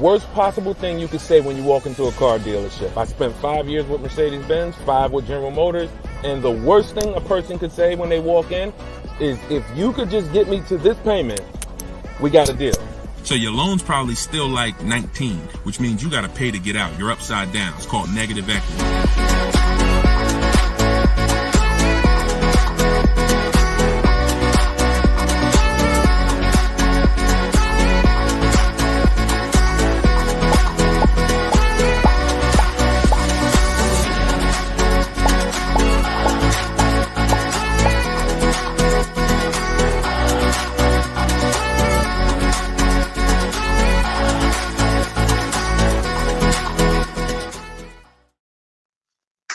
worst possible thing you could say when you walk into a car dealership. I spent 5 years with Mercedes-Benz, 5 with General Motors, and the worst thing a person could say when they walk in is, if you could just get me to this payment, we got a deal. So your loan's probably still like 19, which means you got to pay to get out. You're upside down. It's called negative equity.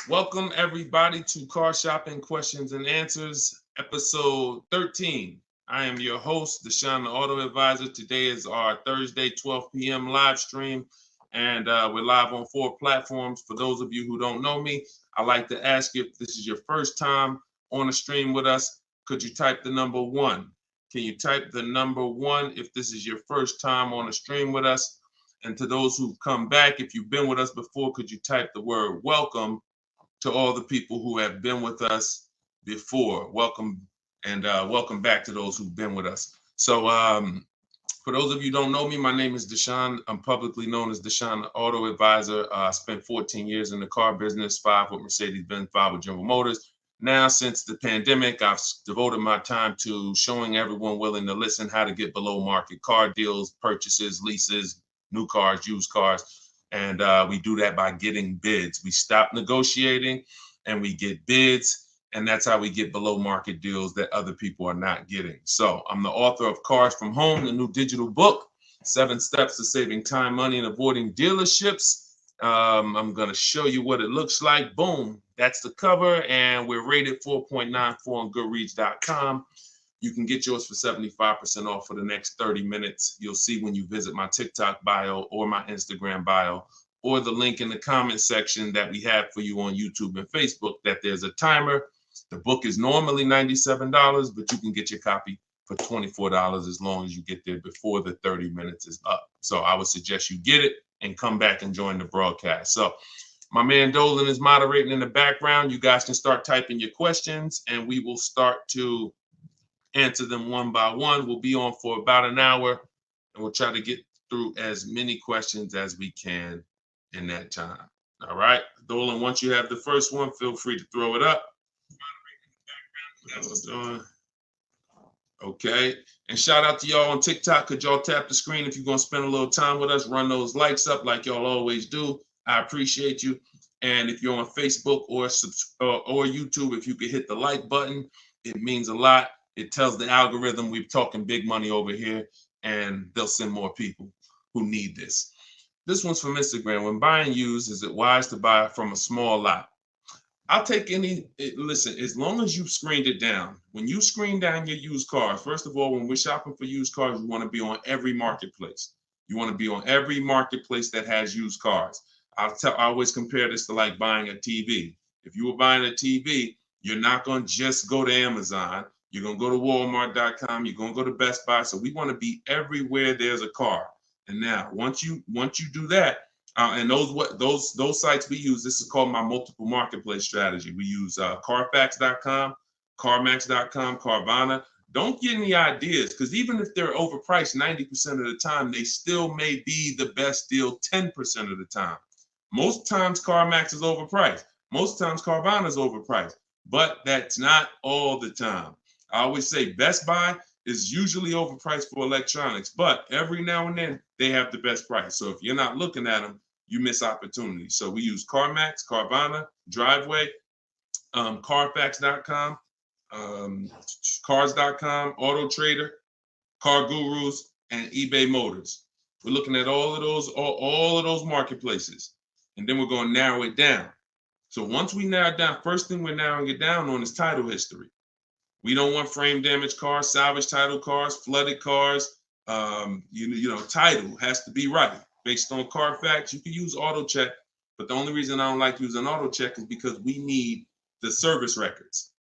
Welcome everybody to Car Shopping Questions and Answers, episode 13. I am your host, Deshone the Auto Advisor. Today is our Thursday, 12 p.m. live stream, and we're live on 4 platforms. For those of you who don't know me, I'd like to ask you, if this is your first time on a stream with us, could you type the number 1? Can you type the number 1 if this is your first time on a stream with us? And to those who've come back, if you've been with us before, could you type the word welcome to all the people who have been with us before? Welcome, and welcome back to those who've been with us. So for those of you who don't know me, my name is Deshone. I'm publicly known as Deshone the Auto Advisor. I spent 14 years in the car business, 5 with Mercedes-Benz, 5 with General Motors. Now, since the pandemic, I've devoted my time to showing everyone willing to listen how to get below market car deals, purchases, leases, new cars, used cars. And we do that by getting bids. We stop negotiating and we get bids. And that's how we get below market deals that other people are not getting. So I'm the author of Cars from Home, the new digital book, 7 Steps to Saving Time, Money, and Avoiding Dealerships. I'm going to show you what it looks like. Boom. That's the cover. And we're rated 4.94 on Goodreads.com. You can get yours for 75% off for the next 30 minutes. You'll see when you visit my TikTok bio or my Instagram bio or the link in the comment section that we have for you on YouTube and Facebook that there's a timer. The book is normally $97, but you can get your copy for $24 as long as you get there before the 30 minutes is up. So I would suggest you get it and come back and join the broadcast. So my man Dolan is moderating in the background. You guys can start typing your questions and we will start to answer them one by one. We'll be on for about an hour and we'll try to get through as many questions as we can in that time. All right, Dolan, once you have the first one, feel free to throw it up. Okay, and shout out to y'all on TikTok. Could y'all tap the screen if you're going to spend a little time with us? Run those likes up like y'all always do. I appreciate you. And if you're on Facebook or YouTube, if you could hit the like button, it means a lot. It tells the algorithm we're talking big money over here, and they'll send more people who need this. This one's from Instagram. When buying used, is it wise to buy from a small lot? I'll take any, listen, as long as you've screened it down. When you screen down your used cars, first of all, when we're shopping for used cars, you want to be on every marketplace. You want to be on every marketplace that has used cars. I always compare this to like buying a TV. If you were buying a TV, you're not going to just go to Amazon. You're going to go to Walmart.com. You're going to go to Best Buy. So we want to be everywhere there's a car. And now, once you do that, and those sites we use, this is called my multiple marketplace strategy. We use Carfax.com, CarMax.com, Carvana. Don't get any ideas, because even if they're overpriced 90% of the time, they still may be the best deal 10% of the time. Most times CarMax is overpriced. Most times Carvana is overpriced, but that's not all the time. I always say Best Buy is usually overpriced for electronics, but every now and then they have the best price. So if you're not looking at them, you miss opportunities. So we use CarMax, Carvana, Driveway, Carfax.com, Cars.com, Auto Trader, Car Gurus, and eBay Motors. We're looking at all of those marketplaces, and then we're going to narrow it down. So once we narrow it down, first thing we're narrowing it down on is title history. We don't want frame damaged cars, salvage title cars, flooded cars. Title has to be right. Based on Carfax, you can use auto check, but the only reason I don't like using auto check is because we need the service records.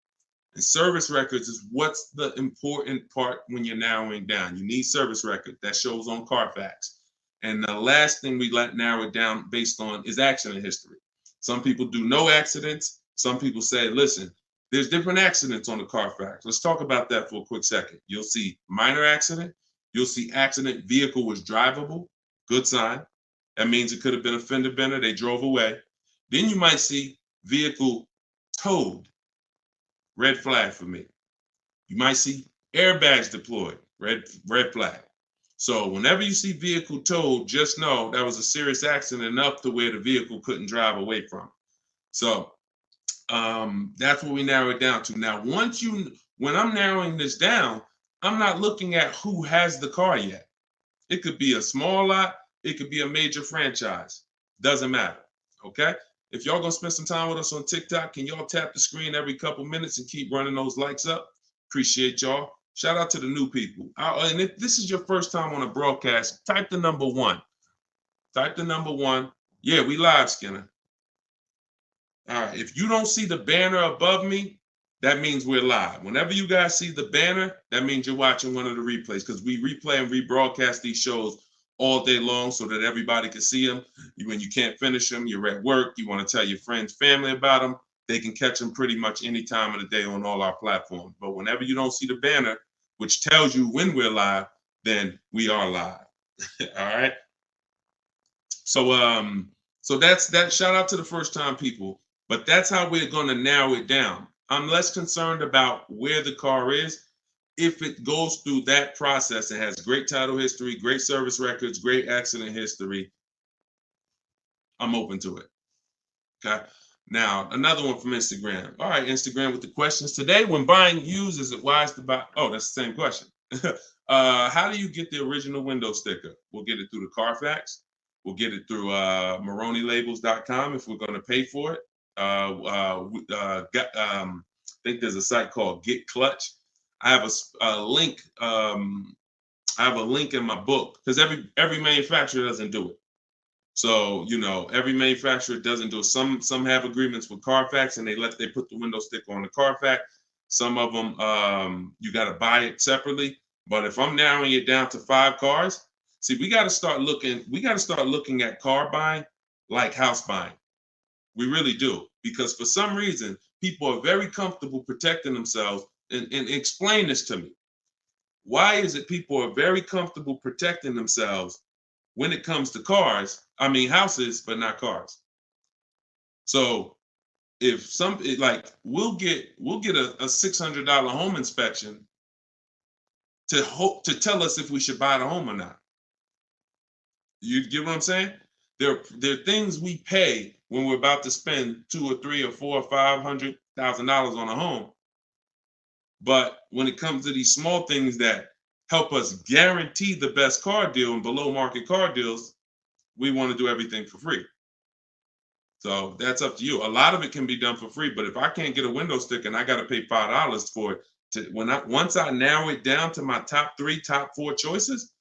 And service records is what's the important part when you're narrowing down. You need service record that shows on Carfax. And the last thing we let narrow it down based on is accident history. Some people do no accidents. Some people say, listen, there's different accidents on the Carfax. Let's talk about that for a quick second. You'll see minor accident. You'll see accident, vehicle was drivable. Good sign. That means it could have been a fender bender. They drove away. Then you might see vehicle towed. Red flag for me. You might see airbags deployed. Red flag. So whenever you see vehicle towed, just know that was a serious accident enough to where the vehicle couldn't drive away from. So that's what we narrow it down to. Now, when I'm narrowing this down, I'm not looking at who has the car yet. It could be a small lot. It could be a major franchise. Doesn't matter. Okay. If y'all gonna spend some time with us on TikTok, can y'all tap the screen every couple minutes and keep running those likes up? Appreciate y'all. Shout out to the new people. And if this is your first time on a broadcast, type the number 1. Type the number 1. Yeah, we live, Skinner. All right. If you don't see the banner above me, that means we're live. Whenever you guys see the banner, that means you're watching one of the replays, because we replay and rebroadcast these shows all day long so that everybody can see them. When you can't finish them, you're at work, you want to tell your friends, family about them, they can catch them pretty much any time of the day on all our platforms. But whenever you don't see the banner, which tells you when we're live, then we are live. All right. So that's that. Shout out to the first time people. But that's how we're going to narrow it down. I'm less concerned about where the car is. If it goes through that process and has great title history, great service records, great accident history, I'm open to it. Okay. Now, another one from Instagram. All right, Instagram with the questions. Today, when buying used, is it wise to buy? Oh, that's the same question. How do you get the original window sticker? We'll get it through the Carfax. We'll get it through MaroneyLabels.com if we're going to pay for it. I think there's a site called Get Clutch. I have a link. I have a link in my book, because every manufacturer doesn't do it. So every manufacturer doesn't do it. Some have agreements with Carfax and they put the window sticker on the Carfax. Some of them you got to buy it separately. But if I'm narrowing it down to 5 cars, see, we got to start looking. We got to start looking at car buying like house buying. We really do, because for some reason people are very comfortable protecting themselves. And explain this to me. Why is it people are very comfortable protecting themselves when it comes to cars? I mean, houses, but not cars. So if we'll get a $600 home inspection to tell us if we should buy the home or not. You get what I'm saying? There are things we pay when we're about to spend $200,000 or $300,000 or $400,000 or $500,000 on a home. But when it comes to these small things that help us guarantee the best car deal and below market car deals, we want to do everything for free. So that's up to you. A lot of it can be done for free, but if I can't get a window sticker and I got to pay $5 for it, once I narrow it down to my top 4 choices,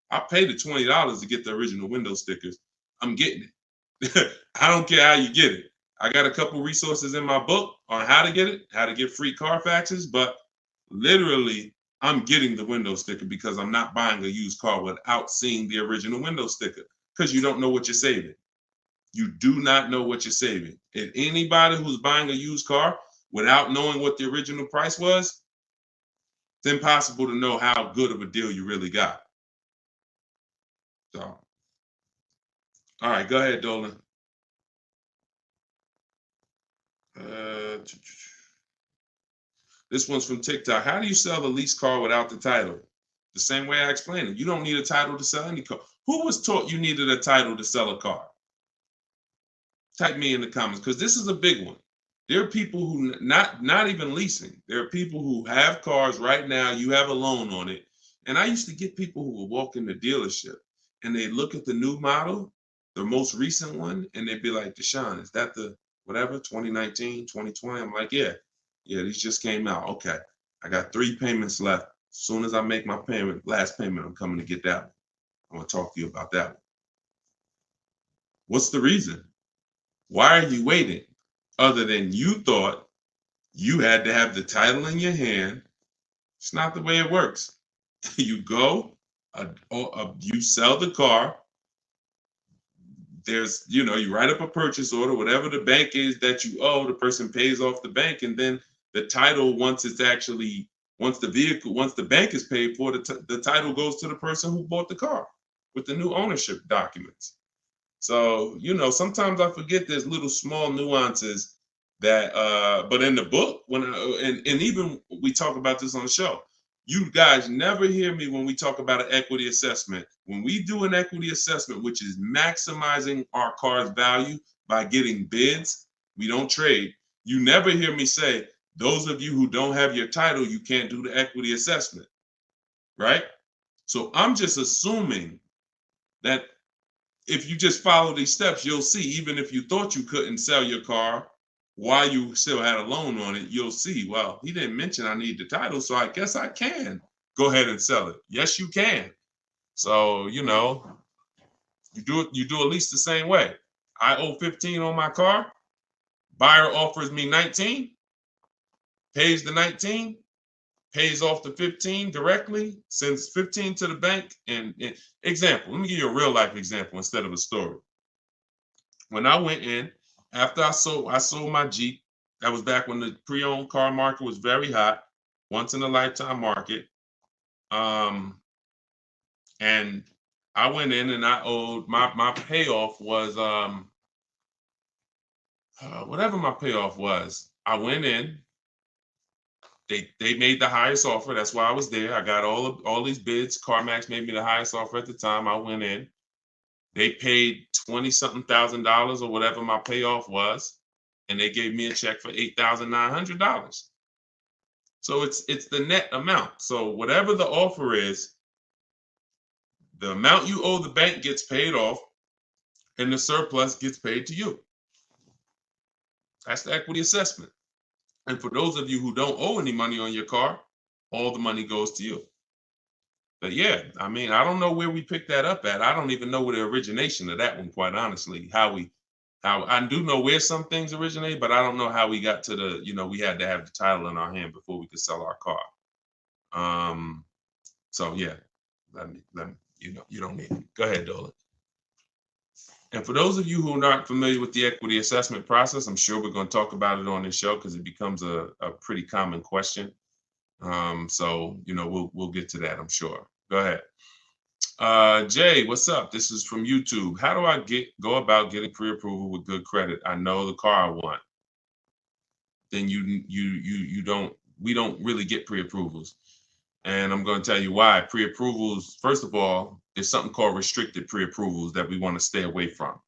I pay the $20 to get the original window stickers. I'm getting it. I don't care how you get it. I got a couple resources in my book on how to get it, how to get free Carfaxes, but literally I'm getting the window sticker because I'm not buying a used car without seeing the original window sticker, because you don't know what you're saving. You do not know what you're saving. And anybody who's buying a used car without knowing what the original price was, it's impossible to know how good of a deal you really got. So, all right, go ahead, Dolan. This one's from TikTok. How do you sell the lease car without the title? The same way I explained it. You don't need a title to sell any car. Who was taught you needed a title to sell a car? Type me in the comments, because this is a big one. There are people who not even leasing. There are people who have cars right now. You have a loan on it. And I used to get people who would walk in the dealership and they look at the new model, the most recent one, and they'd be like, Deshone, is that the whatever, 2019, 2020? I'm like, yeah, these just came out. Okay, I got 3 payments left. As soon as I make my last payment, I'm coming to get that one. I want to talk to you about that one. What's the reason? Why are you waiting? Other than you thought you had to have the title in your hand. It's not the way it works. You go, you sell the car, there's, you write up a purchase order, whatever the bank is that you owe, the person pays off the bank, and then the title, once the bank is paid for, the title goes to the person who bought the car with the new ownership documents. So, sometimes I forget there's little small nuances that, but in the book, and even we talk about this on the show, you guys never hear me when we talk about an equity assessment. When we do an equity assessment, which is maximizing our car's value by getting bids, we don't trade. You never hear me say, those of you who don't have your title, you can't do the equity assessment, right? So I'm just assuming that if you just follow these steps, you'll see, even if you thought you couldn't sell your car while you still had a loan on it, you'll see, well, he didn't mention I need the title, so I guess I can go ahead and sell it. Yes, you can. So, you do at least the same way. I owe 15 on my car. Buyer offers me 19, pays the 19, pays off the 15 directly, sends 15 to the bank. And example, let me give you a real life example instead of a story. When I went in, after I sold my Jeep, that was back when the pre-owned car market was very hot, once in a lifetime market. And I went in and I owed my payoff was whatever my payoff was. I went in. They made the highest offer. That's why I was there. I got all these bids. CarMax made me the highest offer at the time. I went in. They paid $20-something thousand or whatever my payoff was, and they gave me a check for $8,900. So it's the net amount. So whatever the offer is, the amount you owe the bank gets paid off, and the surplus gets paid to you. That's the equity assessment. And for those of you who don't owe any money on your car, all the money goes to you. But yeah, I mean, I don't know where we picked that up at. I don't even know where the origination of that one, quite honestly. How I do know where some things originate, but I don't know how we got to we had to have the title in our hand before we could sell our car. So yeah, let me, you don't need it. Go ahead, Dolan. And for those of you who are not familiar with the equity assessment process, I'm sure we're going to talk about it on this show because it becomes a pretty common question. So we'll get to that, I'm sure. Go ahead. Jay, what's up? This is from YouTube. How do I go about getting pre-approval with good credit? I know the car I want. Then we don't really get pre-approvals. And I'm going to tell you why. Pre-approvals, first of all, there's something called restricted pre-approvals that we want to stay away from.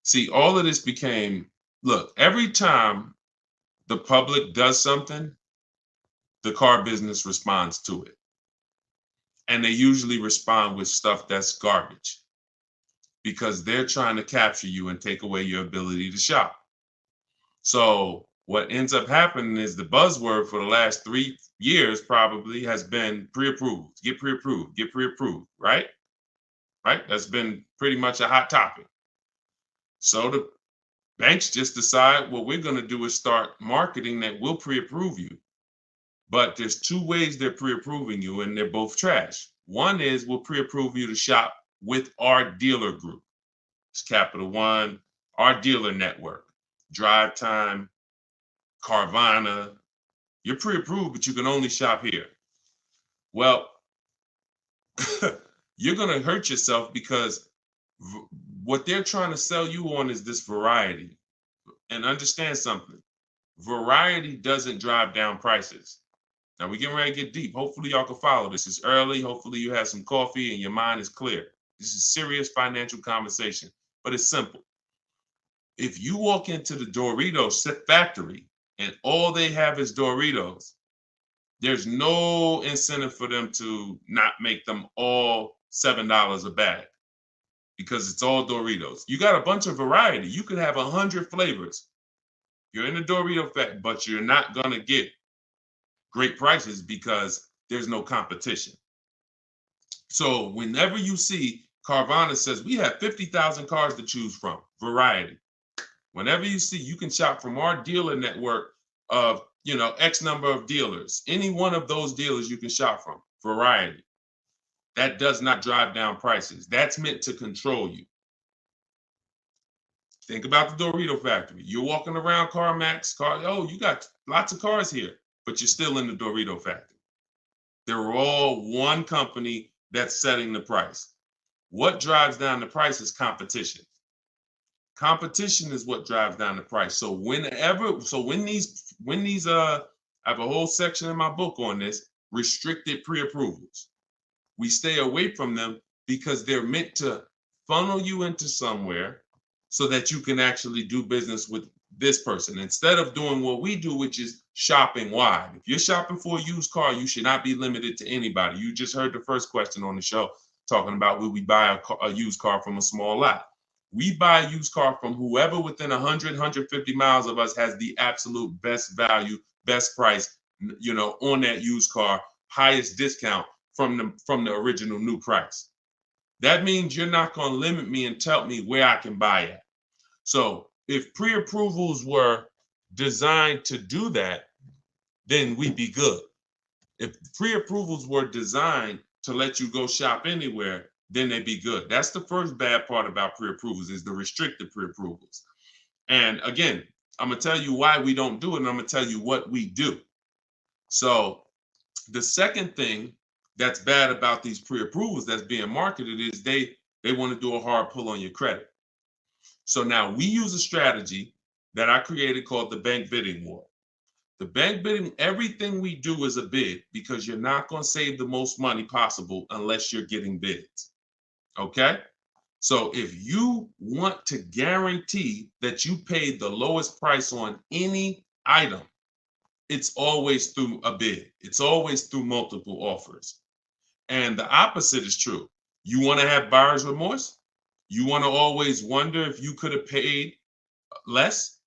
See, all of this became, look, every time the public does something, the car business responds to it. And they usually respond with stuff that's garbage because they're trying to capture you and take away your ability to shop. So what ends up happening is the buzzword for the last 3 years probably has been pre-approved, get pre-approved, right? Right? That's been pretty much a hot topic. So the banks just decide what we're going to do is start marketing that we'll pre-approve you. But there's 2 ways they're pre-approving you, and they're both trash. One is we'll pre-approve you to shop with our dealer group. It's Capital One, our dealer network, Drive Time, Carvana. You're pre-approved, but you can only shop here. Well, you're going to hurt yourself because what they're trying to sell you on is this variety. And understand something. Variety doesn't drive down prices. Now we're getting ready to get deep. Hopefully y'all can follow this. It's early. Hopefully you have some coffee and your mind is clear. This is serious financial conversation, but it's simple. If you walk into the Doritos factory and all they have is Doritos, there's no incentive for them to not make them all $7 a bag because it's all Doritos. You got a bunch of variety. You could have 100 flavors. You're in the Dorito factory, but you're not going to get great prices because there's no competition. So whenever you see Carvana says we have 50,000 cars to choose from, variety. Whenever you see, you can shop from our dealer network of, X number of dealers. Any one of those dealers you can shop from, variety. That does not drive down prices. That's meant to control you. Think about the Dorito factory. You're walking around CarMax, oh, you got lots of cars here, but you're still in the Dorito factory. They're all one company that's setting the price. What drives down the price is competition. Competition is what drives down the price. So when these I have a whole section in my book on this, restricted pre-approvals. We stay away from them because they're meant to funnel you into somewhere so that you can actually do business with this person instead of doing what we do, which is shopping wide. If you're shopping for a used car, you should not be limited to anybody. You just heard the first question on the show talking about will we buy a used car from a small lot. We buy a used car from whoever within 100, 150 miles of us has the absolute best value, best price, on that used car, highest discount from the original new price. That means you're not going to limit me and tell me where I can buy it. So if pre-approvals were designed to do that, then we'd be good. If pre-approvals were designed to let you go shop anywhere, then they'd be good. That's the first bad part about pre-approvals is the restricted pre-approvals. And again, I'm going to tell you why we don't do it, and I'm going to tell you what we do. So the second thing that's bad about these pre-approvals that's being marketed is they want to do a hard pull on your credit. So now we use a strategy that I created called the bank bidding war. The bank bidding, everything we do is a bid because you're not going to save the most money possible unless you're getting bids. Okay? So if you want to guarantee that you paid the lowest price on any item, it's always through a bid. It's always through multiple offers. And the opposite is true. You want to have buyer's remorse? You want to always wonder if you could have paid less?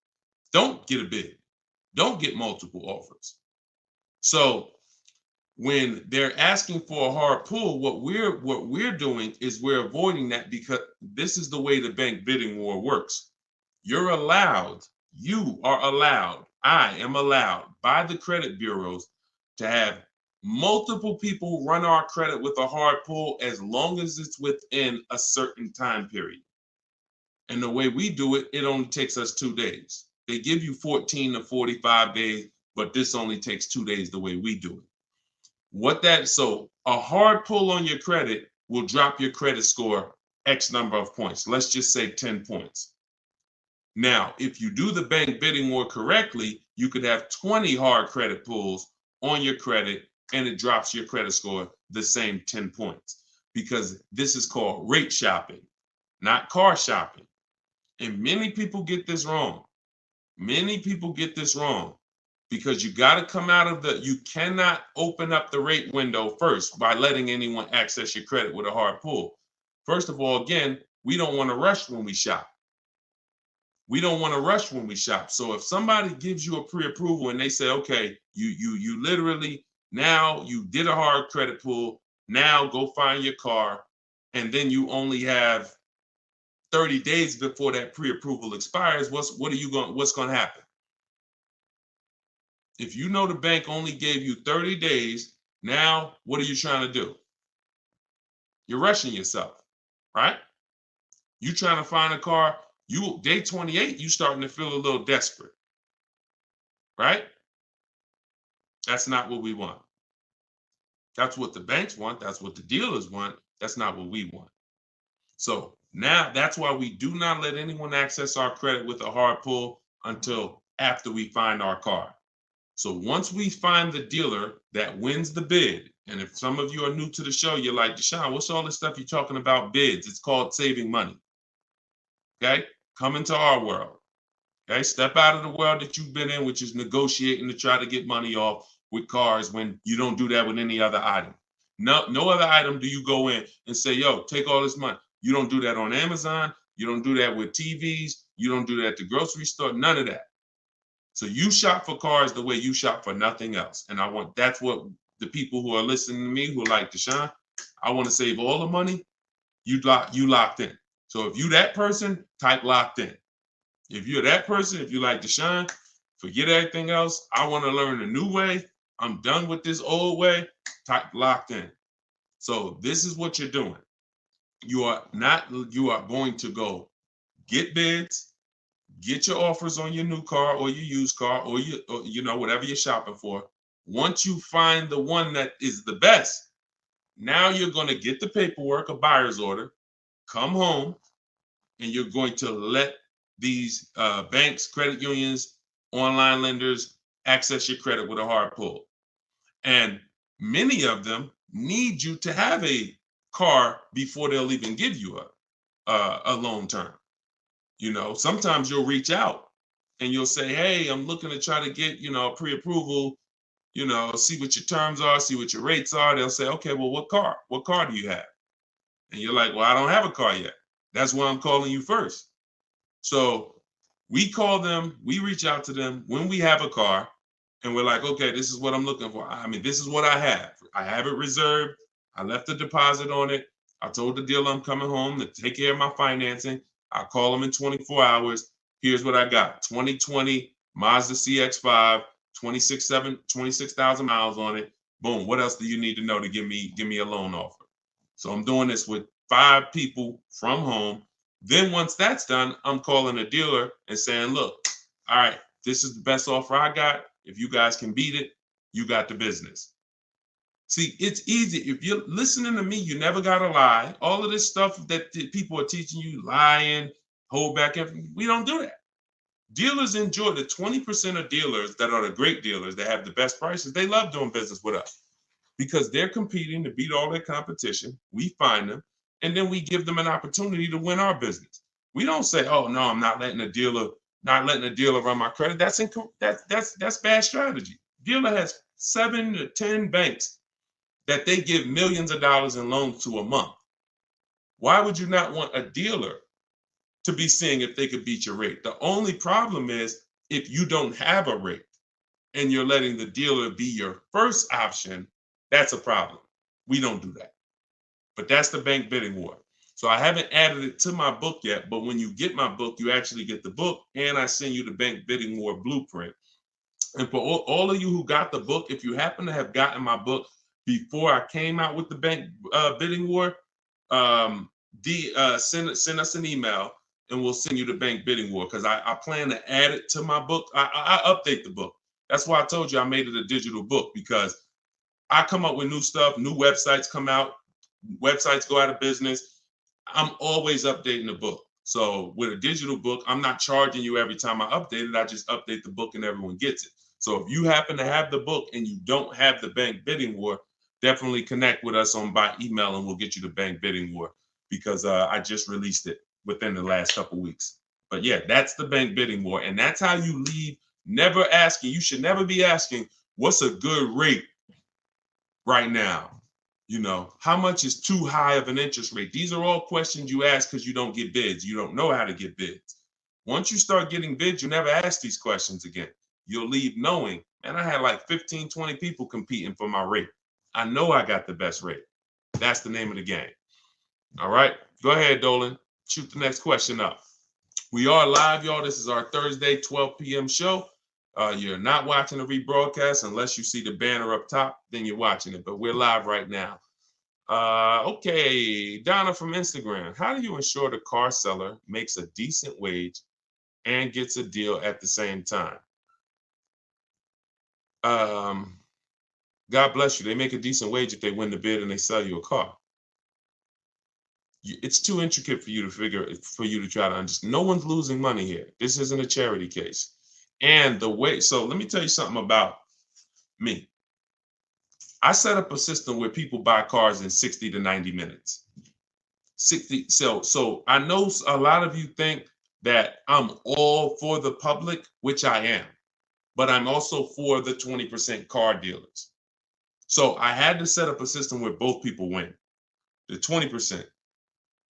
Don't get a bid. Don't get multiple offers. So when they're asking for a hard pull, what we're doing is we're avoiding that because this is the way the bank bidding war works. You are allowed, I am allowed by the credit bureaus to have multiple people run our credit with a hard pull as long as it's within a certain time period. And the way we do it, it only takes us 2 days. They give you 14 to 45 days, but this only takes 2 days the way we do it. So a hard pull on your credit will drop your credit score X number of points. Let's just say 10 points. Now, if you do the bank bidding war correctly, you could have 20 hard credit pulls on your credit and it drops your credit score the same 10 points because this is called rate shopping, not car shopping. And many people get this wrong. Many people get this wrong because you got to come out of you cannot open up the rate window first by letting anyone access your credit with a hard pull. First of all, again, we don't want to rush when we shop. We don't want to rush when we shop. So if somebody gives you a pre-approval and they say, okay, you literally, now you did a hard credit pull, now go find your car, and then you only have 30 days before that pre-approval expires, what's going to happen? If you know the bank only gave you 30 days, now what are you trying to do? You're rushing yourself, right? You trying to find a car, day 28, you starting to feel a little desperate, right? That's not what we want. That's what the banks want. That's what the dealers want. That's not what we want. So now that's why we do not let anyone access our credit with a hard pull until after we find our car. So once we find the dealer that wins the bid, and if some of you are new to the show, you're like, Deshone, what's all this stuff you're talking about bids? It's called saving money. Okay? Come into our world. Okay? Step out of the world that you've been in, which is negotiating to try to get money off with cars when you don't do that with any other item. No other item do you go in and say, yo, take all this money. You don't do that on Amazon. You don't do that with TVs. You don't do that at the grocery store. None of that. So you shop for cars the way you shop for nothing else. And that's what the people who are listening to me who are like, Deshone, I want to save all the money. You locked in. So if you that person, type locked in. If you're that person, if you like Deshone, forget everything else. I want to learn a new way. I'm done with this old way. Type locked in. So this is what you're doing. You are going to go get bids. get your offers on your new car or your used car or whatever you're shopping for. Once you find the one that is the best, now you're going to get the paperwork, a buyer's order, come home, and you're going to let these banks, credit unions, online lenders access your credit with a hard pull. And many of them need you to have a car before they'll even give you a loan term. Sometimes you'll reach out and you'll say, hey, I'm looking to try to get, a pre-approval, see what your terms are, see what your rates are. They'll say, okay, well, what car do you have? And you're like, well, I don't have a car yet. That's why I'm calling you first. So we call them, we reach out to them when we have a car, and we're like, okay, this is what I'm looking for. I mean, this is what I have. I have it reserved. I left a deposit on it. I told the dealer I'm coming home to take care of my financing. I'll call them in 24 hours. Here's what I got. 2020 Mazda CX-5, 26,000 miles on it. Boom. What else do you need to know to give me a loan offer? So I'm doing this with 5 people from home. Then once that's done, I'm calling a dealer and saying, look, all right, this is the best offer I got. If you guys can beat it, you got the business. See, it's easy. If you're listening to me, you never got to lie. All of this stuff that people are teaching you, lying, hold back everything, we don't do that. Dealers enjoy the 20% of dealers that are the great dealers that have the best prices. They love doing business with us because they're competing to beat all their competition. We find them, and then we give them an opportunity to win our business. We don't say, oh, no, I'm not letting a dealer run my credit. That's bad strategy. Dealer has 7 to 10 banks that they give millions of dollars in loans to a month. Why would you not want a dealer to be seeing if they could beat your rate? The only problem is if you don't have a rate and you're letting the dealer be your first option, that's a problem. We don't do that. But that's the bank bidding war. So I haven't added it to my book yet, but when you get my book, you actually get the book, and I send you the bank bidding war blueprint. And for all of you who got the book, if you happen to have gotten my book before I came out with the bank bidding war, send us an email and we'll send you the bank bidding war, because I plan to add it to my book. I update the book. That's why I told you I made it a digital book, because I come up with new stuff, new websites come out, websites go out of business. I'm always updating the book. So with a digital book, I'm not charging you every time I update it. I just update the book and everyone gets it. So if you happen to have the book and you don't have the bank bidding war, definitely connect with us by email and we'll get you the bank bidding war, because I just released it within the last couple weeks. But yeah, that's the bank bidding war. And that's how you leave never asking. You should never be asking, what's a good rate right now? How much is too high of an interest rate? These are all questions you ask because you don't get bids. You don't know how to get bids. Once you start getting bids, you never ask these questions again. You'll leave knowing, man, I had like 15, 20 people competing for my rate. I know I got the best rate. That's the name of the game. All right, go ahead, Dolan. Shoot the next question up. We are live, y'all. This is our Thursday, 12 p.m. show. You're not watching the rebroadcast unless you see the banner up top, then you're watching it. But we're live right now. Okay, Donna from Instagram. How do you ensure the car seller makes a decent wage and gets a deal at the same time? God bless you. They make a decent wage if they win the bid and they sell you a car. It's too intricate for you to try to understand. No one's losing money here. This isn't a charity case. And so let me tell you something about me. I set up a system where people buy cars in 60 to 90 minutes. So I know a lot of you think that I'm all for the public, which I am, but I'm also for the 20% car dealers. So I had to set up a system where both people win. The 20%.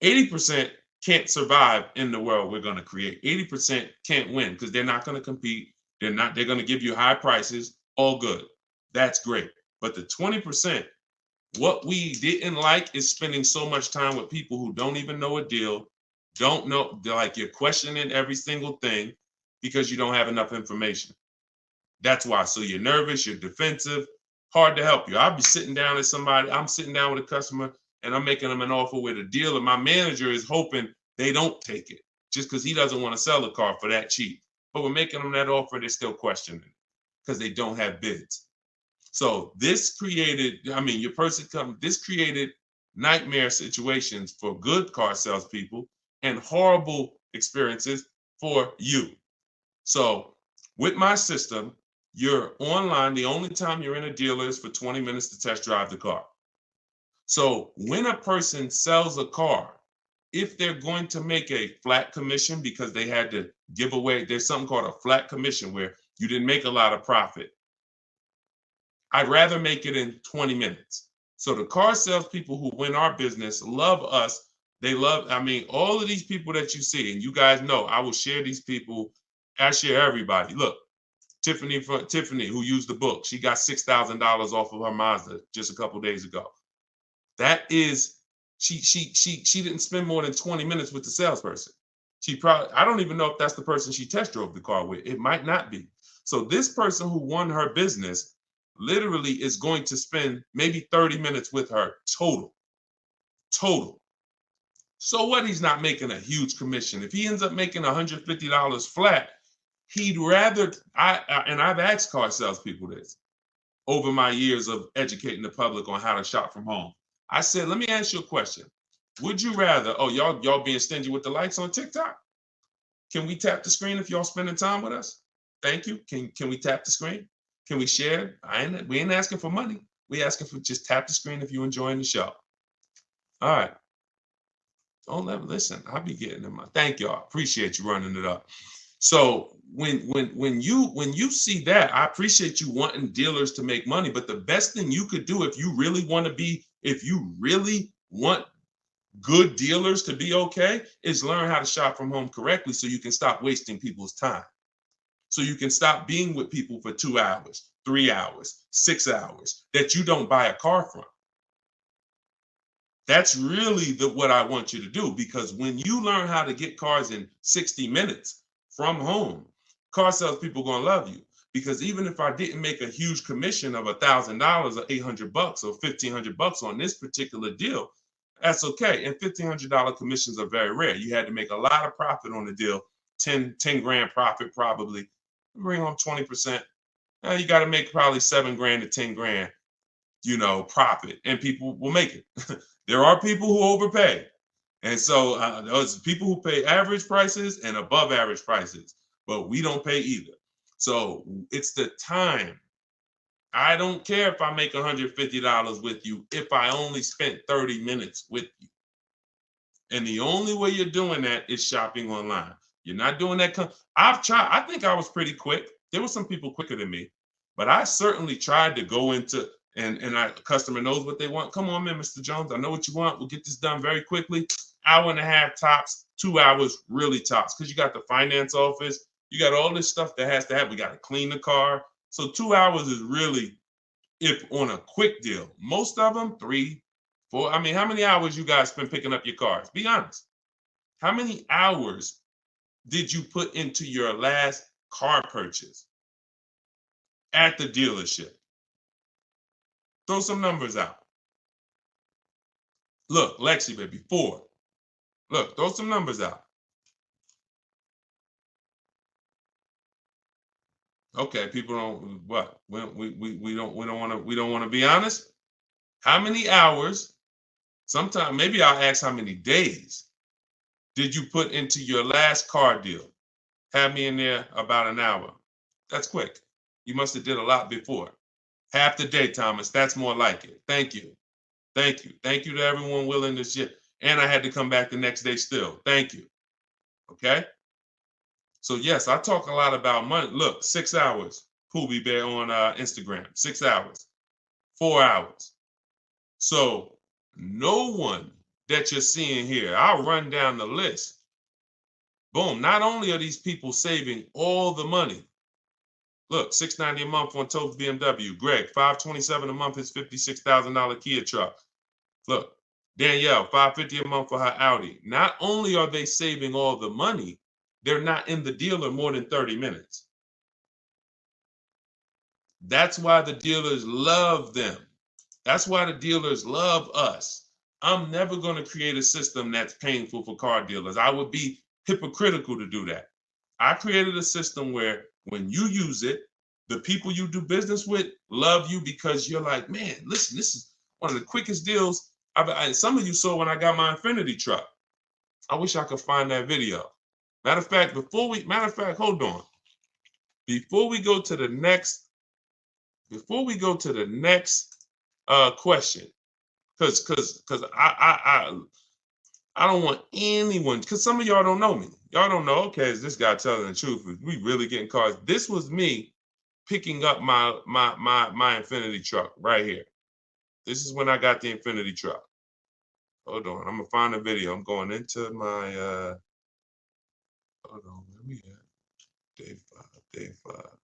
80% can't survive in the world we're going to create. 80% can't win because they're not going to compete. They're going to give you high prices. All good. That's great. But the 20%, what we didn't like is spending so much time with people who don't even know a deal, don't know, like you're questioning every single thing because you don't have enough information. That's why. So you're nervous, you're defensive, hard to help you. I'll be sitting down with somebody, I'm sitting down with a customer and I'm making them an offer with a deal, and my manager is hoping they don't take it just because he doesn't want to sell the car for that cheap. But we're making them that offer, they're still questioning it because they don't have bids. So this created, this created nightmare situations for good car salespeople and horrible experiences for you. So with my system, you're online. The only time you're in a dealer is for 20 minutes to test drive the car. So when a person sells a car, if they're going to make a flat commission because they had to give away, there's something called a flat commission where you didn't make a lot of profit. I'd rather make it in 20 minutes. So the car salespeople who win our business love us. They love, all of these people that you see, and you guys know, I will share these people. I share everybody. Look, Tiffany, who used the book, she got $6,000 off of her Mazda just a couple days ago. That is, she didn't spend more than 20 minutes with the salesperson. I don't even know if that's the person she test drove the car with. It might not be. So this person who won her business literally is going to spend maybe 30 minutes with her total. So what? He's not making a huge commission. If he ends up making $150 flat, he'd rather, and I've asked car salespeople this over my years of educating the public on how to shop from home. I said, let me ask you a question. Would you rather, y'all being stingy with the likes on TikTok? Can we tap the screen if y'all spending time with us? Thank you. Can we tap the screen? Can we share? We ain't asking for money. We asking for just tap the screen if you're enjoying the show. All right. Listen, I'll be getting in my, thank y'all. Appreciate you running it up. So when you see that, I appreciate you wanting dealers to make money, but the best thing you could do if you really want good dealers to be okay is learn how to shop from home correctly so you can stop wasting people's time. So you can stop being with people for 2 hours, 3 hours, 6 hours that you don't buy a car from. That's really what I want you to do, because when you learn how to get cars in 60 minutes from home, car salespeople are going to love you. Because even if I didn't make a huge commission of $1,000 or $800 or $1,500 on this particular deal, that's okay. And $1,500 commissions are very rare. You had to make a lot of profit on the deal, 10 grand profit probably. Bring home 20%. Now you got to make probably 7 grand to 10 grand, profit, and people will make it. There are people who overpay. And so those people who pay average prices and above average prices, but we don't pay either. So it's the time. I don't care if I make $150 with you if I only spent 30 minutes with you. And the only way you're doing that is shopping online. You're not doing that. I've tried. I think I was pretty quick. There were some people quicker than me, but I certainly tried to go into, and a customer knows what they want. Come on in, Mr. Jones. I know what you want. We'll get this done very quickly. Hour and a half tops, 2 hours really tops, because you got the finance office. You got all this stuff that has to happen. We got to clean the car. So 2 hours is really, if on a quick deal. Most of them, 3, 4. How many hours you guys spend picking up your cars? Be honest. How many hours did you put into your last car purchase at the dealership? Throw some numbers out. Look, Lexi, baby, 4. Look, throw some numbers out. Okay, people don't what? We don't want to be honest. How many hours? Sometimes maybe I'll ask how many days did you put into your last car deal? Have me in there about an hour. That's quick. You must have did a lot before. Half the day, Thomas. That's more like it. Thank you. Thank you. Thank you to everyone willing to shit. And I had to come back the next day still. Thank you. Okay. So yes, I talk a lot about money. Look, 6 hours. Poobie Bear on Instagram. 6 hours. 4 hours. So no one that you're seeing here, I'll run down the list. Boom. Not only are these people saving all the money. Look, $690 a month on Totes BMW. Greg, $527 a month, his $56,000 Kia truck. Look, Danielle, $550 a month for her Audi. Not only are they saving all the money, they're not in the dealer more than 30 minutes. That's why the dealers love them. That's why the dealers love us. I'm never going to create a system that's painful for car dealers. I would be hypocritical to do that. I created a system where when you use it, the people you do business with love you because you're like, man, listen, this is one of the quickest deals. Some of you saw when I got my Infinity truck. I wish I could find that video. Matter of fact, hold on. Before we go to the next question, because I don't want anyone, because some of y'all don't know me. Y'all don't know, okay, is this guy telling the truth? Is we really getting cars? This was me picking up my Infinity truck right here. This is when I got the Infinity truck. Hold on, I'm gonna find a video. I'm going into my hold on, where we at? Day five.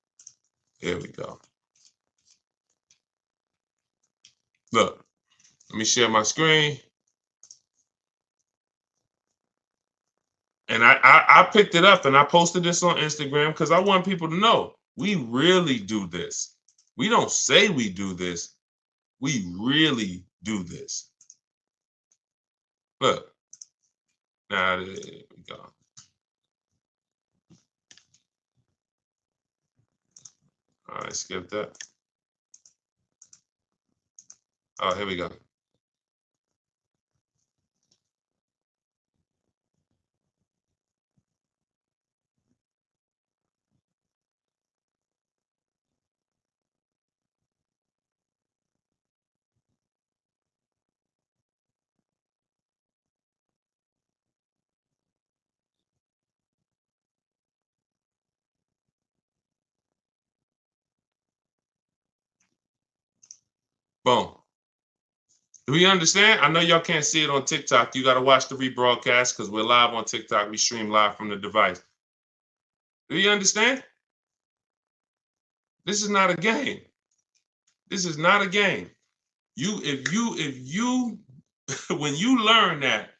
Here we go. Look, let me share my screen. And I picked it up and I posted this on Instagram because I want people to know we really do this. We don't say we do this. We really do this. Look. Now, there we go. All right, skip that. Oh, here we go. Boom. Do we understand? I know y'all can't see it on TikTok. You got to watch the rebroadcast because we're live on TikTok. We stream live from the device. Do you understand? This is not a game. This is not a game. If you when you learn that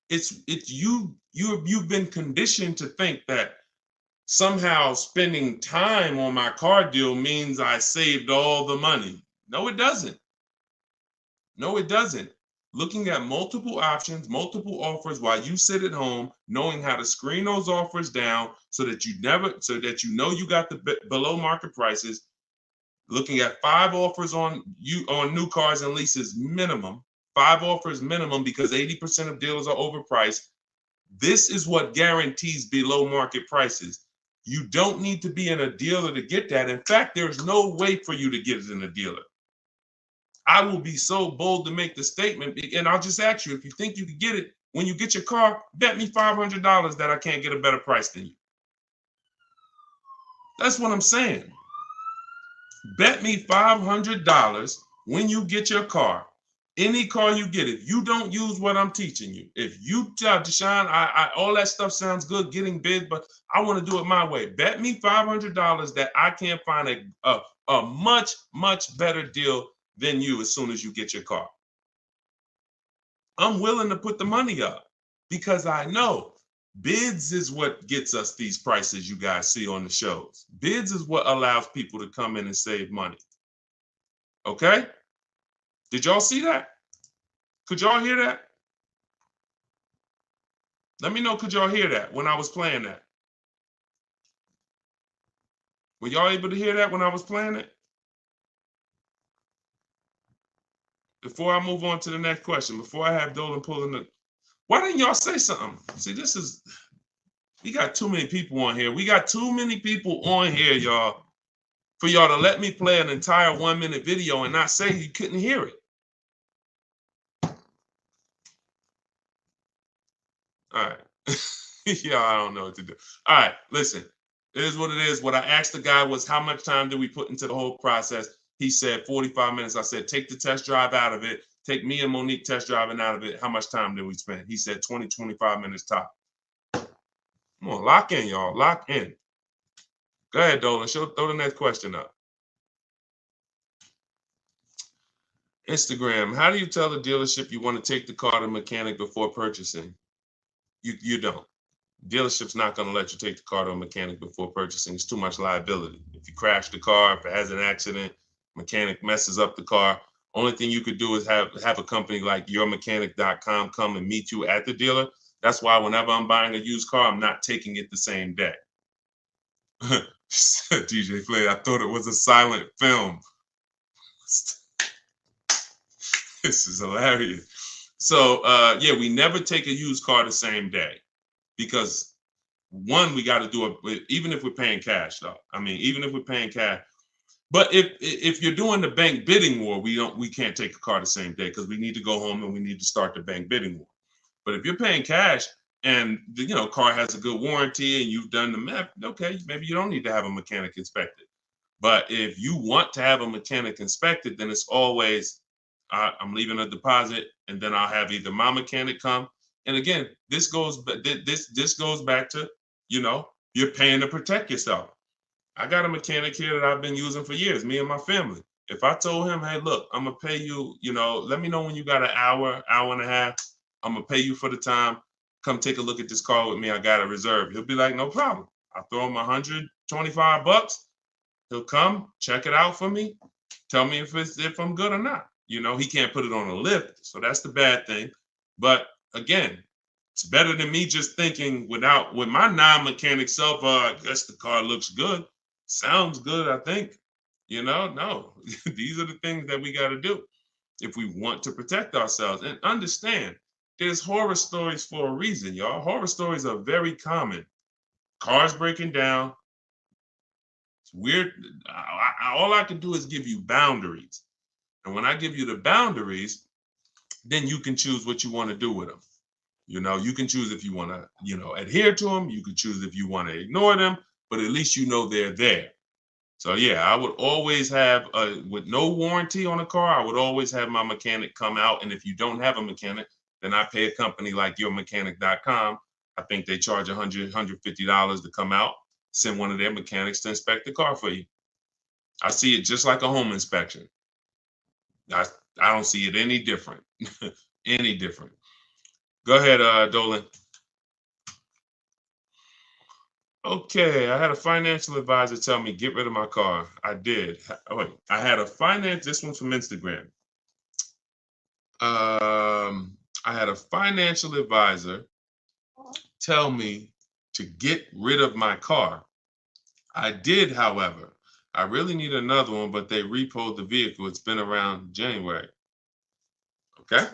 you've been conditioned to think that somehow spending time on my car deal means I saved all the money. No, it doesn't. No, it doesn't. Looking at multiple options, multiple offers while you sit at home, knowing how to screen those offers down so that you know you got the below market prices. Looking at 5 offers on new cars and leases minimum, 5 offers minimum because 80% of dealers are overpriced. This is what guarantees below market prices. You don't need to be in a dealer to get that. In fact, there's no way for you to get it in a dealer. I will be so bold to make the statement, and I'll just ask you, if you think you can get it, when you get your car, bet me $500 that I can't get a better price than you. That's what I'm saying. Bet me $500 when you get your car, any car you get, if you don't use what I'm teaching you, if you tell Deshone, all that stuff sounds good, getting bids, but I want to do it my way. Bet me $500 that I can't find a much, much better deal than you as soon as you get your car. I'm willing to put the money up because I know bids is what gets us these prices you guys see on the shows. Bids is what allows people to come in and save money. Okay? Did y'all see that? Could y'all hear that? Let me know, could y'all hear that when I was playing that? Were y'all able to hear that when I was playing it? Before I move on to the next question, before I have Dolan pulling the... Why didn't y'all say something? See, we got too many people on here. We got too many people on here, y'all, for y'all to let me play an entire 1-minute video and not say you couldn't hear it. All right. Yeah, I don't know what to do. All right, listen. It is what it is. What I asked the guy was, how much time do we put into the whole process? He said 45 minutes. I said, take the test drive out of it. Take me and Monique test driving out of it. How much time did we spend? He said 20, 25 minutes top. Come on, lock in, y'all. Lock in. Go ahead, Dolan. Throw the next question up. Instagram. How do you tell the dealership you want to take the car to mechanic before purchasing? You don't. Dealership's not going to let you take the car to a mechanic before purchasing. It's too much liability. If you crash the car, if it has an accident, mechanic messes up the car, only thing you could do is have a company like yourmechanic.com come and meet you at the dealer. That's why whenever I'm buying a used car, I'm not taking it the same day. DJ Flay, I thought it was a silent film. This is hilarious. So yeah, we never take a used car the same day because one, we got to do it even if we're paying cash though. I mean, even if we're paying cash. But if you're doing the bank bidding war, we can't take a car the same day because we need to go home and we need to start the bank bidding war. But if you're paying cash and the car has a good warranty and you've done the math, okay, maybe you don't need to have a mechanic inspected. But if you want to have a mechanic inspected, then it's always I'm leaving a deposit and then I'll have either my mechanic come. And again, this goes back to you're paying to protect yourself. I got a mechanic here that I've been using for years, me and my family. If I told him, hey, look, I'm gonna pay you, let me know when you got an hour and a half. I'm gonna pay you for the time. Come take a look at this car with me. I got a reserve. He'll be like, no problem. I'll throw him $125. He'll come, check it out for me, tell me if I'm good or not. He can't put it on a lift, so that's the bad thing. But again, it's better than me just thinking with my non-mechanic self, I guess the car looks good. Sounds good, I think. No, these are the things that we got to do if we want to protect ourselves. And understand, there's horror stories for a reason, y'all. Horror stories are very common. Cars breaking down. It's weird. All I can do is give you boundaries. And when I give you the boundaries, then you can choose what you want to do with them. You can choose if you want to, adhere to them. You can choose if you want to ignore them, but at least they're there. So yeah, I would always have, with no warranty on a car, I would always have my mechanic come out. And if you don't have a mechanic, then I pay a company like yourmechanic.com. I think they charge $100, $150 to come out, send one of their mechanics to inspect the car for you. I see it just like a home inspection. I don't see it any different. Any different. Go ahead, Dolan. Okay, I had a financial advisor tell me get rid of my car. I did. Wait, I had this one's from Instagram. I had a financial advisor tell me to get rid of my car. I did, however. I really need another one, but they repoed the vehicle. It's been around January. Okay,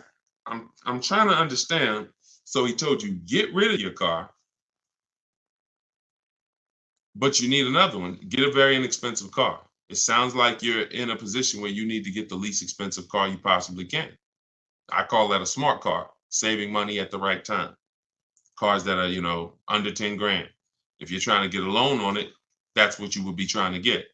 I'm trying to understand. So he told you get rid of your car, but you need another one. Get a very inexpensive car. It sounds like you're in a position where you need to get the least expensive car you possibly can. I call that a smart car, saving money at the right time. Cars that are, under 10 grand. If you're trying to get a loan on it, that's what you would be trying to get.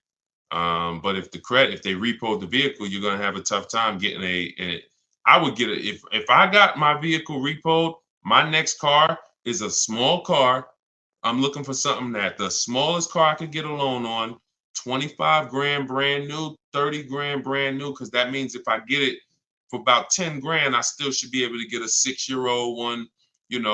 But if they repo the vehicle, you're going to have a tough time getting I would get it. If I got my vehicle repoed, my next car is a small car. I'm looking for something that the smallest car I could get a loan on, 25 grand brand new, 30 grand brand new, because that means if I get it for about 10 grand, I still should be able to get a 6-year-old one,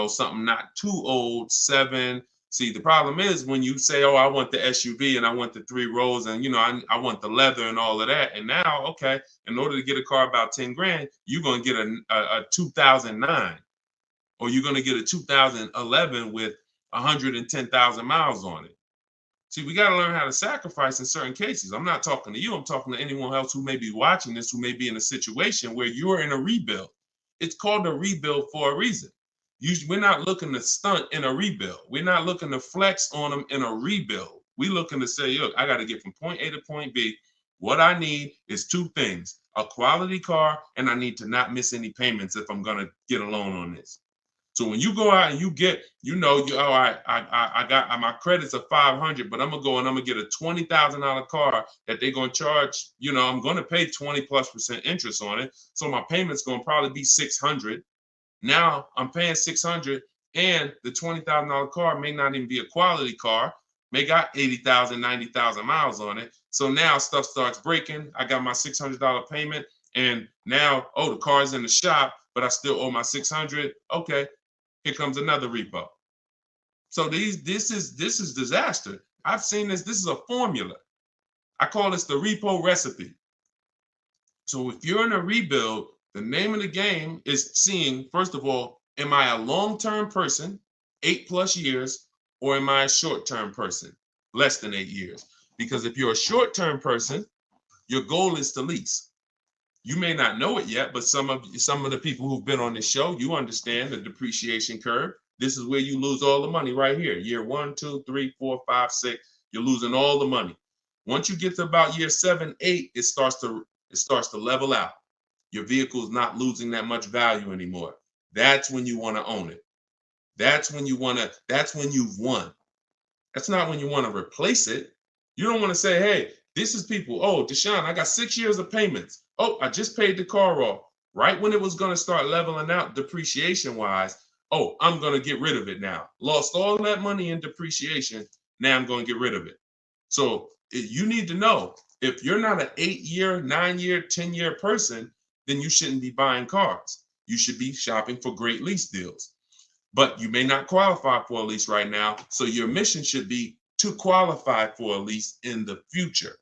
something not too old, 7. See, the problem is when you say, oh, I want the SUV and I want the 3 rows and, I want the leather and all of that. And now, okay, in order to get a car about 10 grand, you're going to get a 2009 or you're going to get a 2011 with 110,000 miles on it. See, we got to learn how to sacrifice in certain cases. I'm not talking to you. I'm talking to anyone else who may be watching this, who may be in a situation where you're in a rebuild. It's called a rebuild for a reason. We're not looking to stunt in a rebuild. We're not looking to flex on them in a rebuild. We're looking to say, look, I got to get from point A to point B. What I need is 2 things, a quality car, and I need to not miss any payments if I'm going to get a loan on this. So when you go out and you get, I got my credits are 500, but I'm gonna go and I'm gonna get a $20,000 car that they're gonna charge. I'm gonna pay 20+% interest on it, so my payment's gonna probably be 600. Now I'm paying 600, and the $20,000 car may not even be a quality car. May got 80,000, 90,000 miles on it. So now stuff starts breaking. I got my $600 payment, and now the car's in the shop, but I still owe my 600. Okay. Here comes another repo. So this is disaster. I've seen this. This is a formula. I call this the repo recipe. So if you're in a rebuild, the name of the game is seeing, first of all, Am I a long-term person, 8+ years, or am I a short-term person, less than 8 years? Because if you're a short-term person, your goal is to lease. You may not know it yet, but some of the people who've been on this show, you understand the depreciation curve. This is where you lose all the money right here. Year 1, 2, 3, 4, 5, 6. You're losing all the money. Once you get to about year 7, 8, it starts to level out. Your vehicle is not losing that much value anymore. That's when you want to own it. That's when you've won. That's not when you want to replace it. You don't want to say, hey, this is people. Oh, Deshone, I got 6 years of payments. Oh, I just paid the car off. Right when it was going to start leveling out depreciation wise. Oh, I'm going to get rid of it now. Lost all that money in depreciation. Now I'm going to get rid of it. So you need to know, if you're not an 8-year, 9-year, 10-year person, then you shouldn't be buying cars. You should be shopping for great lease deals. But you may not qualify for a lease right now. So your mission should be to qualify for a lease in the future,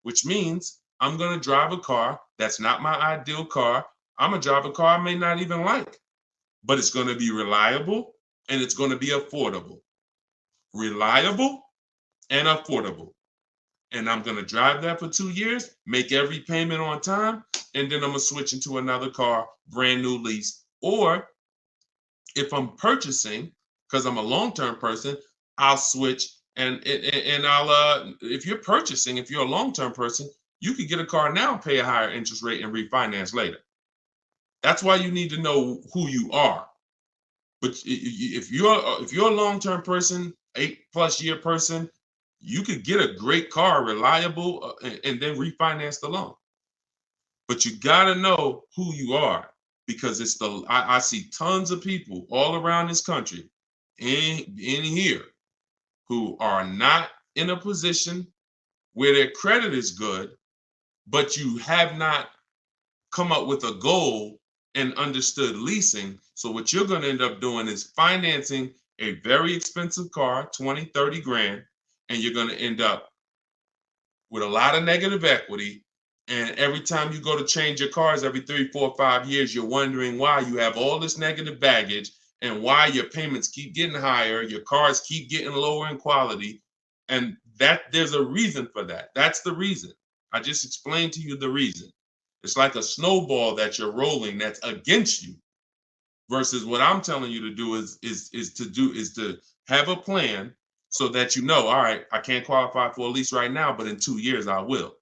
which means I'm going to drive a car that's not my ideal car. I'm going to drive a car I may not even like, but it's going to be reliable and it's going to be affordable. Reliable and affordable. And I'm going to drive that for 2 years, make every payment on time, and then I'm going to switch into another car, brand new lease. Or if I'm purchasing, because I'm a long-term person, I'll switch and I'll if you're purchasing, if you're a long-term person, you could get a car now, pay a higher interest rate, and refinance later. That's why you need to know who you are. But if you're a long-term person, 8+ year person, you could get a great car, reliable, and then refinance the loan. But you got to know who you are, because I see tons of people all around this country in here who are not in a position where their credit is good, but you have not come up with a goal and understood leasing. So what you're going to end up doing is financing a very expensive car, 20, 30 grand, and you're going to end up with a lot of negative equity. And every time you go to change your cars every 3, 4, 5 years, you're wondering why you have all this negative baggage and why your payments keep getting higher, your cars keep getting lower in quality. And that there's a reason for that. That's the reason. I just explained to you the reason. It's like a snowball that you're rolling that's against you, versus what I'm telling you to do is to have a plan so that you know, all right, I can't qualify for a lease right now, but in 2 years I will.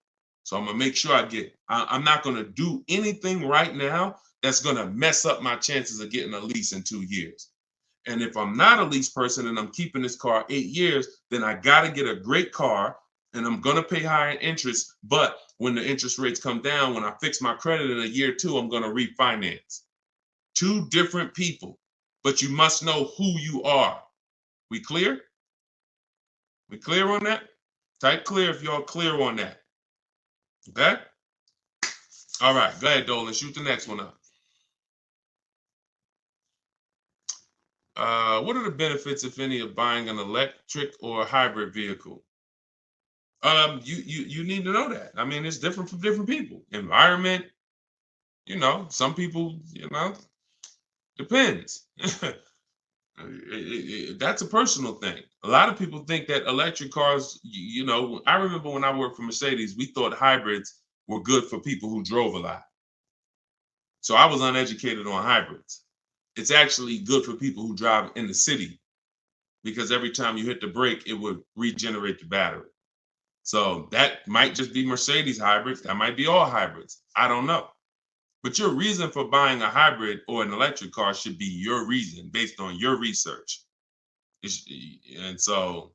So I'm gonna make sure I'm not gonna do anything right now that's gonna mess up my chances of getting a lease in 2 years. And if I'm not a lease person and I'm keeping this car 8 years, then I gotta get a great car and I'm gonna pay higher interest. But when the interest rates come down, when I fix my credit in a year or two, I'm gonna refinance. 2 different people, but you must know who you are. We clear? We clear on that? Type clear if y'all clear on that. Okay? All right, go ahead, Dolan. Shoot the next one up. What are the benefits, if any, of buying an electric or hybrid vehicle? You need to know that. I mean, it's different for different people. Environment, some people, depends. That's a personal thing. A lot of people think that electric cars, I remember when I worked for Mercedes, we thought hybrids were good for people who drove a lot. So I was uneducated on hybrids. It's actually good for people who drive in the city, because every time you hit the brake, it would regenerate the battery. So that might just be Mercedes hybrids. That might be all hybrids. I don't know. But your reason for buying a hybrid or an electric car should be your reason based on your research. And so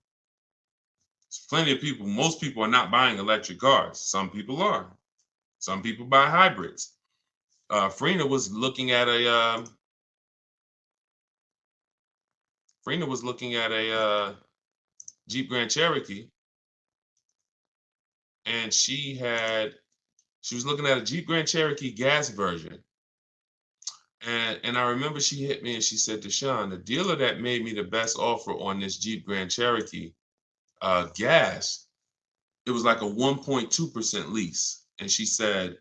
there's plenty of people, most people are not buying electric cars. Some people are. Some people buy hybrids. Frina was looking at a Jeep Grand Cherokee, and she was looking at a Jeep Grand Cherokee gas version. And I remember she hit me and she said, Deshone, the dealer that made me the best offer on this Jeep Grand Cherokee gas, it was like a 1.2% lease. And she said,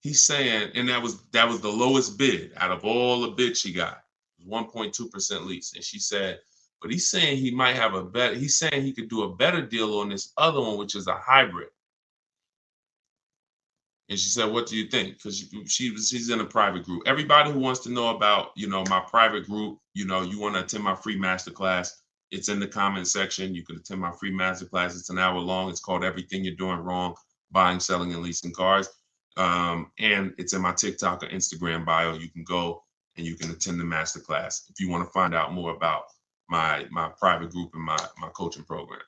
he's saying, and that was the lowest bid out of all the bids she got. 1.2% lease. And she said, but he's saying he might have he's saying he could do a better deal on this other one, which is a hybrid. And she said, what do you think? Because she's in a private group. Everybody who wants to know about, my private group, you want to attend my free masterclass, it's in the comment section. You can attend my free masterclass. It's an hour long. It's called Everything You're Doing Wrong, Buying, Selling, and Leasing Cars. And it's in my TikTok or Instagram bio. You can go and you can attend the masterclass if you want to find out more about my private group and my coaching program.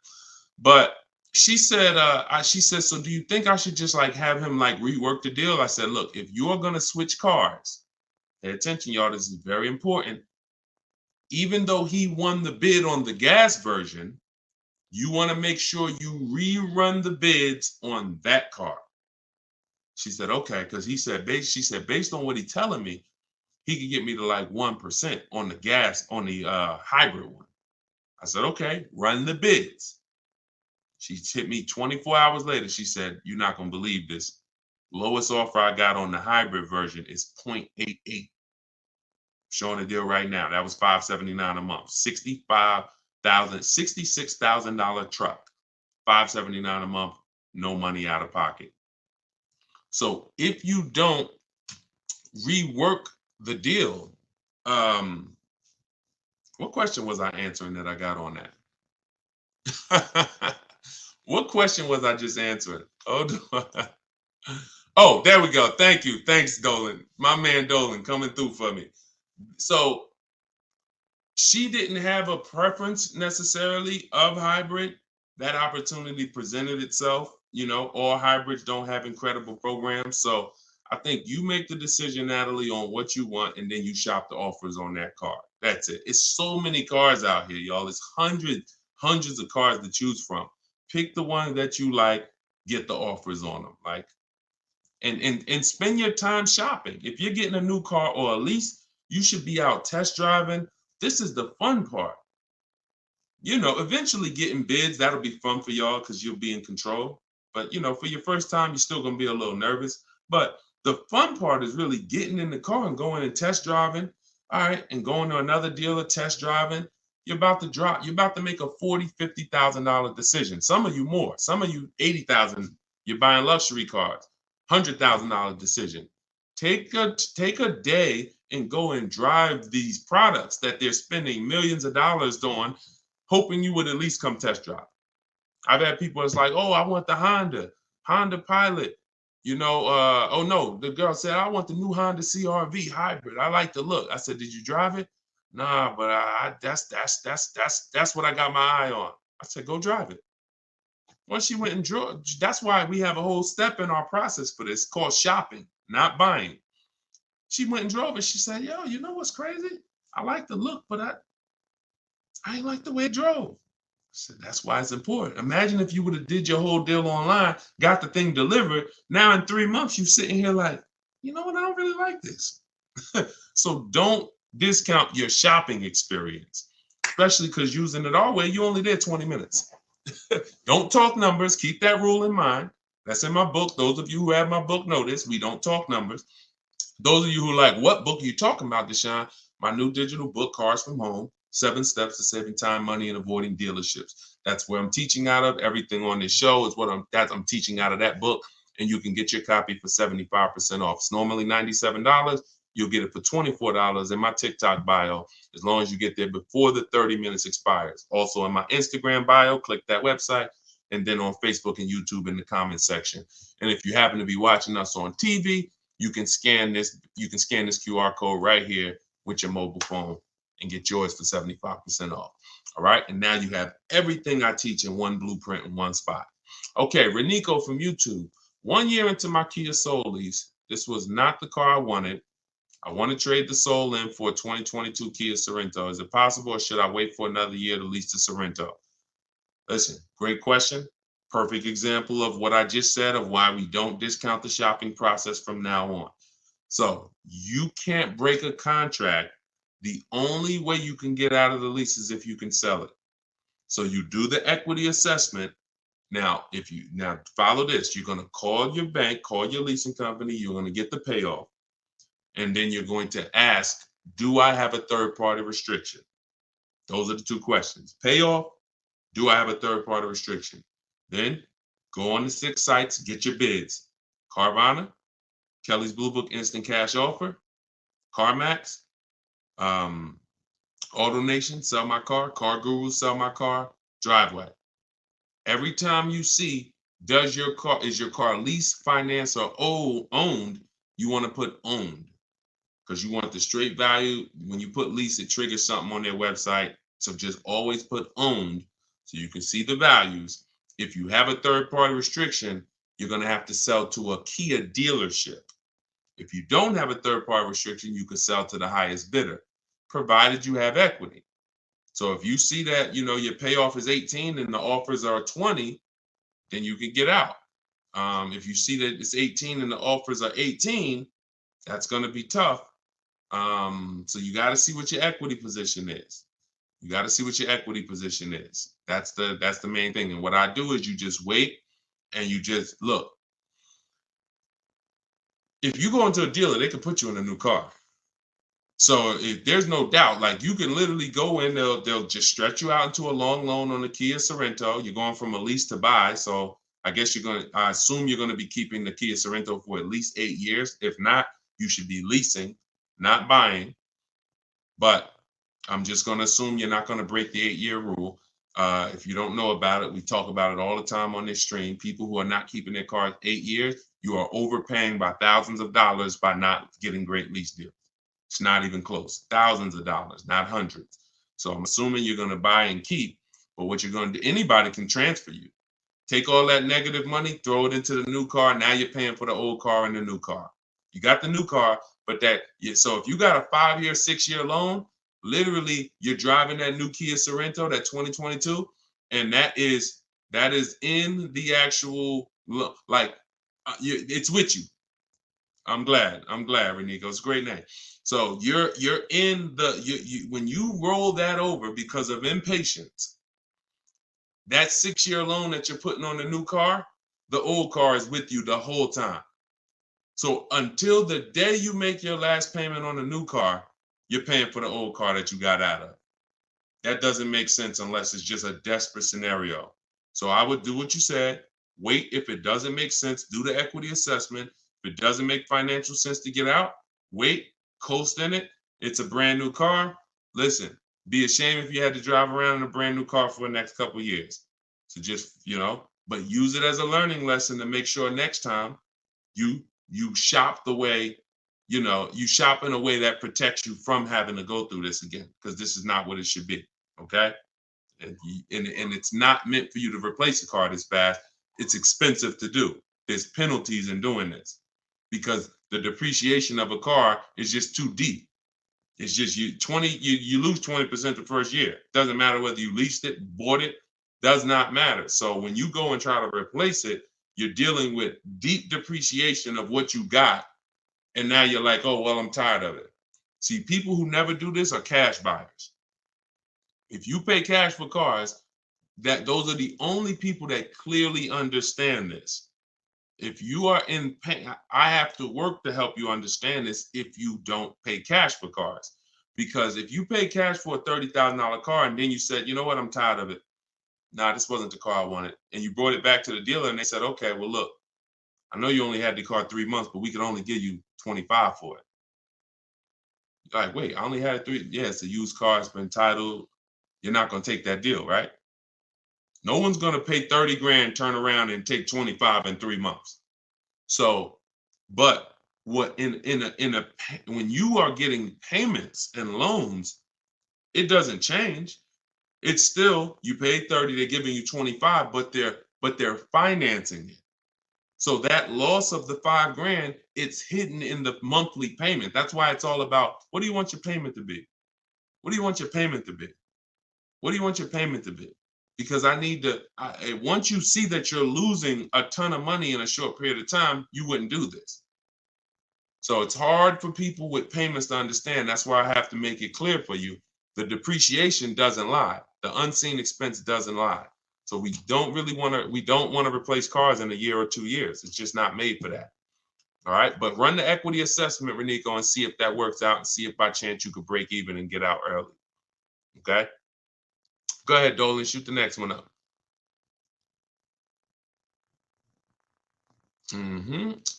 But she said, so do you think I should just like have him like rework the deal? I said, look, if you're going to switch cars, pay attention, y'all, this is very important. Even though he won the bid on the gas version, you want to make sure you rerun the bids on that car. She said, okay, because she said, based on what he's telling me, he could get me to like 1% on the gas, on the hybrid one. I said, okay, run the bids. She hit me 24 hours later. She said, you're not going to believe this. Lowest offer I got on the hybrid version is 0.88. Showing the deal right now. That was $579 a month. $66,000 truck. $579 a month. No money out of pocket. So if you don't rework the deal, what question was I answering that I got on that? What question was I just answering? Oh, there we go. Thank you. Thanks, Dolan. My man Dolan coming through for me. So she didn't have a preference necessarily of hybrid. That opportunity presented itself. All hybrids don't have incredible programs. So I think you make the decision, Natalie, on what you want, and then you shop the offers on that car. That's it. It's so many cars out here, y'all. It's hundreds of cars to choose from. Pick the one that you like, get the offers on them. And spend your time shopping. If you're getting a new car or a lease, you should be out test driving. This is the fun part. Eventually getting bids, that'll be fun for y'all because you'll be in control. But, for your first time, you're still going to be a little nervous. But the fun part is really getting in the car and going and test driving. All right. And going to another dealer, test driving. You're about to make a $40,000, $50,000 decision. Some of you more, some of you $80,000. You're buying luxury cars, $100,000 decision. Take a day and go and drive these products that they're spending millions of dollars on, hoping you would at least come test drive. I've had people that's like, oh, I want the Honda Pilot. Oh no, the girl said, I want the new Honda CR-V hybrid. I like the look. I said, did you drive it? Nah, but that's what I got my eye on. I said, go drive it. Once she went and drove, that's why we have a whole step in our process for this called shopping, not buying. She went and drove it. She said, yo, you know what's crazy? I like the look, but I ain't like the way it drove. I said, that's why it's important. Imagine if you would have did your whole deal online, got the thing delivered. Now in 3 months, you're sitting here like, you know what? I don't really like this. So don't discount your shopping experience, especially because using it our way, you only there 20 minutes. Don't talk numbers. Keep that rule in mind. That's in my book. Those of you who have my book know this. We don't talk numbers. Those of you who are like, what book are you talking about, Deshone? My new digital book, Cars from Home, 7 Steps to Saving Time, Money, and Avoiding Dealerships. That's where I'm teaching out of. Everything on this show is what I'm teaching out of that book. And you can get your copy for 75% off. It's normally $97. You'll get it for $24 in my TikTok bio, as long as you get there before the 30 minutes expires. Also in my Instagram bio, click that website, and then on Facebook and YouTube in the comment section. And if you happen to be watching us on TV, you can scan this QR code right here with your mobile phone and get yours for 75% off. All right. And now you have everything I teach in one blueprint in one spot. Okay. Renico from YouTube. 1 year into my Kia Soul lease, this was not the car I wanted. I want to trade the Soul in for a 2022 Kia Sorento. Is it possible, or should I wait for another year to lease the Sorento? Listen, great question. Perfect example of what I just said of why we don't discount the shopping process from now on. So you can't break a contract. The only way you can get out of the lease is if you can sell it. So you do the equity assessment. Now follow this, you're going to call your bank, call your leasing company. You're going to get the payoff. And then you're going to ask do I have a third-party restriction? Those are the two questions. Payoff, do I have a third-party restriction? Then go on the 6 sites, get your bids. Carvana, Kelly's Blue Book Instant Cash Offer, CarMax, AutoNation, Sell My Car, Car Guru, Sell My Car, Driveway. Every time you see, is your car leased, financed, or owned, you want to put owned, because you want the straight value. When you put lease, it triggers something on their website. So just always put owned so you can see the values. If you have a third-party restriction, you're going to have to sell to a Kia dealership. If you don't have a third-party restriction, you can sell to the highest bidder, provided you have equity. So if you see that, your payoff is 18 and the offers are 20, then you can get out. If you see that it's 18 and the offers are 18, that's going to be tough. So you got to see what your equity position is. That's the main thing. And what I do is you just wait and you just look. If you go into a dealer, they can put you in a new car. So if there's no doubt, like you can literally go in, they'll just stretch you out into a long loan on the Kia Sorento. You're going from a lease to buy. So I assume you're going to be keeping the Kia Sorento for at least 8 years. If not, you should be leasing, not buying. But I'm just going to assume you're not going to break the 8-year rule. If you don't know about it, we talk about it all the time on this stream. People who are not keeping their cars 8 years, you are overpaying by thousands of dollars by not getting great lease deals. It's not even close. Thousands of dollars, not hundreds. So I'm assuming you're going to buy and keep. But what you're going to do, anybody can transfer you. Take all that negative money, throw it into the new car. Now you're paying for the old car and the new car. You got the new car, but so if you got a 5-year, 6-year loan, literally you're driving that new Kia Sorento, that 2022, and that is in the actual, it's with you. I'm glad, Renico. It's a great name. So you're in when you roll that over because of impatience, that 6-year loan that you're putting on the new car, the old car is with you the whole time. So until the day you make your last payment on the new car, you're paying for the old car that you got out of. That doesn't make sense unless it's just a desperate scenario. So I would do what you said. Wait. If it doesn't make sense, do the equity assessment. If it doesn't make financial sense to get out, wait, coast in it. It's a brand new car. Listen, be ashamed if you had to drive around in a brand new car for the next couple of years. So just, but use it as a learning lesson to make sure next time you shop the way, you shop in a way that protects you from having to go through this again, because this is not what it should be. Okay. And it's not meant for you to replace a car this fast. It's expensive to do. There's penalties in doing this because the depreciation of a car is just too deep. It's just you lose 20% the first year. Doesn't matter whether you leased it, bought it, does not matter. So when you go and try to replace it, you're dealing with deep depreciation of what you got. And now you're like, oh, well, I'm tired of it. See, people who never do this are cash buyers. If you pay cash for cars, those are the only people that clearly understand this. If you are in pain, I have to work to help you understand this if you don't pay cash for cars. Because if you pay cash for a $30,000 car and then you said, you know what, I'm tired of it. Nah, this wasn't the car I wanted. And you brought it back to the dealer and they said, okay, well, look, I know you only had the car 3 months, but we can only give you 25 for it. You're like, wait, I only had 3. Yeah, it's a used car. It's been titled. You're not going to take that deal, right? No one's going to pay 30 grand, turn around and take 25 in 3 months. So, but what when you are getting payments and loans, it doesn't change. It's still, you pay 30, they're giving you 25, but they're financing it. So that loss of the 5 grand, it's hidden in the monthly payment. That's why it's all about, what do you want your payment to be? What do you want your payment to be? What do you want your payment to be? Because once you see that you're losing a ton of money in a short period of time, you wouldn't do this. So it's hard for people with payments to understand. That's why I have to make it clear for you. The depreciation doesn't lie. The unseen expense doesn't lie. So we don't want to replace cars in a year or 2 years. It's just not made for that. All right, but run the equity assessment, Renico, and see if that works out and see if by chance you could break even and get out early. Okay? Go ahead, Dolan, shoot the next one up.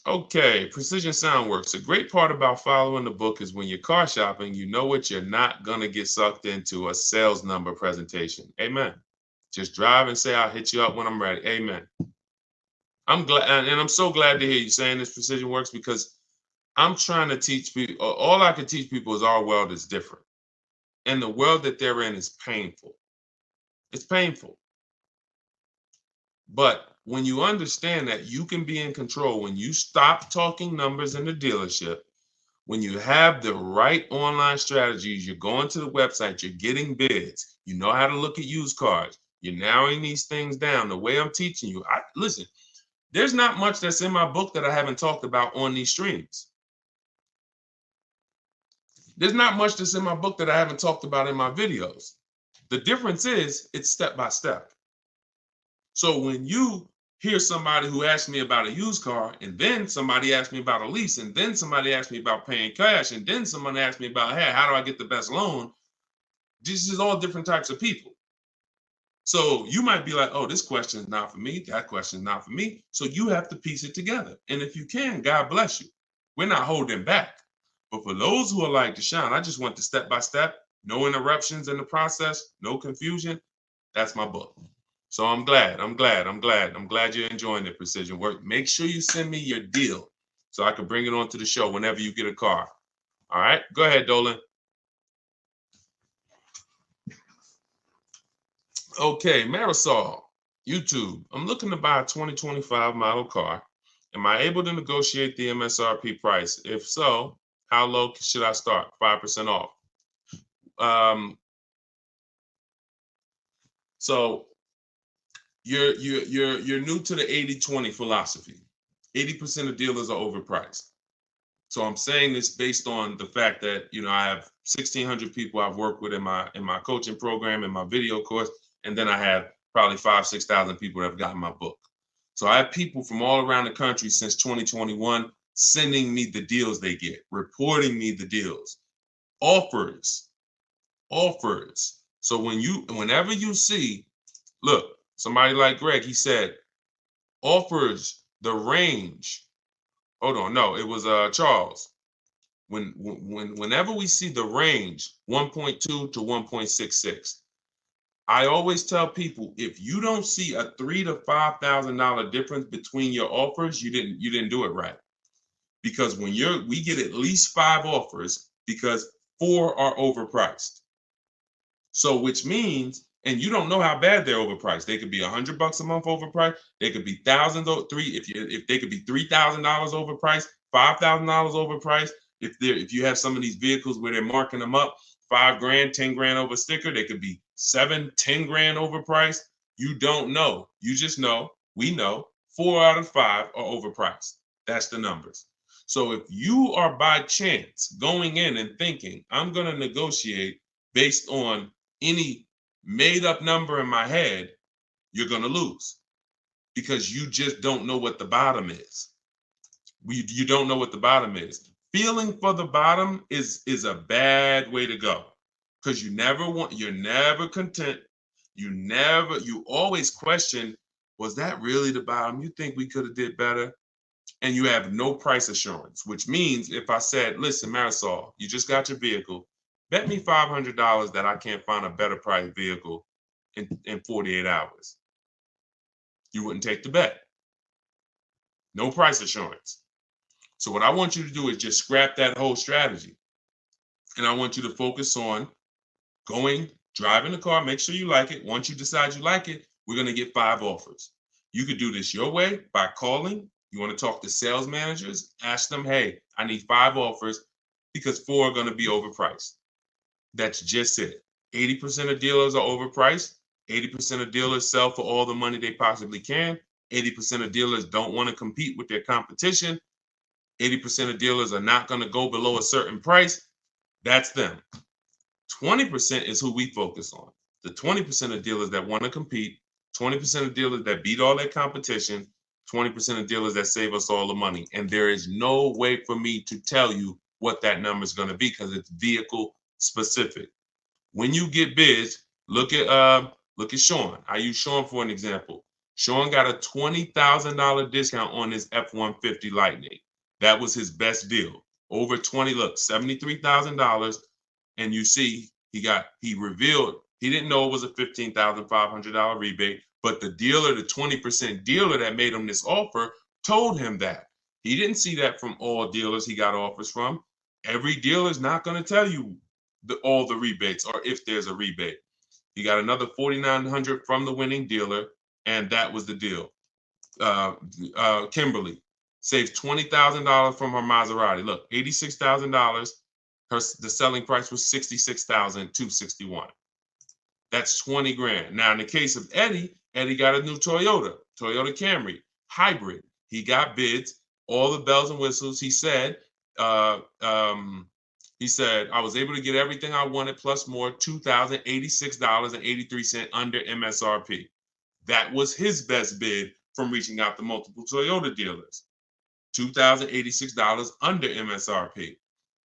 Okay, Precision Soundworks. A great part about following the book is when you're car shopping, you know what you're not going to get sucked into a sales number presentation. Amen. Just drive and say, I'll hit you up when I'm ready. Amen. I'm glad, and I'm so glad to hear you saying this, Precision Works, because I'm trying to teach people. All I can teach people is our world is different. And the world that they're in is painful. It's painful. But when you understand that you can be in control, when you stop talking numbers in the dealership, when you have the right online strategies, you're going to the website, you're getting bids, you know how to look at used cars, you're narrowing these things down the way I'm teaching you. Listen, there's not much that's in my book that I haven't talked about on these streams. There's not much that's in my book that I haven't talked about in my videos. The difference is it's step by step. So when you hear somebody who asks me about a used car, and then somebody asks me about a lease, and then somebody asks me about paying cash, and then someone asks me about, hey, how do I get the best loan? This is all different types of people. So you might be like, oh, this question is not for me. That question is not for me. So you have to piece it together. And if you can, God bless you. We're not holding back. But for those who are like Deshone, I just want the step by step, no interruptions in the process, no confusion. That's my book. So I'm glad you're enjoying the Precision Work. Make sure you send me your deal so I can bring it onto the show whenever you get a car. All right, go ahead, Dolan. Okay, Marisol, YouTube. I'm looking to buy a 2025 model car. Am I able to negotiate the MSRP price? If so, how low should I start? 5% off. So you're new to the 80-20 philosophy. 80% of dealers are overpriced. So I'm saying this based on the fact that, you know, I have 1,600 people I've worked with in my coaching program, in my video course, and then I have probably 5,000-6,000 people that have gotten my book. So I have people from all around the country since 2021 sending me the deals they get, reporting me the deals, offers. So whenever you see, look, somebody like Greg, he said, offers the range. Hold on, no, it was Charles. Whenever we see the range 1.2 to 1.66, I always tell people, if you don't see a $3,000 to $5,000 difference between your offers, you didn't do it right. Because when we get at least 5 offers because 4 are overpriced. So which means, and you don't know how bad they're overpriced. They could be $100 a month overpriced. They could be thousands, if they could be $3,000 overpriced, $5,000 overpriced. If you have some of these vehicles where they're marking them up, $5,000, $10,000 over sticker, they could be $7,000, $10,000 overpriced. You don't know. You just know. We know 4 out of 5 are overpriced. That's the numbers. So if you are by chance going in and thinking, I'm going to negotiate based on any made up number in my head, you're going to lose because you just don't know what the bottom is. You don't know what the bottom is. Feeling for the bottom is a bad way to go because you're never content. You always question, was that really the bottom? You think we could have did better? And you have no price assurance, which means if I said, listen, Marisol, you just got your vehicle, bet me $500 that I can't find a better price vehicle in 48 hours. You wouldn't take the bet. No price assurance. So what I want you to do is just scrap that whole strategy. And I want you to focus on driving the car, make sure you like it. Once you decide you like it, we're going to get 5 offers. You could do this your way by calling. You want to talk to sales managers, ask them, hey, I need 5 offers because 4 are going to be overpriced. That's just it. 80% of dealers are overpriced. 80% of dealers sell for all the money they possibly can. 80% of dealers don't want to compete with their competition. 80% of dealers are not going to go below a certain price. That's them. 20% is who we focus on. The 20% of dealers that want to compete, 20% of dealers that beat all their competition, 20% of dealers that save us all the money. And there is no way for me to tell you what that number is going to be because it's vehicle specific. When you get bids, look at Sean. I use Sean for an example. Sean got a $20,000 discount on his F-150 Lightning. That was his best deal. Over 20, look, $73,000. And you see, he revealed, he didn't know it was a $15,500 rebate, but the dealer, the 20% dealer that made him this offer, told him that. He didn't see that from all dealers he got offers from. Every dealer is not going to tell you all the rebates or if there's a rebate. He got another $4,900 from the winning dealer, and that was the deal. Kimberly saves $20,000 from her Maserati. Look, $86,000. The selling price was $66,261. That's 20 grand. Now, in the case of Eddie got a new Toyota Camry hybrid. He got bids, all the bells and whistles. He said, I was able to get everything I wanted plus more, $2,086.83 under MSRP. That was his best bid from reaching out to multiple Toyota dealers. $2,086 under MSRP.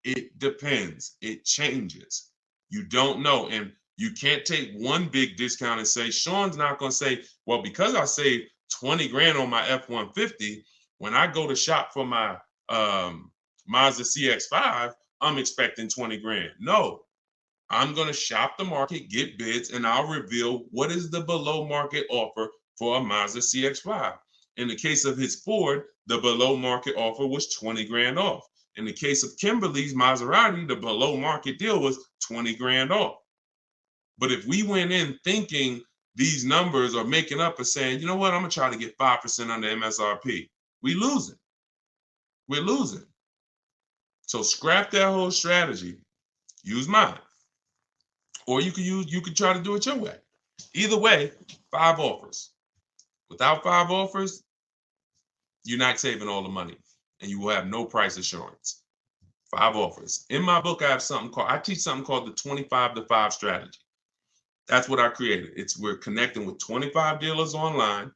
It depends. It changes. You don't know. And you can't take one big discount and say, Sean's not going to say, well, because I saved 20 grand on my F-150, when I go to shop for my Mazda CX-5, I'm expecting 20 grand. No, I'm going to shop the market, get bids, and I'll reveal what is the below market offer for a Mazda CX-5. In the case of his Ford, the below market offer was 20 grand off. In the case of Kimberly's Maserati, the below market deal was 20 grand off. But if we went in thinking these numbers are making up and saying, you know what, I'm going to try to get 5% under MSRP, we're losing. So scrap that whole strategy. Use mine. Or you could try to do it your way. Either way, 5 offers. Without 5 offers, you're not saving all the money and you will have no price assurance. 5 offers. In my book, I teach something called the 25-to-5 strategy. That's what I created. We're connecting with 25 dealers online.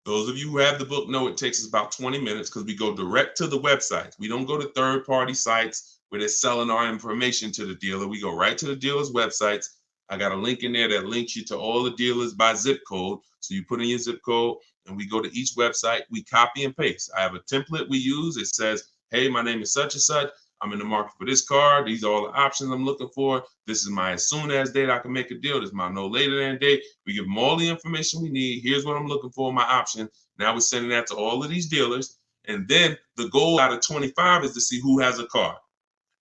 Those of you who have the book know it takes us about 20 minutes because we go direct to the websites. We don't go to third-party sites where they're selling our information to the dealer. We go right to the dealer's websites. I got a link in there that links you to all the dealers by zip code. So you put in your zip code and we go to each website. We copy and paste. I have a template we use. It says, hey, my name is such and such. I'm in the market for this car. These are all the options I'm looking for. This is my as soon as date I can make a deal. This is my no later than date. We give them all the information we need. Here's what I'm looking for, my option. Now we're sending that to all of these dealers. And then the goal out of 25 is to see who has a car.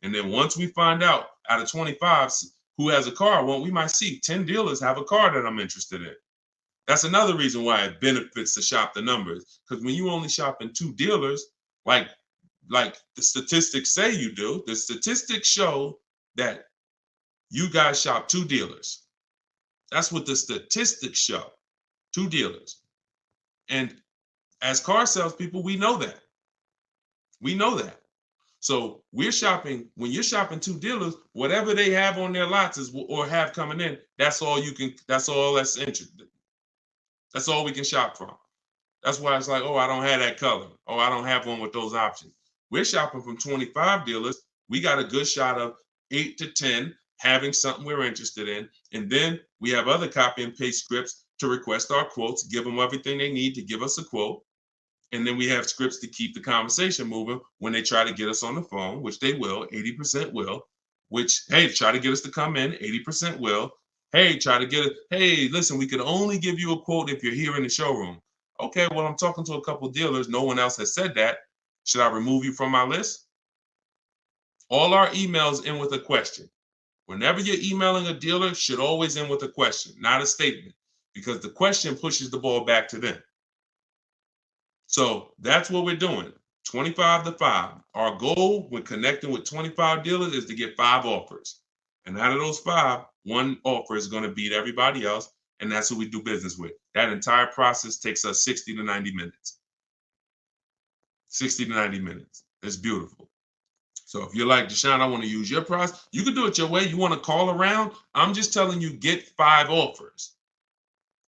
And then once we find out of 25 who has a car, well, we might see 10 dealers have a car that I'm interested in. That's another reason why it benefits to shop the numbers. Because when you only shop in 2 dealers, like the statistics say you do, the statistics show that you guys shop 2 dealers. That's what the statistics show, 2 dealers. And as car salespeople, we know that. So when you're shopping 2 dealers, whatever they have on their lots or have coming in, that's all that's interesting. That's all we can shop from. That's why it's like, oh, I don't have that color. Oh, I don't have one with those options. We're shopping from 25 dealers. We got a good shot of 8 to 10 having something we're interested in. And then we have other copy and paste scripts to request our quotes, give them everything they need to give us a quote. And then we have scripts to keep the conversation moving when they try to get us on the phone, which they will, 80% will, which, hey, try to get us to come in, 80% will. Hey, hey, listen, we could only give you a quote if you're here in the showroom. Okay, well, I'm talking to a couple dealers. No one else has said that. Should I remove you from my list? All our emails end with a question. Whenever you're emailing a dealer, should always end with a question, not a statement, because the question pushes the ball back to them. So that's what we're doing, 25-to-5. Our goal when connecting with 25 dealers is to get 5 offers. And out of those 5, 1 offer is going to beat everybody else, and that's who we do business with. That entire process takes us 60 to 90 minutes. 60 to 90 minutes. It's beautiful. So if you're like, Deshone, I want to use your process, you can do it your way. You want to call around? I'm just telling you, get 5 offers.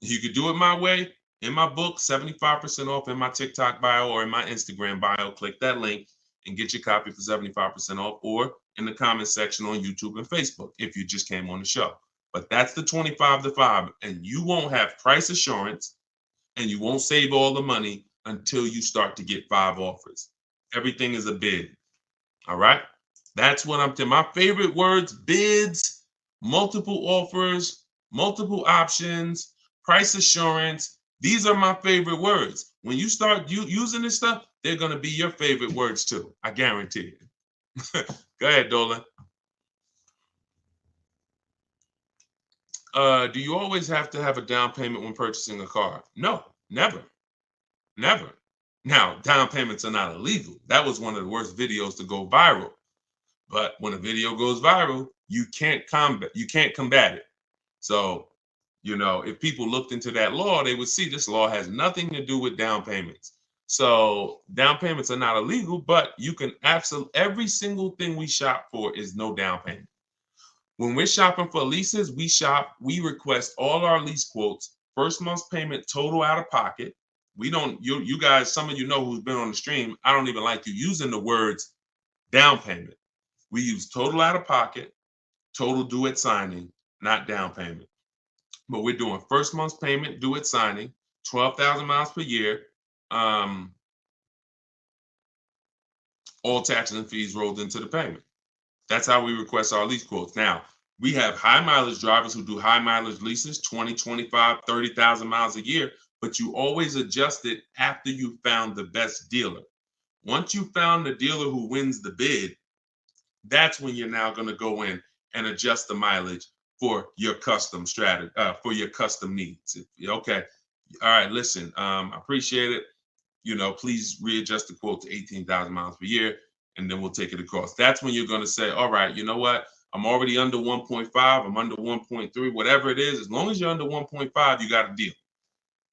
You could do it my way. In my book, 75% off in my TikTok bio or in my Instagram bio. Click that link and get your copy for 75% off, or in the comment section on YouTube and Facebook if you just came on the show. But that's the 25 to 5, and you won't have price assurance and you won't save all the money until you start to get 5 offers. Everything is a bid. All right. That's what I'm telling. My favorite words: bids, multiple offers, multiple options, price assurance. These are my favorite words. When you start using this stuff, they're going to be your favorite words too. I guarantee it. Go ahead, Dolan. Do you always have to have a down payment when purchasing a car? No, never. Never. Now, down payments are not illegal. That was one of the worst videos to go viral. But when a video goes viral, you can't combat it. So, if people looked into that law, they would see this law has nothing to do with down payments. So down payments are not illegal, but you can every single thing we shop for is no down payment. When we're shopping for leases, we request all our lease quotes, first month's payment total out of pocket. We don't, you guys, some of you know who's been on the stream, I don't even like you using the words down payment. We use total out of pocket, total due at signing, not down payment. But we're doing first month's payment due at signing, 12,000 miles per year, all taxes and fees rolled into the payment. That's how we request our lease quotes. Now, we have high mileage drivers who do high mileage leases, 20, 25, 30,000 miles a year, but you always adjust it after you found the best dealer. Once you found the dealer who wins the bid, that's when you're now going to go in and adjust the mileage for your custom strategy, for your custom needs. Okay. All right. Listen, I appreciate it. Please readjust the quote to 18,000 miles per year, and then we'll take it across. That's when you're going to say, all right, you know what? I'm already under 1.5. I'm under 1.3, whatever it is. As long as you're under 1.5, you got a deal.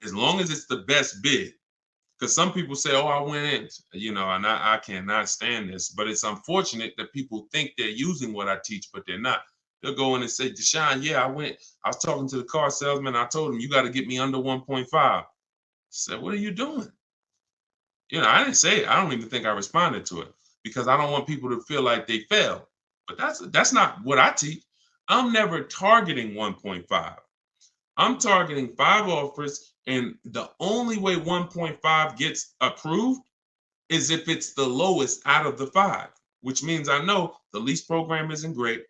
As long as it's the best bid. Because some people say, oh, I went in, and I cannot stand this. But it's unfortunate that people think they're using what I teach, but they're not. They'll go in and say, Deshone, yeah, I was talking to the car salesman. I told him, you got to get me under 1.5. I said, what are you doing? I didn't say it. I don't even think I responded to it because I don't want people to feel like they failed. But that's not what I teach. I'm never targeting 1.5. I'm targeting 5 offers, and the only way 1.5 gets approved is if it's the lowest out of the 5, which means I know the lease program isn't great.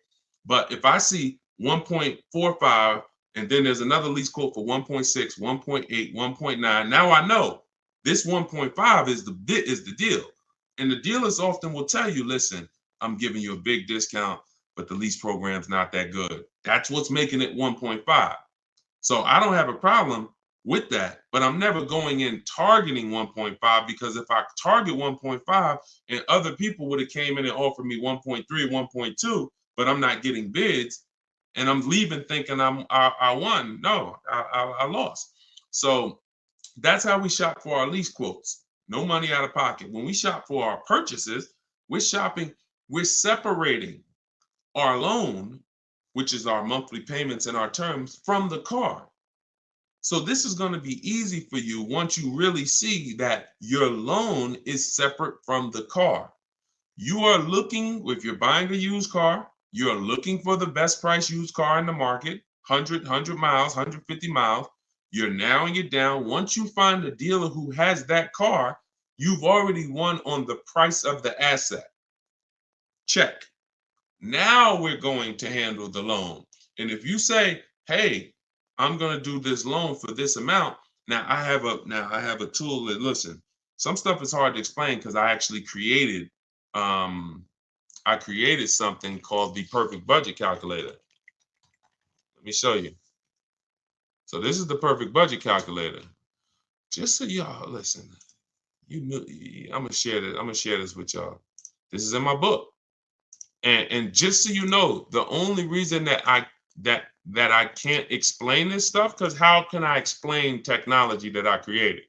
But if I see 1.45 and then there's another lease quote for 1.6, 1.8, 1.9, now I know this 1.5 is the deal. And the dealers often will tell you, listen, I'm giving you a big discount, but the lease program's not that good. That's what's making it 1.5. So I don't have a problem with that, but I'm never going in targeting 1.5, because if I target 1.5 and other people would have came in and offered me 1.3, 1.2, but I'm not getting bids, and I'm leaving thinking I won. No, I lost. So that's how we shop for our lease quotes. No money out of pocket. When we shop for our purchases, we're separating our loan, which is our monthly payments and our terms, from the car. So this is going to be easy for you once you really see that your loan is separate from the car. You are looking, if you're buying a used car, you're looking for the best price used car in the market, 100 miles, 150 miles. You're narrowing it down. Once you find a dealer who has that car, you've already won on the price of the asset. Check. Now we're going to handle the loan. And if you say, hey, I'm going to do this loan for this amount. Now I have a tool that, listen, some stuff is hard to explain because I actually created something called the perfect budget calculator. Let me show you. So this is the perfect budget calculator. Just so y'all listen, I'm gonna share this with y'all. This is in my book. And just so you know, the only reason that I can't explain this stuff, because how can I explain technology that I created?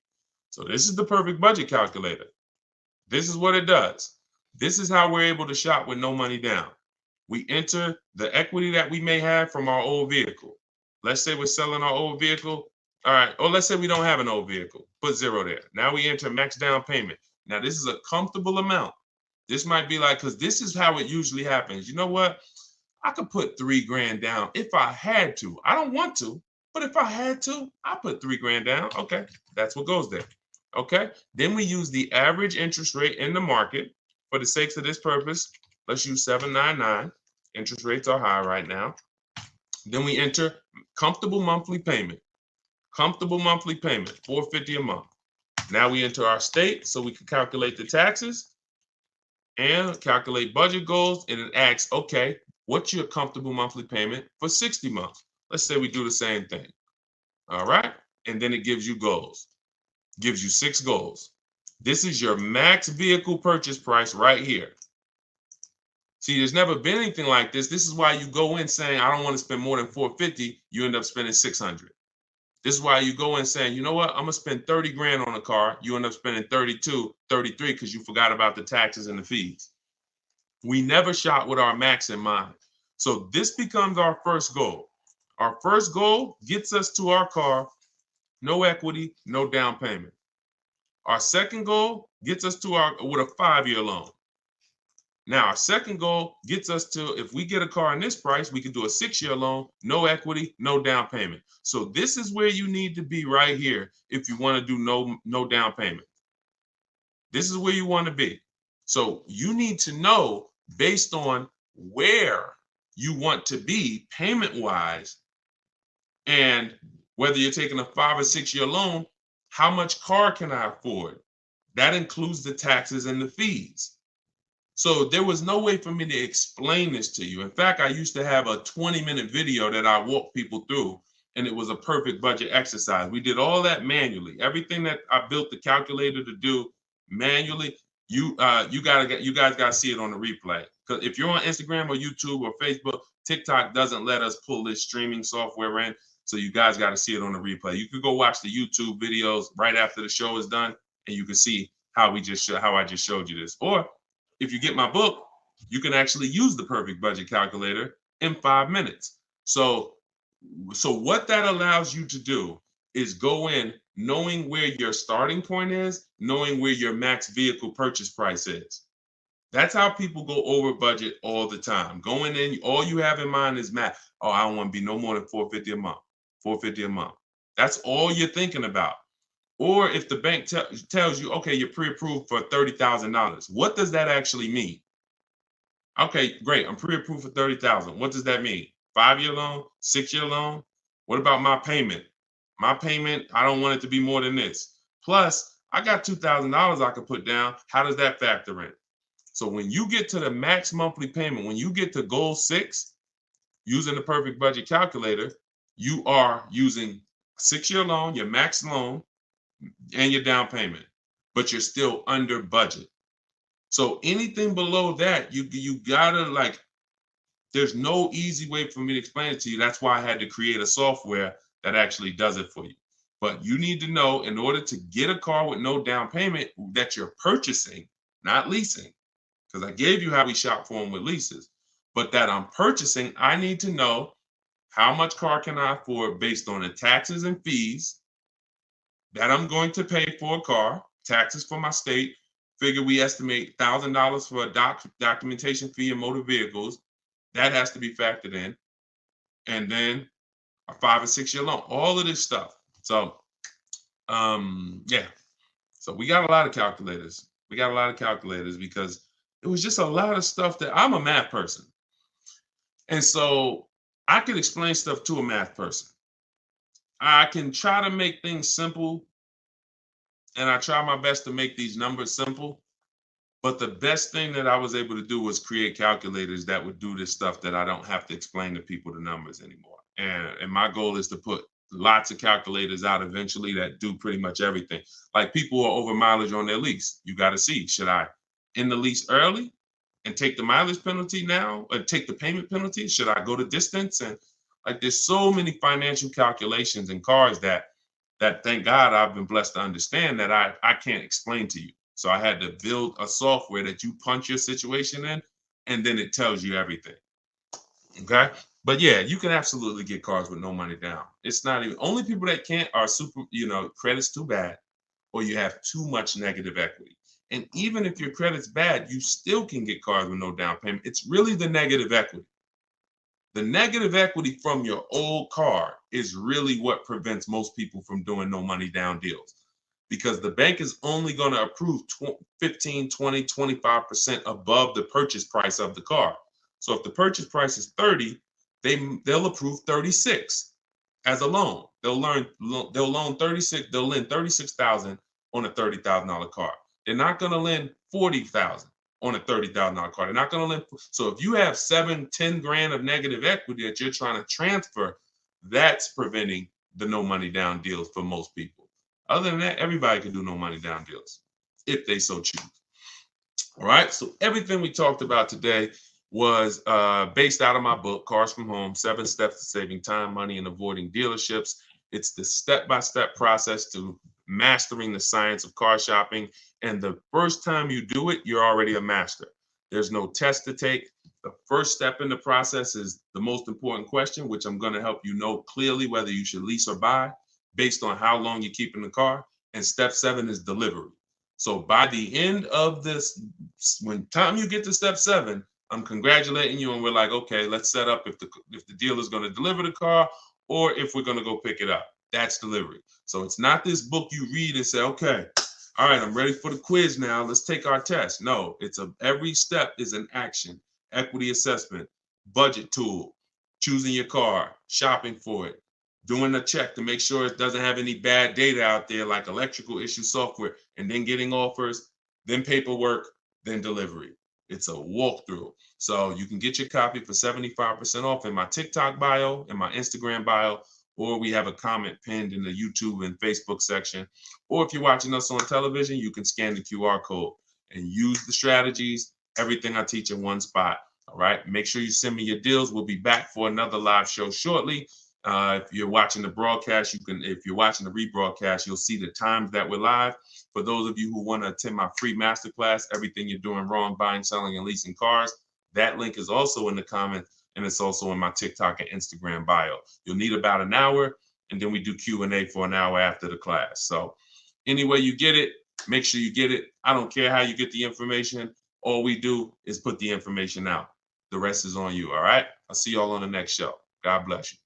So this is the perfect budget calculator. This is what it does. This is how we're able to shop with no money down. We enter the equity that we may have from our old vehicle. Let's say we're selling our old vehicle. All right. Or let's say we don't have an old vehicle. Put 0 there. Now we enter max down payment. Now this is a comfortable amount. This might be like, because this is how it usually happens. You know what? I could put $3,000 down if I had to. I don't want to, but if I had to, I put $3,000 down. Okay, that's what goes there. Okay. Then we use the average interest rate in the market. For the sakes of this purpose, let's use 7.99. Interest rates are high right now. Then we enter comfortable monthly payment. Comfortable monthly payment, $450 a month. Now we enter our state so we can calculate the taxes and calculate budget goals. And it asks, okay, what's your comfortable monthly payment for 60 months? Let's say we do the same thing. All right. And then it gives you goals, gives you 6 goals. This is your max vehicle purchase price right here. See, there's never been anything like this. This is why you go in saying, I don't want to spend more than $450. You end up spending $600. This is why you go in saying, you know what, I'm going to spend $30,000 on a car. You end up spending 32, 33 because you forgot about the taxes and the fees. We never shop with our max in mind. So this becomes our first goal. Our first goal gets us to our car, no equity, no down payment. Our second goal gets us to with a 5-year loan. Now, our second goal gets us to, if we get a car in this price, we can do a 6-year loan, no equity, no down payment. So this is where you need to be right here if you want to do no down payment. This is where you want to be. So you need to know, based on where you want to be payment-wise, and whether you're taking a 5 or 6-year loan, how much car can I afford? That includes the taxes and the fees. So there was no way for me to explain this to you. In fact, I used to have a 20-minute video that I walked people through, and it was a perfect budget exercise. We did all that manually. Everything that I built the calculator to do manually, you guys got to see it on the replay. Because if you're on Instagram or YouTube or Facebook, TikTok doesn't let us pull this streaming software in. So you guys got to see it on the replay. You could go watch the YouTube videos right after the show is done, and you can see how I just showed you this. Or if you get my book, you can actually use the perfect budget calculator in 5 minutes. So what that allows you to do is go in knowing where your starting point is, knowing where your max vehicle purchase price is. That's how people go over budget all the time. Going in, all you have in mind is math. Oh, I don't want to be no more than $450 a month. $450 a month. That's all you're thinking about. Or if the bank tells you, okay, you're pre-approved for $30,000. What does that actually mean? Okay, great. I'm pre-approved for $30,000. What does that mean? 5-year loan, 6-year loan? What about my payment? My payment, I don't want it to be more than this. Plus, I got $2,000 I could put down. How does that factor in? So when you get to the max monthly payment, when you get to goal 6, using the perfect budget calculator, you are using a 6-year loan, your max loan, and your down payment, but you're still under budget. So anything below that, you gotta there's no easy way for me to explain it to you. That's why I had to create a software that actually does it for you. But you need to know, in order to get a car with no down payment that you're purchasing, not leasing, because I gave you how we shop for them with leases, but that I'm purchasing, I need to know how much car can I afford based on the taxes and fees that I'm going to pay for a car, taxes for my state. Figure we estimate $1,000 for a documentation fee in motor vehicles. That has to be factored in. And then a 5 or 6-year loan, all of this stuff. So, yeah. So we got a lot of calculators. Because it was just a lot of stuff that I'm a math person. And so I can explain stuff to a math person. I can try to make things simple, and I try my best to make these numbers simple. But the best thing that I was able to do was create calculators that would do this stuff that I don't have to explain to people the numbers anymore. And my goal is to put lots of calculators out eventually that do pretty much everything. Like people who are over mileage on their lease. You got to see, should I end the lease early and take the mileage penalty now, or take the payment penalty? Should I go to distance? And there's so many financial calculations in cars that thank God I've been blessed to understand that I can't explain to you. So I had to build a software that you punch your situation in, and then it tells you everything. Okay. But yeah, you can absolutely get cars with no money down. It's not even, only people that can't are super, credit's too bad, or you have too much negative equity. And even if your credit's bad, you still can get cars with no down payment. It's really the negative equity. The negative equity from your old car is really what prevents most people from doing no money down deals, because the bank is only going to approve 15, 20, 25% above the purchase price of the car. So if the purchase price is 30, they'll approve 36 as a loan. They'll loan 36. They'll lend 36,000 on a $30,000 car. They're not going to lend 40,000 on a $30,000 car. They're not going to lend. So if you have 10 grand of negative equity that you're trying to transfer, that's preventing the no money down deals for most people. Other than that, everybody can do no money down deals if they so choose. All right. So everything we talked about today was based out of my book, Cars from Home, 7 Steps to Saving Time, Money, and Avoiding Dealerships. It's the step-by-step process to mastering the science of car shopping. And the first time you do it, you're already a master. There's no test to take. The first step in the process is the most important question, which I'm going to help you know clearly whether you should lease or buy based on how long you keep in the car. And step 7 is delivery. So by the end of this, when time you get to step 7, I'm congratulating you, and we're like, okay, let's set up if the dealer is going to deliver the car or if we're going to go pick it up. That's delivery. So it's not this book you read and say, okay, all right, I'm ready for the quiz now. Let's take our test. No, every step is an action. Equity assessment, budget tool, choosing your car, shopping for it, doing a check to make sure it doesn't have any bad data out there like electrical issue software, and then getting offers, then paperwork, then delivery. It's a walkthrough. So you can get your copy for 75% off in my TikTok bio, in my Instagram bio, or we have a comment pinned in the YouTube and Facebook section. Or if you're watching us on television, you can scan the QR code and use the strategies, everything I teach in one spot. All right. Make sure you send me your deals. We'll be back for another live show shortly. If you're watching the broadcast, if you're watching the rebroadcast, you'll see the times that we're live. For those of you who want to attend my free masterclass, Everything You're Doing Wrong, Buying, Selling, and Leasing Cars, that link is also in the comments, and it's also in my TikTok and Instagram bio. You'll need about an hour, and then we do Q&A for an hour after the class. So any way you get it, make sure you get it. I don't care how you get the information. All we do is put the information out. The rest is on you, all right? I'll see y'all on the next show. God bless you.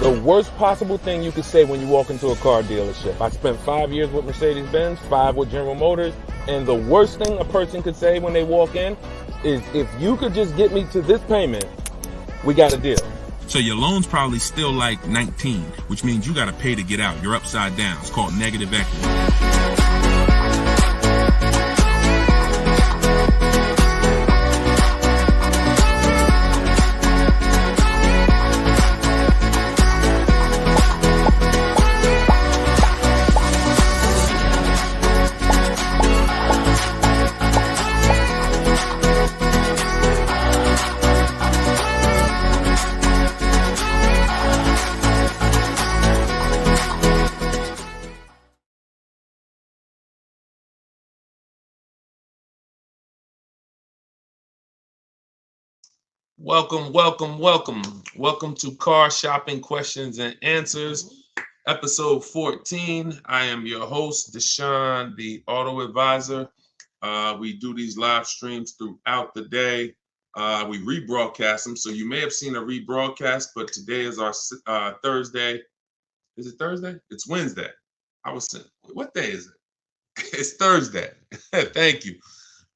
The worst possible thing you could say when you walk into a car dealership. I spent 5 years with Mercedes-Benz, 5 with General Motors, and the worst thing a person could say when they walk in is, if you could just get me to this payment, we got a deal. So your loan's probably still like 19, which means you got to pay to get out. You're upside down. It's called negative equity. Welcome, welcome, welcome. Welcome to Car Shopping Questions and Answers, episode 14. I am your host, Deshone the Auto Advisor. We do these live streams throughout the day. We rebroadcast them, so you may have seen a rebroadcast, but today is our Thursday. Is it Thursday? It's Wednesday. I was saying, what day is it? It's Thursday. Thank you.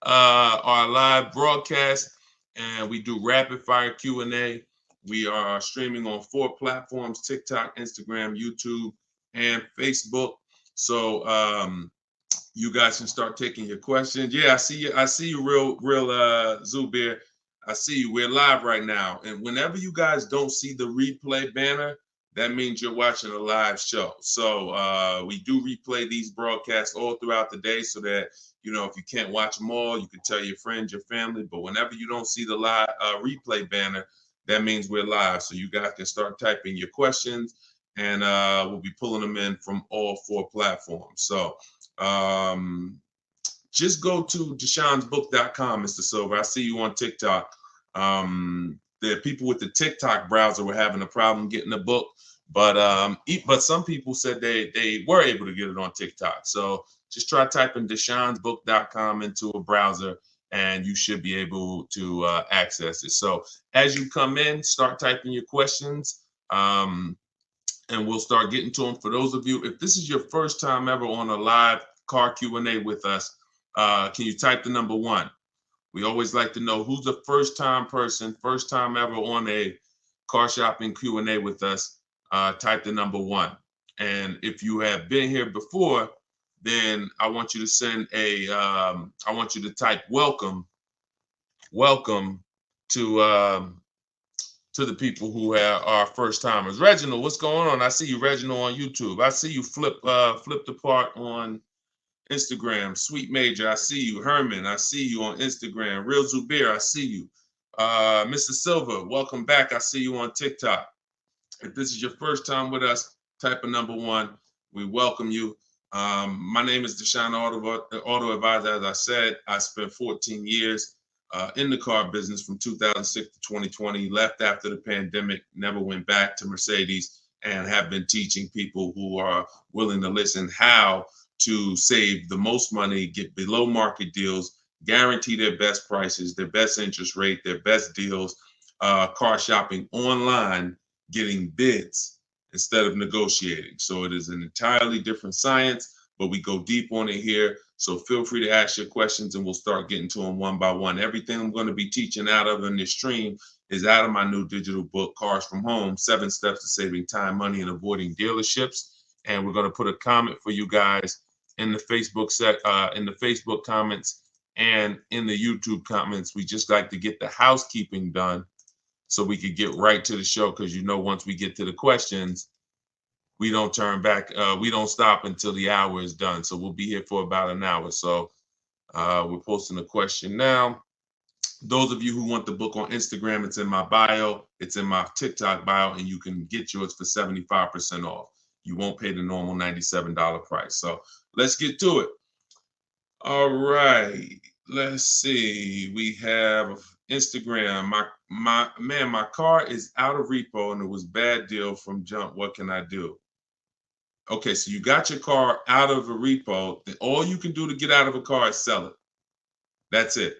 Our live broadcast, and we do rapid fire Q&A. We are streaming on 4 platforms: TikTok, Instagram, YouTube, and Facebook. So you guys can start taking your questions. Yeah, I see you, real Zubir. I see you. We're live right now. And whenever you guys don't see the replay banner, that means you're watching a live show. So we do replay these broadcasts all throughout the day so that, you know, if you can't watch them all, you can tell your friends, your family. But whenever you don't see the live replay banner, that means we're live. So you guys can start typing your questions, and we'll be pulling them in from all 4 platforms. So just go to DeshonesBook.com, Mr. Silver. I see you on TikTok. The people with the TikTok browser were having a problem getting the book, but some people said they were able to get it on TikTok. So just try typing DeshonesBook.com into a browser, and you should be able to access it. So as you come in, start typing your questions, and we'll start getting to them. For those of you, if this is your first time ever on a live car Q&A with us, can you type the number 1? We always like to know who's the first time person, first time ever on a car shopping Q&A with us. Type the number 1. And if you have been here before, then I want you to send I want you to type welcome to the people who are first timers. Reginald, what's going on? I see you, Reginald, on YouTube. I see you flipped apart on Instagram. Sweet Major, I see you. Herman, I see you on Instagram. Real Zubir, I see you. Mr. Silver, welcome back. I see you on TikTok. If this is your first time with us, type a number 1. We welcome you. My name is Deshone the Auto Advisor. As I said, I spent 14 years in the car business from 2006 to 2020, left after the pandemic, never went back to Mercedes, and have been teaching people who are willing to listen how to save the most money, get below market deals, guarantee their best prices, their best interest rate, their best deals, car shopping online, getting bids instead of negotiating. So it is an entirely different science, but we go deep on it here. So feel free to ask your questions, and we'll start getting to them one by one. Everything I'm going to be teaching out of in this stream is out of my new digital book, Cars from Home, 7 Steps to Saving Time, Money, and Avoiding Dealerships. And we're going to put a comment for you guys in the Facebook comments and in the YouTube comments. We just like to get the housekeeping done so we could get right to the show, because, you know, once we get to the questions, we don't turn back. We don't stop until the hour is done. So we'll be here for about an hour. So we're posting a question now. Those of you who want the book on Instagram, it's in my bio. It's in my TikTok bio, and you can get yours for 75% off. You won't pay the normal $97 price. So let's get to it. All right. Let's see. We have Instagram. My car is out of repo and it was bad deal from jump. What can I do? Okay, so you got your car out of a repo. All you can do to get out of a car is sell it. That's it.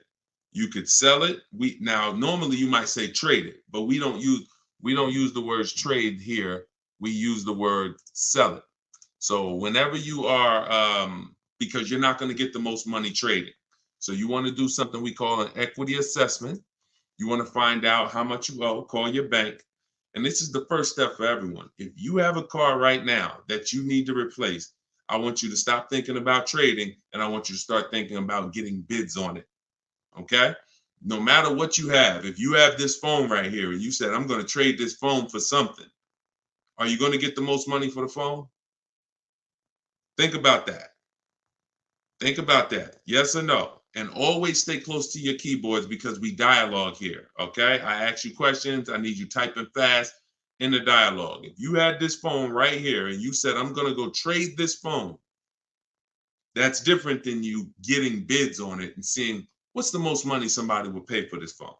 You could sell it. Now normally you might say trade it, but we don't use the words trade here. We use the word sell it. So whenever you are, because you're not going to get the most money trading. So you want to do something we call an equity assessment. You want to find out how much you owe, call your bank. And this is the first step for everyone. If you have a car right now that you need to replace, I want you to stop thinking about trading, and I want you to start thinking about getting bids on it. Okay? No matter what you have, if you have this phone right here and you said, I'm going to trade this phone for something, are you going to get the most money for the phone? Think about that. Think about that. Yes or no? And always stay close to your keyboards, because we dialogue here, okay? I ask you questions. I need you typing fast in the dialogue. If you had this phone right here and you said, I'm going to go trade this phone, that's different than you getting bids on it and seeing what's the most money somebody would pay for this phone,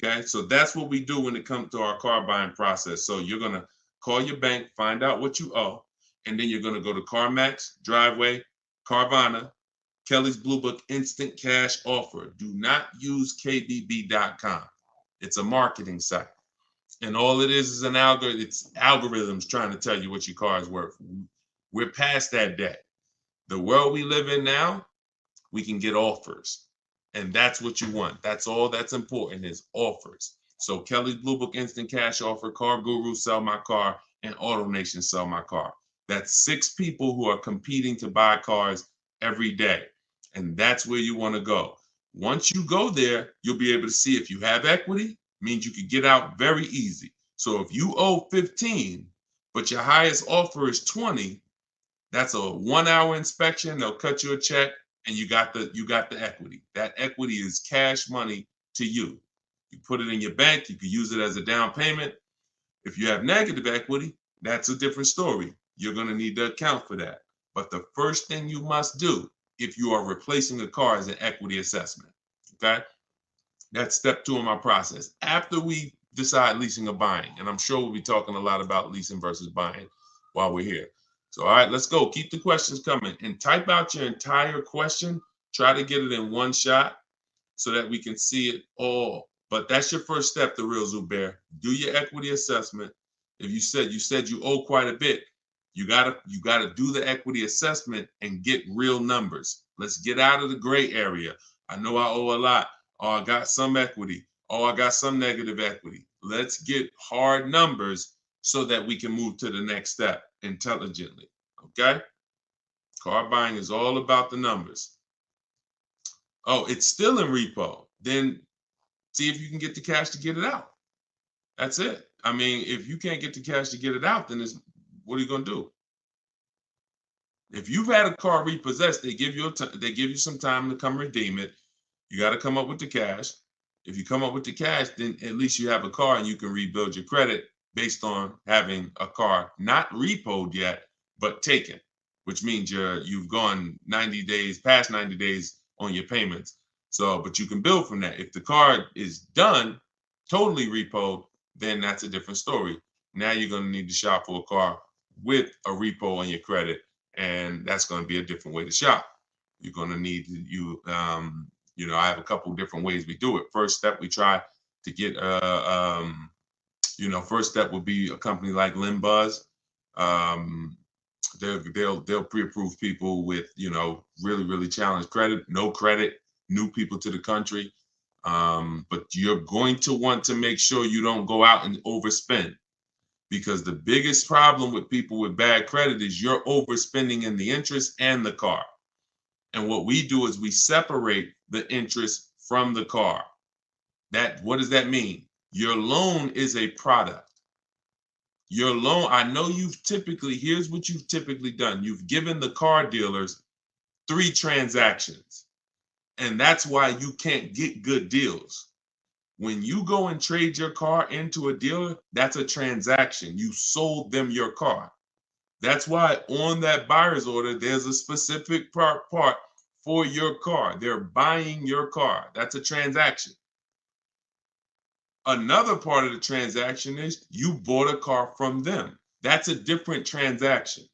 Okay, so that's what we do when it comes to our car buying process. So you're gonna call your bank, find out what you owe, and then you're gonna go to CarMax, Driveway, Carvana, Kelly's Blue Book Instant Cash Offer. Do not use KBB.com. It's a marketing site. And all it is an algorithm. It's algorithms trying to tell you what your car is worth. We're past that day. The world we live in now, we can get offers. And that's what you want. That's all that's important is offers. So Kelly's Blue Book Instant Cash Offer, Car Guru Sell My Car, and AutoNation Sell My Car. That's 6 people who are competing to buy cars every day. And that's where you want to go. Once you go there, you'll be able to see if you have equity, means you can get out very easy. So if you owe 15, but your highest offer is 20, that's a 1-hour inspection. They'll cut you a check and you got the equity. That equity is cash money to you. You put it in your bank, you can use it as a down payment. If you have negative equity, that's a different story. You're going to need to account for that. But the first thing you must do if you are replacing a car is an equity assessment. Okay? That's step 2 in my process. After we decide leasing or buying, and I'm sure we'll be talking a lot about leasing versus buying while we're here. So, all right, let's go. Keep the questions coming and type out your entire question. Try to get it in one shot so that we can see it all. But that's your first step, the real Zubair. Do your equity assessment. If you said you owe quite a bit, you gotta do the equity assessment and get real numbers. Let's get out of the gray area. I know I owe a lot. Oh, I got some equity. Oh, I got some negative equity. Let's get hard numbers so that we can move to the next step intelligently. Okay? Car buying is all about the numbers. Oh, it's still in repo. Then see if you can get the cash to get it out. That's it. I mean, if you can't get the cash to get it out, then what are you going to do? If you've had a car repossessed, they give you some time to come redeem it. You got to come up with the cash. If you come up with the cash, then at least you have a car and you can rebuild your credit based on having a car not repoed yet, but taken, which means you've gone 90 days, past 90 days on your payments. So, but you can build from that. If the car is done, totally repoed, then that's a different story. Now you're going to need to shop for a car with a repo on your credit, and that's going to be a different way to shop. You're going to need I have a couple different ways we do it. First step, we try to get first step would be a company like Limbuzz. They'll pre-approve people with really, really challenged credit, no credit, new people to the country. But you're going to want to make sure you don't go out and overspend, because the biggest problem with people with bad credit is you're overspending in the interest and the car. And what we do is we separate the interest from the car. What does that mean? Your loan is a product. Your loan, I know here's what you've typically done. You've given the car dealers 3 transactions. And that's why you can't get good deals. When you go and trade your car into a dealer, that's a transaction. You sold them your car. That's why on that buyer's order, there's a specific part for your car. They're buying your car. That's a transaction. Another part of the transaction is you bought a car from them. That's a different transaction.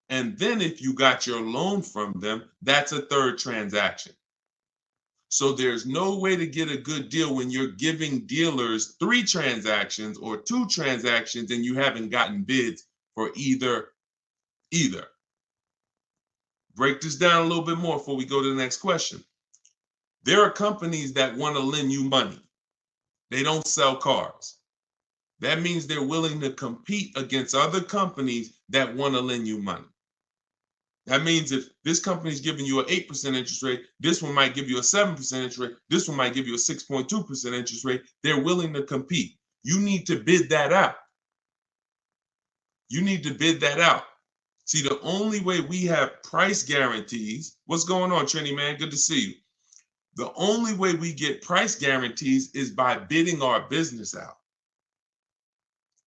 And then if you got your loan from them, that's a third transaction. So there's no way to get a good deal when you're giving dealers 3 transactions or 2 transactions and you haven't gotten bids for either. Break this down a little bit more before we go to the next question. There are companies that want to lend you money. They don't sell cars. That means they're willing to compete against other companies that want to lend you money. That means if this company is giving you an 8% interest rate, this one might give you a 7% interest rate, this one might give you a 6.2% interest rate. They're willing to compete. You need to bid that out. See, the only way we have price guarantees, what's going on, Trini, man? Good to see you. The only way we get price guarantees is by bidding our business out.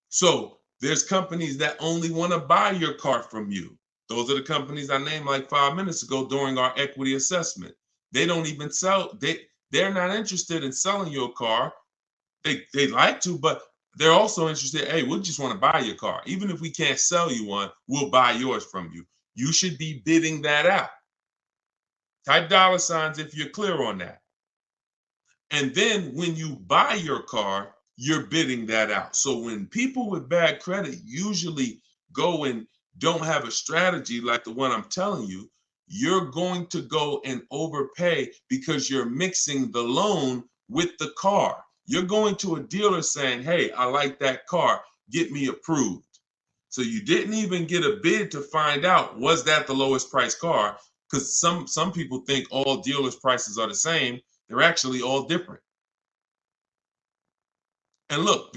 So there's companies that only want to buy your car from you. Those are the companies I named like 5 minutes ago during our equity assessment. They don't even sell. They're not interested in selling your car. They'd like to, but they're also interested, hey, we just want to buy your car. Even if we can't sell you one, we'll buy yours from you. You should be bidding that out. Type $ if you're clear on that. And then when you buy your car, you're bidding that out. So when people with bad credit usually go and don't have a strategy like the one I'm telling you, you're going to go and overpay because you're mixing the loan with the car. You're going to a dealer saying, hey, I like that car, get me approved. So you didn't even get a bid to find out, was that the lowest price car? Because some people think all dealers' prices are the same. They're actually all different. And look,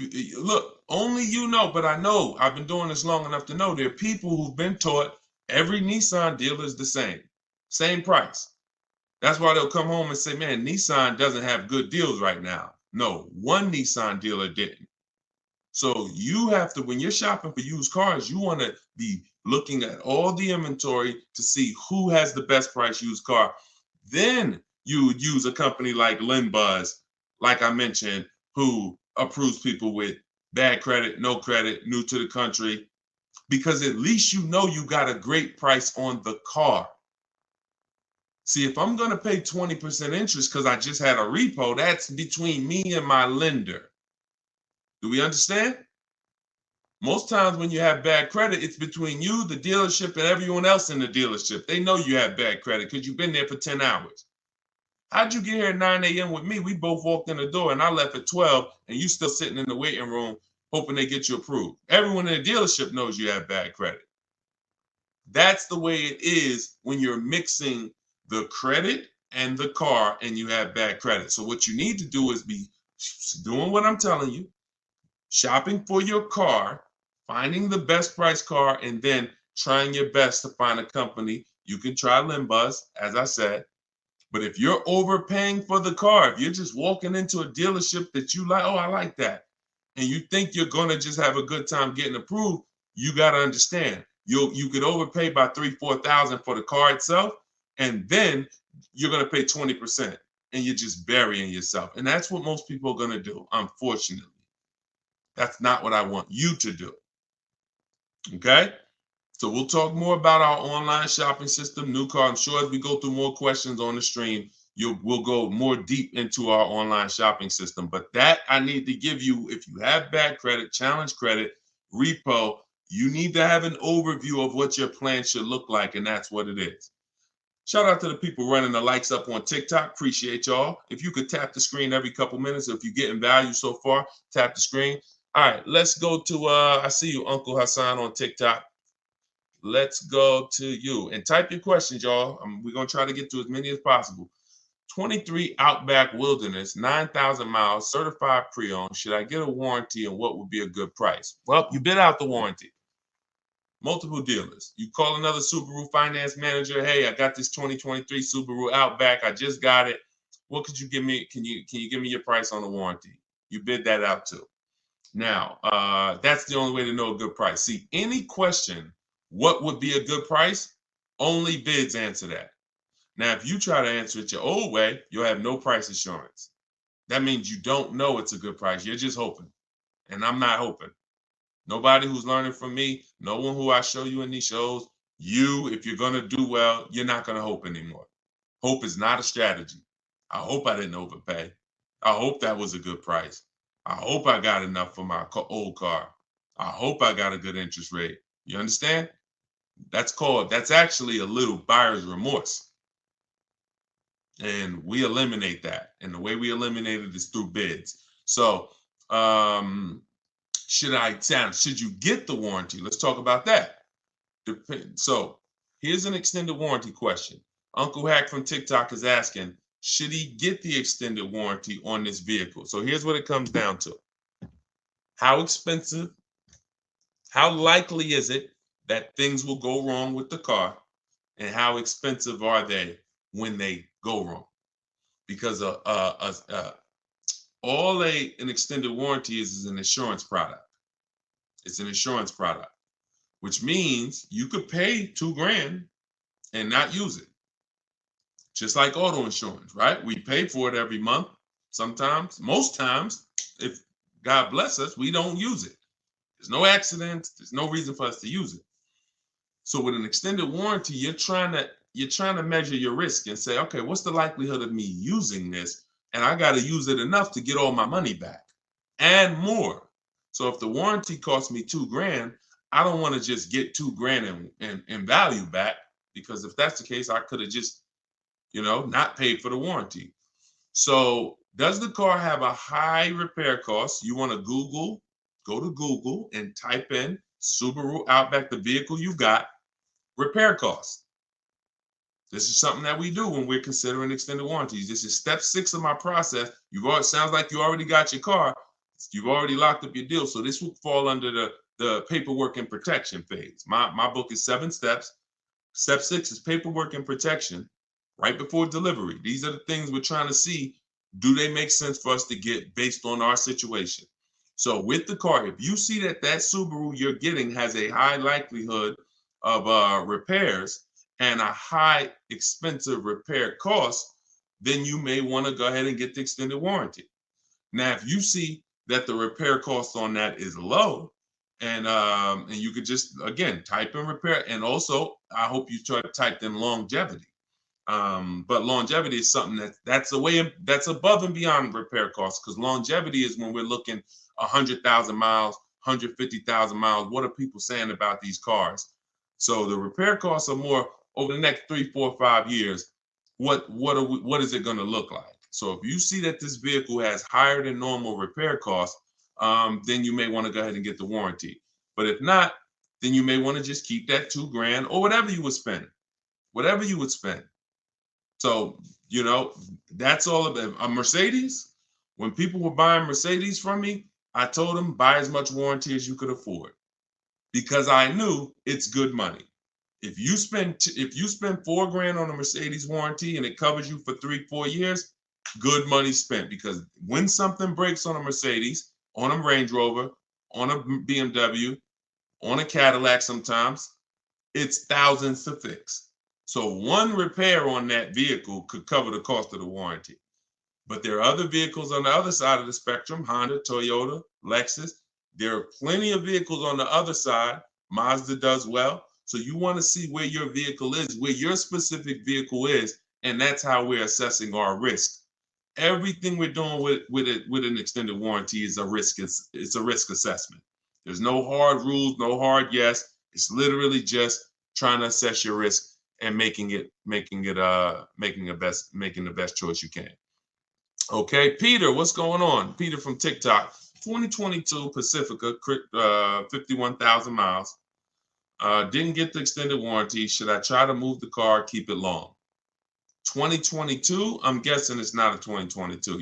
only you know, but I know, I've been doing this long enough to know there are people who've been taught every Nissan dealer is the same price. That's why they'll come home and say, man, Nissan doesn't have good deals right now. No, one Nissan dealer didn't. So you have to, when you're shopping for used cars, you want to be looking at all the inventory to see who has the best price used car. Then you would use a company like LendBuzz, like I mentioned, who approves people with bad credit, no credit, new to the country, because at least you know you got a great price on the car. See, if I'm going to pay 20% interest because I just had a repo, that's between me and my lender. Do we understand? Most times when you have bad credit, it's between you, the dealership, and everyone else in the dealership. They know you have bad credit because you've been there for 10 hours. How'd you get here at 9 a.m. with me? We both walked in the door and I left at 12 and you still sitting in the waiting room hoping they get you approved. Everyone in the dealership knows you have bad credit. That's the way it is when you're mixing the credit and the car and you have bad credit. So what you need to do is be doing what I'm telling you, shopping for your car, finding the best price car, and then trying your best to find a company. You can try LendBuzz, as I said. But if you're overpaying for the car, if you're just walking into a dealership that you like, oh, I like that, and you think you're going to just have a good time getting approved, you got to understand, you could overpay by $3,000-$4,000 for the car itself, and then you're going to pay 20%, and you're just burying yourself. And that's what most people are going to do, unfortunately. That's not what I want you to do. Okay? So we'll talk more about our online shopping system, new car. I'm sure as we go through more questions on the stream, we'll go more deep into our online shopping system. But that I need to give you, if you have bad credit, challenge credit, repo, you need to have an overview of what your plan should look like, and that's what it is. Shout out to the people running the likes up on TikTok. Appreciate y'all. If you could tap the screen every couple minutes, if you're getting value so far, tap the screen. All right, let's go to, I see you, Uncle Hassan on TikTok. Let's go to you and type your questions, y'all. We're going to try to get to as many as possible. 23 Outback Wilderness, 9,000 miles, certified pre-owned. Should I get a warranty and what would be a good price? Well, you bid out the warranty. Multiple dealers. You call another Subaru finance manager. Hey, I got this 2023 Subaru Outback. I just got it. What could you give me? Can you give me your price on the warranty? You bid that out too. Now, that's the only way to know a good price. See, any question, what would be a good price? Only bids answer that. Now, if you try to answer it your old way, you'll have no price assurance. That means you don't know it's a good price. You're just hoping. And I'm not hoping. Nobody who's learning from me, no one who I show you in these shows, if you're going to do well, you're not going to hope anymore. Hope is not a strategy. I hope I didn't overpay. I hope that was a good price. I hope I got enough for my old car. I hope I got a good interest rate. You understand? That's actually a little buyer's remorse. And we eliminate that. And the way we eliminate it is through bids. So should you get the warranty? Let's talk about that. So here's an extended warranty question. Uncle Hack from TikTok is asking, should he get the extended warranty on this vehicle? So here's what it comes down to. How expensive, how likely is it that things will go wrong with the car, and how expensive are they when they go wrong? Because an extended warranty is an insurance product. It's an insurance product, which means you could pay $2,000 and not use it. Just like auto insurance, right? We pay for it every month. Sometimes, most times, if God bless us, we don't use it. There's no accidents. There's no reason for us to use it. So with an extended warranty, you're trying to measure your risk and say, okay, what's the likelihood of me using this? And I got to use it enough to get all my money back and more. So if the warranty costs me $2,000, I don't want to just get $2,000 in value back, because if that's the case, I could have just, not paid for the warranty. So does the car have a high repair cost? You want to go to Google and type in Subaru Outback, the vehicle you got, repair costs. This is something that we do when we're considering extended warranties. This is step 6 of my process. Sounds like you already got your car. You've already locked up your deal. So this will fall under the paperwork and protection phase. My book is 7 steps. Step 6 is paperwork and protection right before delivery. These are the things we're trying to see. Do they make sense for us to get based on our situation? So with the car, if you see that Subaru you're getting has a high likelihood of repairs and a high expensive repair cost, then you may want to go ahead and get the extended warranty. Now, if you see that the repair cost on that is low, and you could just, again, type in repair. And also, I hope you try to type in longevity. But longevity is something that's above and beyond repair costs, because longevity is when we're looking 100,000 miles, 150,000 miles. What are people saying about these cars? So the repair costs are more over the next 3, 4, 5 years. What is it going to look like? So if you see that this vehicle has higher than normal repair costs, then you may want to go ahead and get the warranty. But if not, then you may want to just keep that $2,000 or whatever you would spend. So, that's all of it. A Mercedes, when people were buying Mercedes from me, I told them buy as much warranty as you could afford, because I knew it's good money. If you spend $4,000 on a Mercedes warranty and it covers you for 3, 4 years, good money spent. Because when something breaks on a Mercedes, on a Range Rover, on a BMW, on a Cadillac, sometimes it's thousands to fix. So one repair on that vehicle could cover the cost of the warranty. But there are other vehicles on the other side of the spectrum, Honda, Toyota, Lexus. There are plenty of vehicles on the other side. Mazda does well. So you want to see where your vehicle is, where your specific vehicle is, and that's how we're assessing our risk. Everything we're doing with an extended warranty is a risk. It's a risk assessment. There's no hard rules, no hard yes. It's literally just trying to assess your risk and making the best choice you can. Okay, Peter, what's going on? Peter from TikTok. 2022 Pacifica, 51,000 miles. Didn't get the extended warranty. Should I try to move the car, keep it long? 2022, I'm guessing it's not a 2022.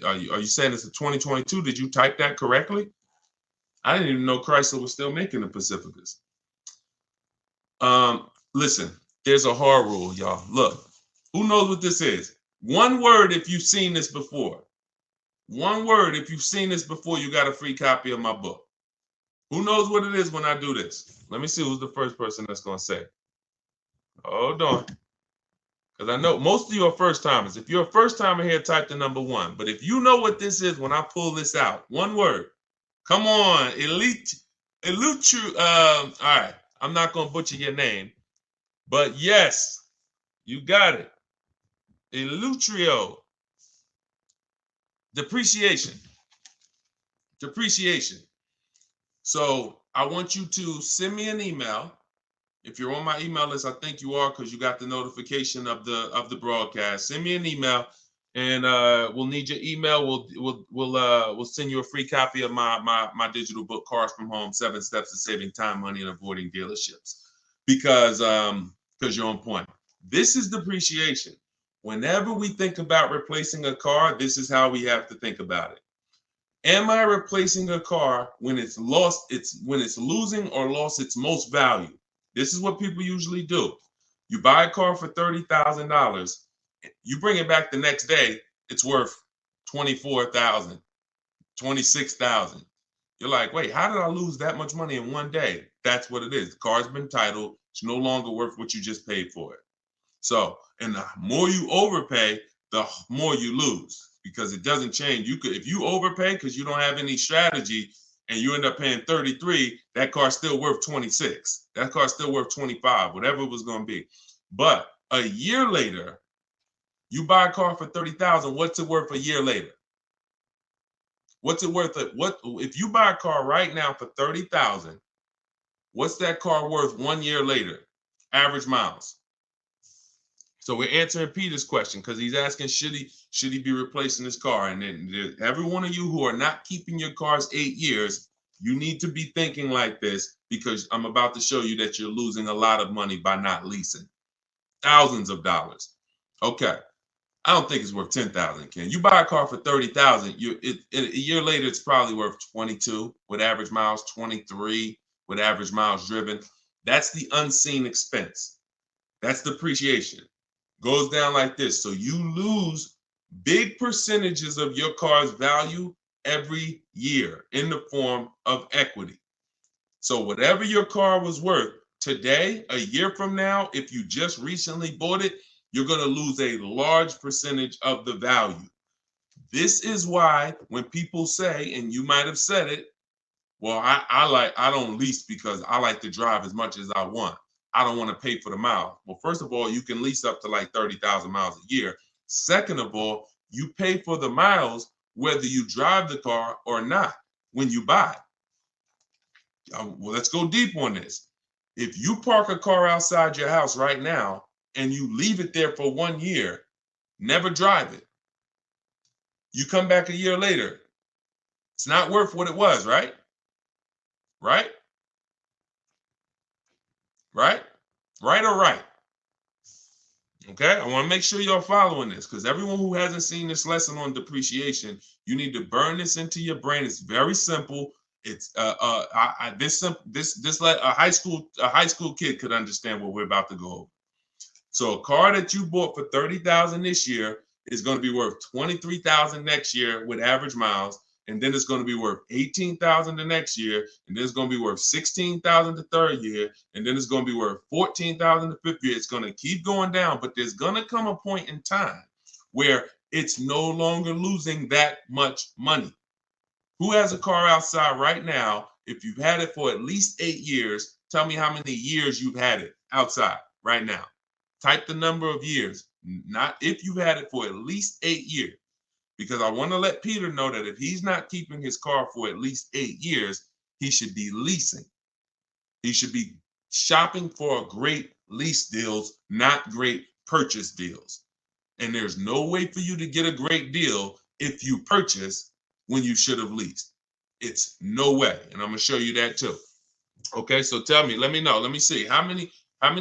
Are you saying it's a 2022? Did you type that correctly? I didn't even know Chrysler was still making the Pacificas. Listen, there's a hard rule, y'all. Look, who knows what this is? One word if you've seen this before. One word if you've seen this before, you got a free copy of my book. Who knows what it is when I do this? Let me see who's the first person that's going to say. Hold on. Because I know most of you are first timers. If you're a first timer here, type the number 1. But if you know what this is when I pull this out, one word. Come on, all right, I'm not going to butcher your name. But yes, you got it. Elutrio. Depreciation. So I want you to send me an email. If you're on my email list, I think you are, because you got the notification of the broadcast. Send me an email, and we'll need your email. We'll send you a free copy of my digital book, Cars from Home: 7 Steps to Saving Time, Money, and Avoiding Dealerships. Because you're on point. This is depreciation. Whenever we think about replacing a car, this is how we have to think about it. Am I replacing a car when it's losing or lost its most value? This is what people usually do. You buy a car for $30,000. You bring it back the next day, it's worth $24,000, $26,000. You're like, wait, how did I lose that much money in one day? That's what it is. The car's been titled. It's no longer worth what you just paid for it. So, and the more you overpay, the more you lose, because it doesn't change. You could, if you overpay because you don't have any strategy and you end up paying 33, that car's still worth 26. That car's still worth 25, whatever it was going to be. But a year later, you buy a car for 30,000. What's it worth a year later? What's it worth? What if you buy a car right now for 30,000? What's that car worth 1 year later? Average miles. So we're answering Peter's question because he's asking, should he be replacing his car? And then every one of you who are not keeping your cars 8 years, you need to be thinking like this, because I'm about to show you that you're losing a lot of money by not leasing. Thousands of dollars. Okay. I don't think it's worth 10,000, Ken. You buy a car for 30,000, a year later it's probably worth 22 with average miles, 23 with average miles driven. That's the unseen expense. That's depreciation. Goes down like this. So you lose big percentages of your car's value every year in the form of equity. So whatever your car was worth today, a year from now, if you just recently bought it, you're going to lose a large percentage of the value. This is why when people say, and you might have said it, well, I don't lease because I like to drive as much as I want. I don't want to pay for the mile. Well, first of all, you can lease up to like 30,000 miles a year. Second of all, you pay for the miles whether you drive the car or not when you buy it. Well, let's go deep on this. If you park a car outside your house right now and you leave it there for 1 year, never drive it, you come back a year later, it's not worth what it was, right? Right? Right? Right or right? Okay, I want to make sure you're following this, because everyone who hasn't seen this lesson on depreciation, you need to burn this into your brain. It's very simple. It's a high school kid could understand what we're about to go over. So a car that you bought for 30,000 this year is going to be worth 23,000 next year with average miles, and then it's going to be worth 18,000 the next year, and then it's going to be worth 16,000 the third year, and then it's going to be worth 14,000 the fifth year. It's going to keep going down, but there's going to come a point in time where it's no longer losing that much money. Who has a car outside right now? If you've had it for at least 8 years, tell me how many years you've had it outside right now. Type the number of years, not if you've had it for at least 8 years. Because I want to let Peter know that if he's not keeping his car for at least 8 years, he should be leasing. He should be shopping for great lease deals, not great purchase deals. And there's no way for you to get a great deal if you purchase when you should have leased. It's no way. And I'm going to show you that too. Okay, so tell me, let me know. Let me see. How many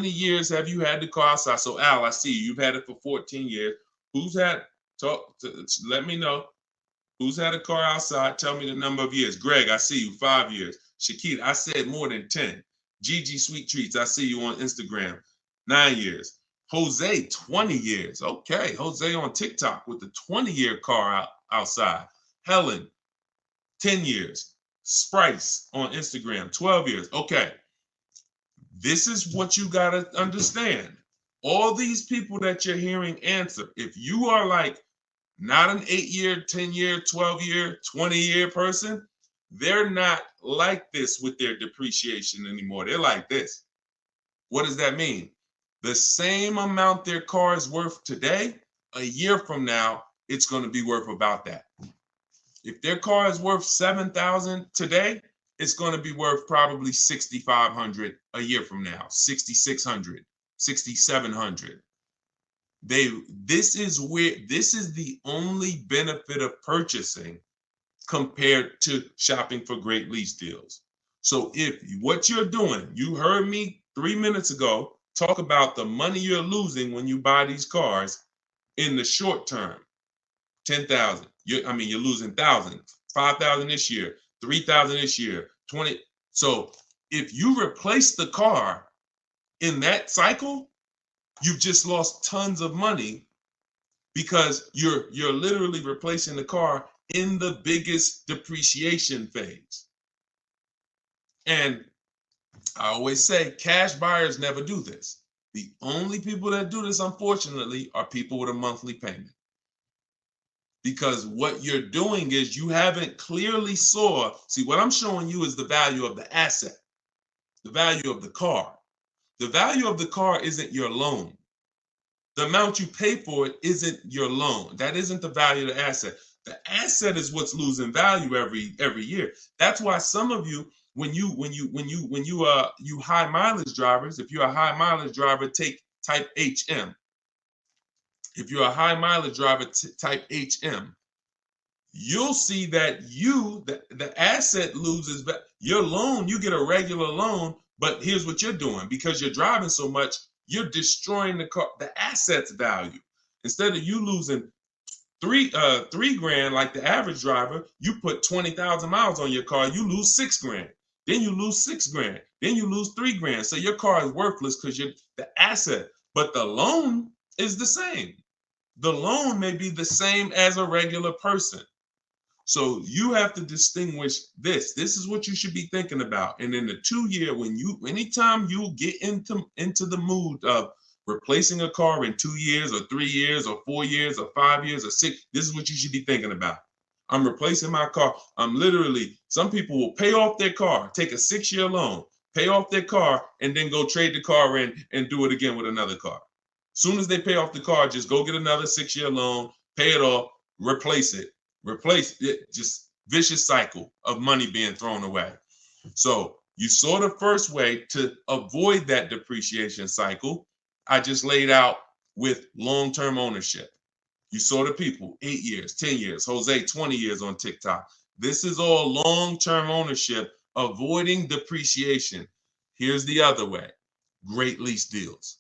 years have you had the car outside? So Al, I see you've had it for 14 years. Let me know. Who's had a car outside? Tell me the number of years. Greg, I see you, 5 years. Shakita, I said more than 10. Gigi Sweet Treats, I see you on Instagram, 9 years. Jose, 20 years. Okay, Jose on TikTok with the 20-year car outside. Helen, 10 years. Sprice on Instagram, 12 years. Okay, this is what you got to understand. All these people that you're hearing answer, if you are like not an 8-year, 10-year, 12-year, 20-year person, they're not like this with their depreciation anymore. They're like this. What does that mean? The same amount their car is worth today, a year from now, it's going to be worth about that. If their car is worth $7,000 today, it's going to be worth probably $6,500 a year from now, $6,600, $6,700. This is the only benefit of purchasing compared to shopping for great lease deals. So if what you're doing, you heard me 3 minutes ago talk about the money you're losing when you buy these cars in the short term, 10,000. You're losing 1,000, 5,000 this year, 3,000 this year, 20. So if you replace the car in that cycle, you've just lost tons of money because you're literally replacing the car in the biggest depreciation phase. And I always say cash buyers never do this The only people that do this, unfortunately, are people with a monthly payment. Because what you're doing is you haven't clearly see, what I'm showing you is the value of the asset, the value of the car. The value of the car isn't your loan. The amount you pay for it isn't your loan. That isn't the value of the asset. The asset is what's losing value every year. That's why some of you, when you high mileage drivers, if you're a high mileage driver, type HM. If you're a high mileage driver, type HM. You'll see that the asset loses your loan. You get a regular loan, but here's what you're doing. Because you're driving so much, you're destroying the car, the asset's value. Instead of you losing three grand like the average driver, you put 20,000 miles on your car, you lose 6 grand. Then you lose 6 grand. Then you lose 3 grand. So your car is worthless because you're the asset, but the loan is the same. The loan may be the same as a regular person. So you have to distinguish this. This is what you should be thinking about. And in the 2 year, anytime you get into the mood of replacing a car in 2 years or 3 years or 4 years or 5 years or 6, this is what you should be thinking about. I'm replacing my car. Some people will pay off their car, take a 6-year loan, pay off their car, and then go trade the car in and do it again with another car. Soon as they pay off the car, just go get another 6-year loan, pay it off, replace it. Just vicious cycle of money being thrown away. So you saw the first way to avoid that depreciation cycle. I just laid out with long-term ownership. You saw the people, 8 years, 10 years, Jose, 20 years on TikTok. This is all long-term ownership, avoiding depreciation. Here's the other way. Great lease deals.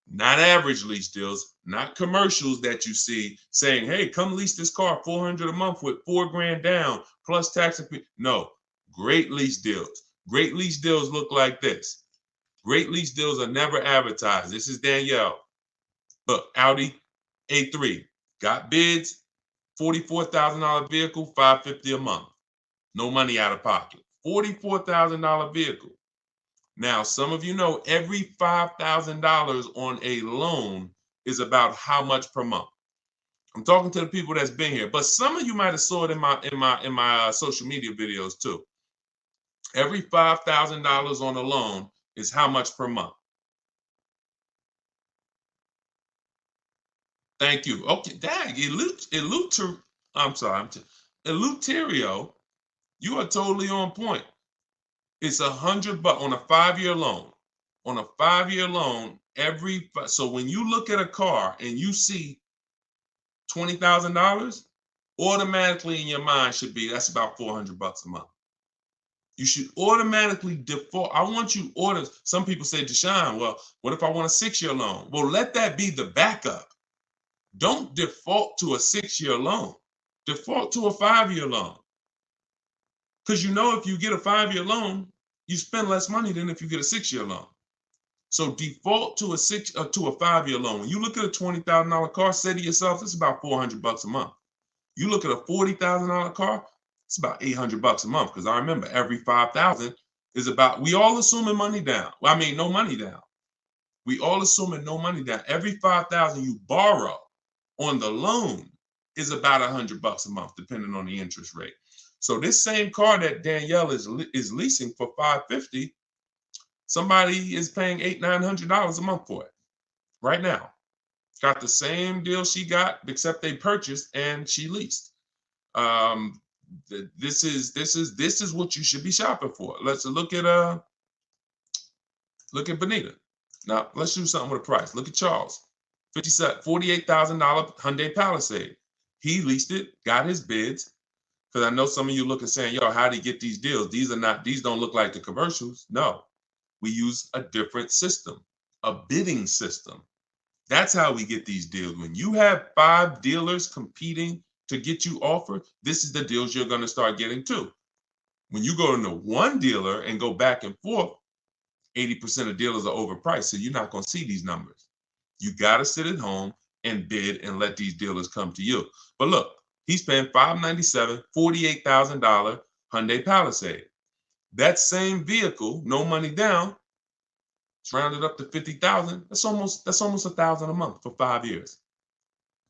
Not average lease deals, not commercials that you see saying, hey, come lease this car, $400 a month with 4 grand down plus tax. No, great lease deals. Great lease deals look like this. Great lease deals are never advertised. This is Danielle. Look, Audi A3 got bids, $44,000 vehicle, $550 a month. No money out of pocket. $44,000 vehicle. Now, some of you know every $5,000 on a loan is about how much per month. I'm talking to the people that's been here, but some of you might have saw it in my social media videos too. Every $5,000 on a loan is how much per month. Thank you. Okay, dang, Eleuterio, you are totally on point. It's $100 on a 5-year loan. On a 5-year loan, so when you look at a car and you see $20,000, automatically in your mind should be that's about $400 a month. You should automatically default. I want you order. Some people say, Deshone, well, what if I want a 6-year loan? Well, let that be the backup. Don't default to a 6-year loan. Default to a 5-year loan. Because if you get a 5-year loan, you spend less money than if you get a 6-year loan. So default to a 5-year loan. When you look at a $20,000 car, say to yourself, it's about $400 a month. You look at a $40,000 car, it's about $800 a month. Because I remember every $5,000 is about, we all assuming money down. Well, I mean, no money down. We all assuming no money down. Every $5,000 you borrow on the loan is about $100 a month, depending on the interest rate. So this same car that Danielle is leasing for $550, somebody is paying $800-900 a month for it right now. Got the same deal she got, except they purchased and she leased. This is what you should be shopping for. Let's look at Benita. Now let's do something with a price. Look at Charles, $48,000 Hyundai Palisade. He leased it, got his bids. Because I know some of you look and saying, yo, how do you get these deals? These don't look like the commercials. No, we use a different system, a bidding system. That's how we get these deals. When you have 5 dealers competing to get you offered, this is the deals you're going to start getting too. When you go into one dealer and go back and forth, 80% of dealers are overpriced. So you're not going to see these numbers. You got to sit at home and bid and let these dealers come to you. But look, he's paying $597, $48,000 Hyundai Palisade. That same vehicle, no money down, It's rounded up to 50,000. That's almost $1,000 a month for 5 years.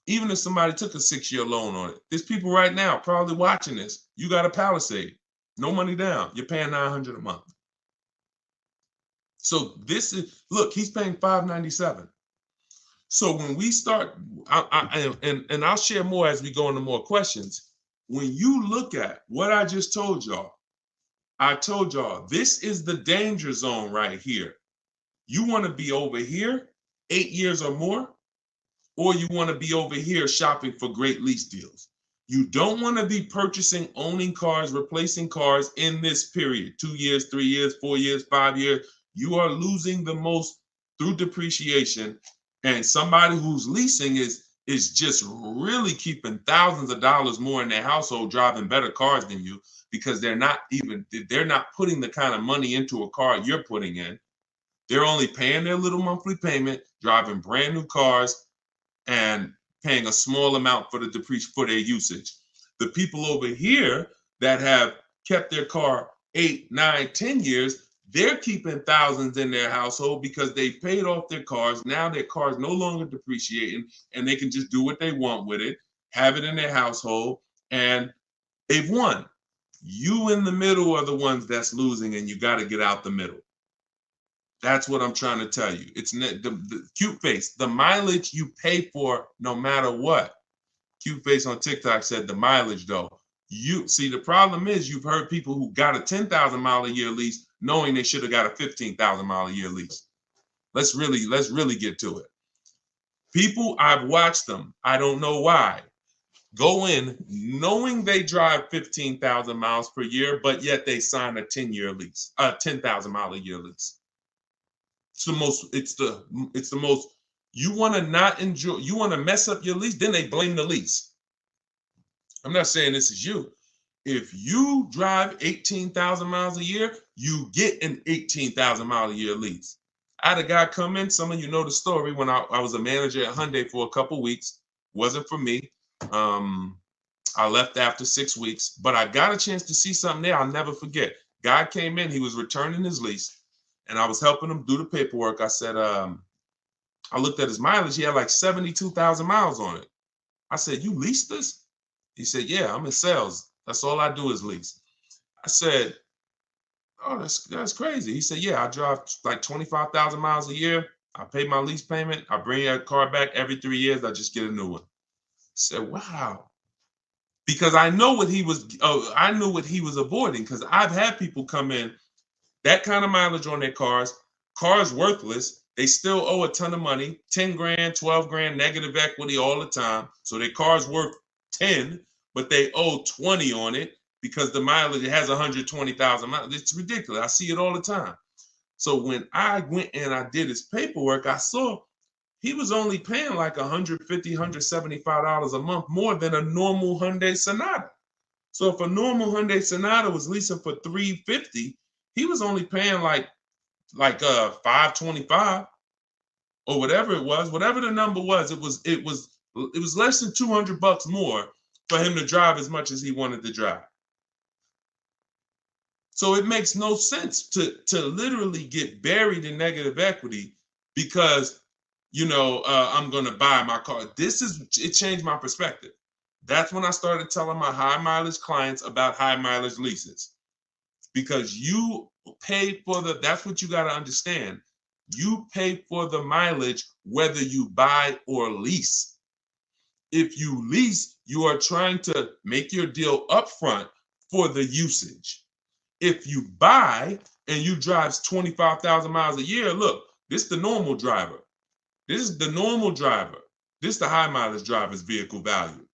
Even if somebody took a 6-year loan on it, there's people right now probably watching this. You got a Palisade, no money down. You're paying $900 a month. So this is, look, he's paying $597. So when we start, and I'll share more as we go into more questions. When you look at what I just told y'all, I told y'all this is the danger zone right here. You want to be over here 8 years or more, or you want to be over here shopping for great lease deals. You don't want to be purchasing, owning cars, replacing cars in this period, 2 years, 3 years, 4 years, 5 years. You are losing the most through depreciation. And somebody who's leasing is just really keeping thousands of dollars more in their household, driving better cars than you, because they're not putting the kind of money into a car you're putting in. They're only paying their little monthly payment, driving brand new cars, and paying a small amount for their usage. The people over here that have kept their car 8, 9, 10 years, they're keeping thousands in their household because they paid off their cars. Now their car's no longer depreciating, and they can just do what they want with it, have it in their household, and they've won. You in the middle are the ones that's losing, and you got to get out the middle. That's what I'm trying to tell you. It's the cute face, the mileage you pay for no matter what. Cute face on TikTok said the mileage though. You see, the problem is you've heard people who got a 10,000 mile a year lease knowing they should have got a 15,000 mile a year lease. Let's really get to it. People, I've watched them. I don't know why. Go in knowing they drive 15,000 miles per year, but yet they sign a 10-year lease, a 10,000 mile a year lease. It's the most, you want to not enjoy, you want to mess up your lease, then they blame the lease. I'm not saying this is you. If you drive 18,000 miles a year, you get an 18,000 mile a year lease. I had a guy come in, some of you know the story, when I was a manager at Hyundai for a couple weeks. Wasn't for me. I left after 6 weeks, but I got a chance to see something there I'll never forget. Guy came in, he was returning his lease, and I was helping him do the paperwork. I said, I looked at his mileage. He had like 72,000 miles on it. I said, you leased this? He said, yeah, I'm in sales. That's all I do is lease. I said, oh, that's crazy. He said, yeah, I drive like 25,000 miles a year. I pay my lease payment. I bring that car back every 3 years. I just get a new one. I said, wow. Because I know what he was, I knew what he was avoiding, because I've had people come in, that kind of mileage on their cars worthless. They still owe a ton of money, 10 grand, 12 grand, negative equity all the time. So their car's worth 10, but they owe 20 on it because the mileage, it has 120,000 miles. It's ridiculous. I see it all the time. So when I went and I did his paperwork, I saw he was only paying like $150, $175 a month more than a normal Hyundai Sonata. So if a normal Hyundai Sonata was leasing for $350, he was only paying like $525 or whatever it was, whatever the number was. It was less than $200 more for him to drive as much as he wanted to drive. So it makes no sense to literally get buried in negative equity because, I'm going to buy my car. It changed my perspective. That's when I started telling my high mileage clients about high mileage leases, because you pay for that's what you got to understand. You pay for the mileage whether you buy or lease. If you lease, you are trying to make your deal upfront for the usage. If you buy and you drive 25,000 miles a year, look, this is the normal driver. This is the normal driver. This is the high mileage driver's vehicle value.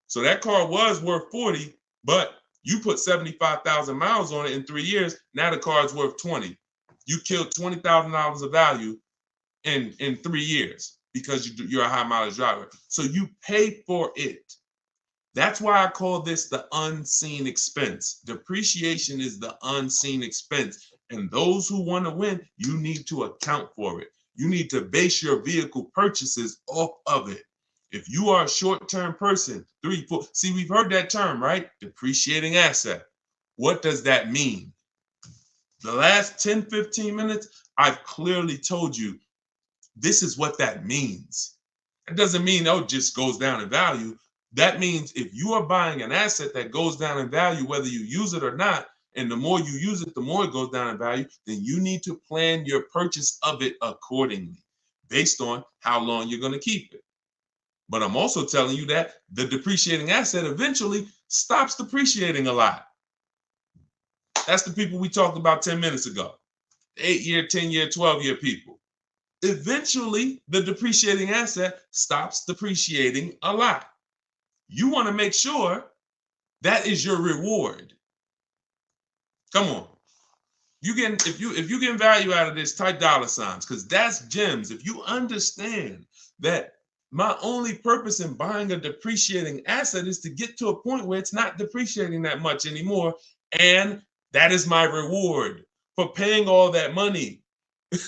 So that car was worth 40, but you put 75,000 miles on it in 3 years. Now the car is worth 20. You killed $20,000 of value in 3 years because you're a high mileage driver. So you pay for it. That's why I call this the unseen expense. Depreciation is the unseen expense. And those who want to win, you need to account for it. You need to base your vehicle purchases off of it. If you are a short-term person, 3, 4, see, we've heard that term, right? Depreciating asset. What does that mean? The last 10, 15 minutes, I've clearly told you this is what that means. It doesn't mean, oh, it just goes down in value. That means if you are buying an asset that goes down in value, whether you use it or not, and the more you use it, the more it goes down in value, then you need to plan your purchase of it accordingly based on how long you're going to keep it. But I'm also telling you that the depreciating asset eventually stops depreciating a lot. That's the people we talked about 10 minutes ago. 8-year, 10-year, 12-year people. Eventually, the depreciating asset stops depreciating a lot. You want to make sure that is your reward. Come on. If you get value out of this, type dollar signs, because that's gems. If you understand that my only purpose in buying a depreciating asset is to get to a point where it's not depreciating that much anymore, and that is my reward for paying all that money.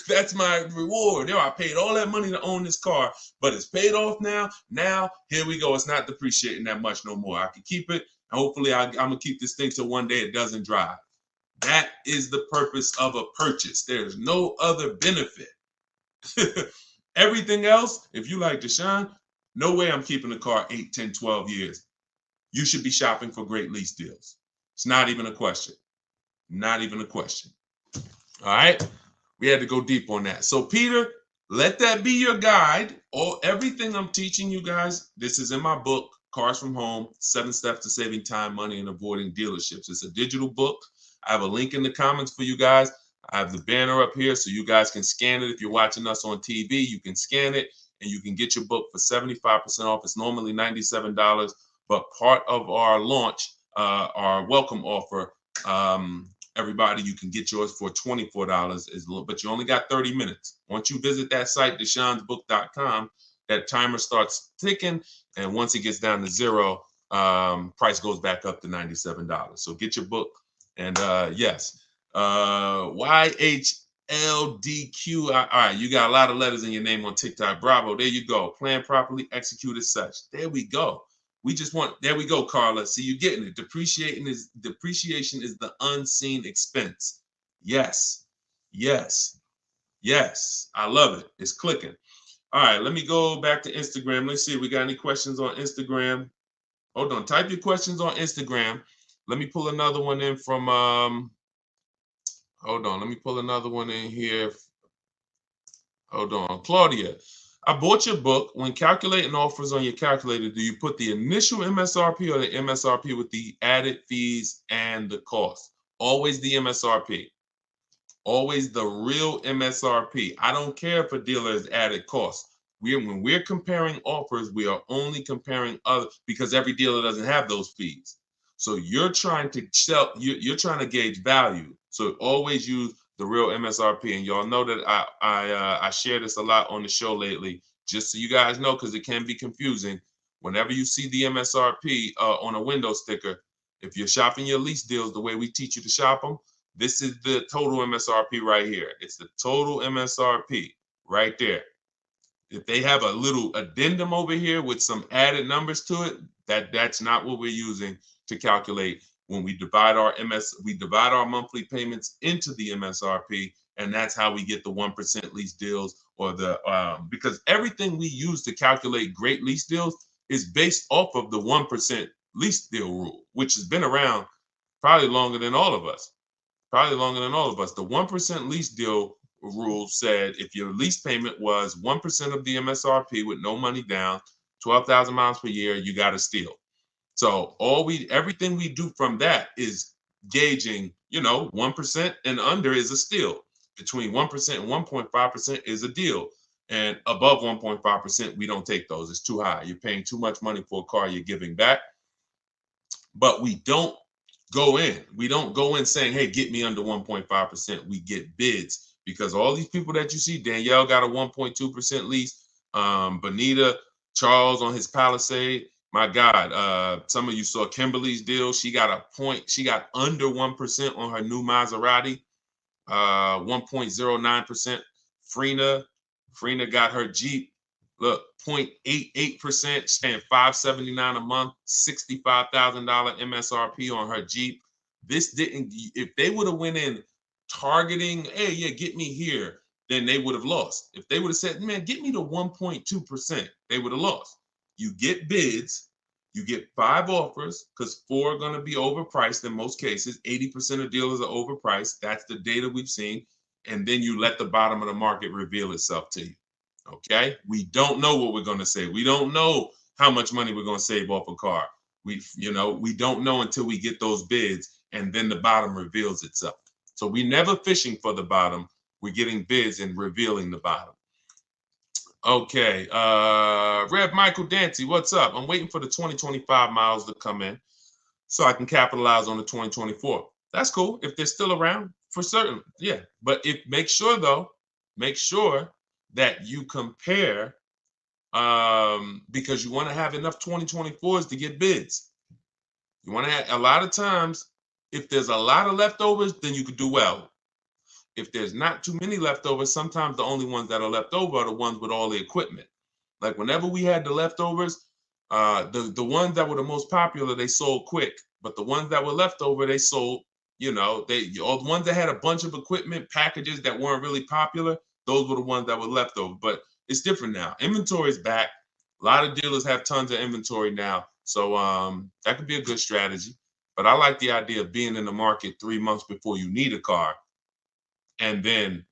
That's my reward. I paid all that money to own this car, but it's paid off now. Now, here we go. It's not depreciating that much no more. I can keep it. And hopefully, I'm going to keep this thing till one day it doesn't drive. That is the purpose of a purchase. There's no other benefit. Everything else, if you like Deshone, no way I'm keeping the car 8, 10, 12 years. You should be shopping for great lease deals. It's not even a question. Not even a question. All right. We had to go deep on that. So, Peter, let that be your guide. Everything I'm teaching you guys, this is in my book, Cars from Home, 7 Steps to Saving Time, Money, and Avoiding Dealerships. It's a digital book. I have a link in the comments for you guys. I have the banner up here so you guys can scan it. If you're watching us on TV, you can scan it and you can get your book for 75% off. It's normally $97, but part of our launch, our welcome offer, everybody, you can get yours for $24, but you only got 30 minutes. Once you visit that site, deshonesbook.com, that timer starts ticking, and once it gets down to 0, price goes back up to $97. So get your book, and yes, YHLDQ. All right, you got a lot of letters in your name on TikTok. Bravo, there you go. Plan properly, execute as such. There we go. There we go, Carla. See, you're getting it. Depreciation is the unseen expense. Yes. I love it. It's clicking. All right, let me go back to Instagram. Let's see if we got any questions on Instagram. Hold on. Type your questions on Instagram. Let me pull another one in from, hold on. Let me pull another one in here. Hold on. Claudia. I bought your book. When calculating offers on your calculator, do you put the initial MSRP or the MSRP with the added fees and the cost? Always the MSRP. Always the real MSRP. I don't care if a dealer has added costs. When we're comparing offers, we are only comparing other, because every dealer doesn't have those fees. So you're trying to you're trying to gauge value. So always use the real MSRP. And y'all know that I share this a lot on the show lately, just so you guys know, because it can be confusing. Whenever you see the MSRP on a window sticker, if you're shopping your lease deals the way we teach you to shop them, this is the total MSRP right here. It's the total MSRP right there. If they have a little addendum over here with some added numbers to it, that's not what we're using to calculate when we divide our monthly payments into the MSRP, and that's how we get the 1% lease deals, or the because everything we use to calculate great lease deals is based off of the 1% lease deal rule, which has been around probably longer than all of us. The 1% lease deal rule said if your lease payment was 1% of the MSRP with no money down, 12,000 miles per year, you got a steal. So everything we do from that is gauging, 1% and under is a steal. Between 1% and 1.5% is a deal. And above 1.5%, we don't take those. It's too high. You're paying too much money for a car you're giving back. But we don't go in. We don't go in saying, hey, get me under 1.5%. We get bids, because all these people that you see, Danielle got a 1.2% lease. Bonita, Charles on his Palisade. My God, some of you saw Kimberly's deal. She got under 1% on her new Maserati, 1.09%. Frina got her Jeep. Look, 0.88%, staying $579 a month, $65,000 MSRP on her Jeep. If they would have went in targeting, hey, yeah, get me here, then they would have lost. If they would have said, man, get me to 1.2%, they would have lost. You get bids, you get 5 offers, because 4 are going to be overpriced in most cases. 80% of dealers are overpriced. That's the data we've seen. And then you let the bottom of the market reveal itself to you. Okay? We don't know what we're going to say. We don't know how much money we're going to save off a car. We don't know until we get those bids, and then the bottom reveals itself. So we're never fishing for the bottom. We're getting bids and revealing the bottom. Okay, Rev Michael Dancy, what's up? I'm waiting for the 2025 miles to come in so I can capitalize on the 2024. That's cool if they're still around, for certain. Yeah, but make sure that you compare, because you want to have enough 2024s to get bids. You want to have, a lot of times, if there's a lot of leftovers, then you could do well. If there's not too many leftovers, sometimes the only ones that are left over are the ones with all the equipment. Like whenever we had the leftovers, the ones that were the most popular, they sold quick. But the ones that were left over, they sold, all the ones that had a bunch of equipment packages that weren't really popular, those were the ones that were left over. But it's different now. Inventory is back. A lot of dealers have tons of inventory now. So that could be a good strategy. But I like the idea of being in the market 3 months before you need a car, and then,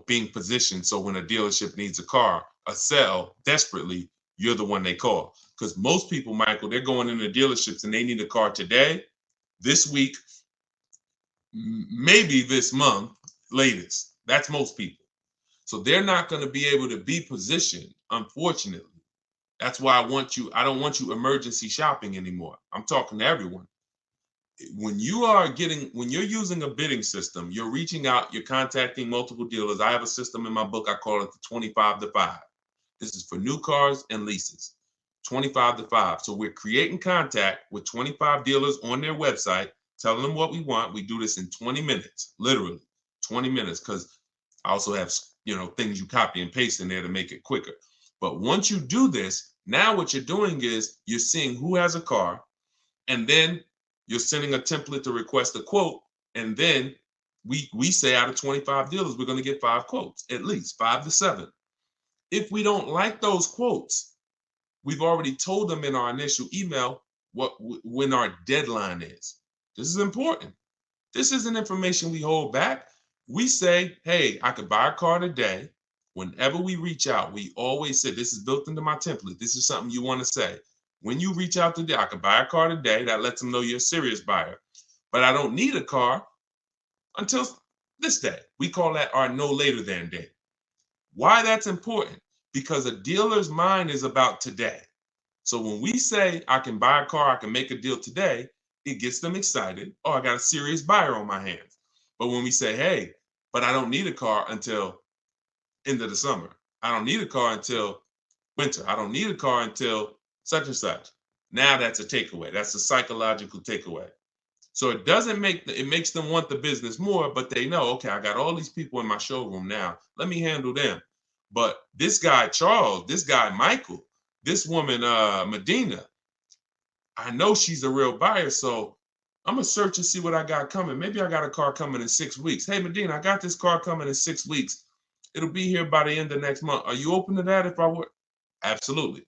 being positioned so when a dealership needs a car, a sell desperately, you're the one they call. Because most people, Michael, they're going into dealerships and they need a car today, this week, maybe this month, latest. That's most people. So they're not going to be able to be positioned, unfortunately. That's why I don't want you emergency shopping anymore. I'm talking to everyone. When you're using a bidding system, you're reaching out, you're contacting multiple dealers. I have a system in my book, I call it the 25 to 5. This is for new cars and leases, 25 to 5. So we're creating contact with 25 dealers on their website, telling them what we want. We do this in 20 minutes, literally 20 minutes, because I also have, things you copy and paste in there to make it quicker. But once you do this, now what you're doing is you're seeing who has a car, and then you're sending a template to request a quote, and then we say out of 25 dealers, we're going to get 5 quotes, at least 5 to 7. If we don't like those quotes, we've already told them in our initial email when our deadline is. This is important. This isn't information we hold back. We say, hey, I could buy a car today. Whenever we reach out, we always say, this is built into my template. This is something you want to say. When you reach out today, I could buy a car today. That lets them know you're a serious buyer. But I don't need a car until this day. We call that our no later than date. Why that's important? Because a dealer's mind is about today. So when we say I can buy a car, I can make a deal today, it gets them excited. Oh, I got a serious buyer on my hands. But when we say, hey, but I don't need a car until end of the summer. I don't need a car until winter. I don't need a car until such and such. Now that's a takeaway. That's a psychological takeaway. So it makes them want the business more, but they know, okay, I got all these people in my showroom now. Let me handle them. But this guy, Charles, this guy, Michael, this woman, Medina, I know she's a real buyer. So I'm going to search and see what I got coming. Maybe I got a car coming in 6 weeks. Hey, Medina, I got this car coming in 6 weeks. It'll be here by the end of next month. Are you open to that if I were? Absolutely.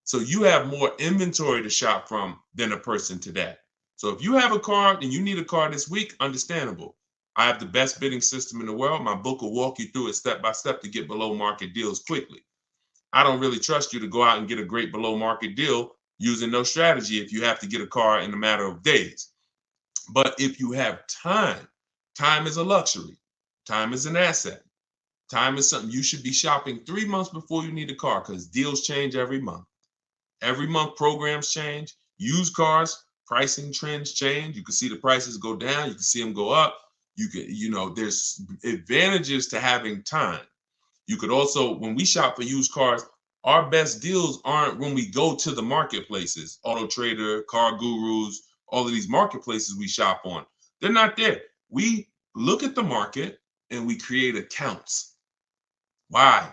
So you have more inventory to shop from than a person today. So if you have a car and you need a car this week, understandable. I have the best bidding system in the world. My book will walk you through it step by step to get below market deals quickly. I don't really trust you to go out and get a great below market deal using no strategy if you have to get a car in a matter of days. But if you have time, time is a luxury. Time is an asset. Time is something you should be shopping 3 months before you need a car, because deals change every month. Every month programs change. Used cars, pricing trends change. You can see the prices go down. You can see them go up. There's advantages to having time. You could also, when we shop for used cars, our best deals aren't when we go to the marketplaces, Auto Trader, Car Gurus, all of these marketplaces we shop on. They're not there. We look at the market and we create accounts. Why?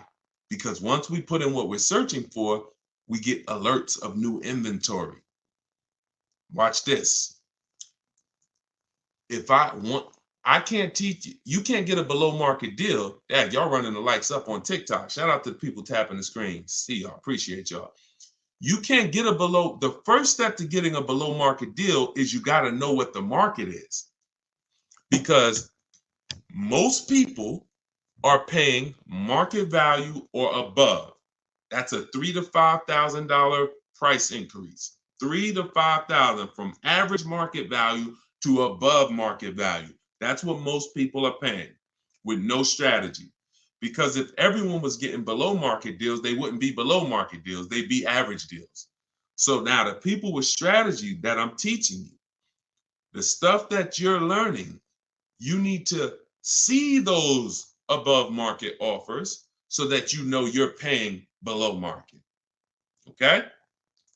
Because once we put in what we're searching for, we get alerts of new inventory. Watch this. If I want, I can't teach you. You can't get a below market deal. Dad, y'all running the lights up on TikTok. Shout out to the people tapping the screen. See y'all. Appreciate y'all. You can't get a below. The first step to getting a below market deal is you got to know what the market is. Because most people are paying market value or above. That's a $3,000 to $5,000 price increase. $3,000 to $5,000 from average market value to above market value. That's what most people are paying with no strategy. Because if everyone was getting below market deals, they wouldn't be below market deals. They'd be average deals. So now the people with strategy that I'm teaching you, the stuff that you're learning, you need to see those above market offers so that you know you're paying below market. Okay?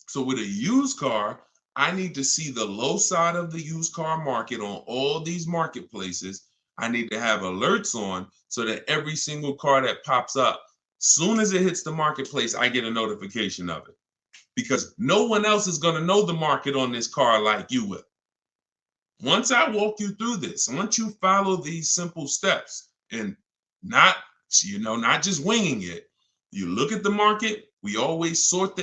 So with a used car, I need to see the low side of the used car market on all these marketplaces. I need to have alerts on so that every single car that pops up, soon as it hits the marketplace, I get a notification of it. Because no one else is going to know the market on this car like you will. Once I walk you through this, once you follow these simple steps and not just winging it, you look at the market. We always sort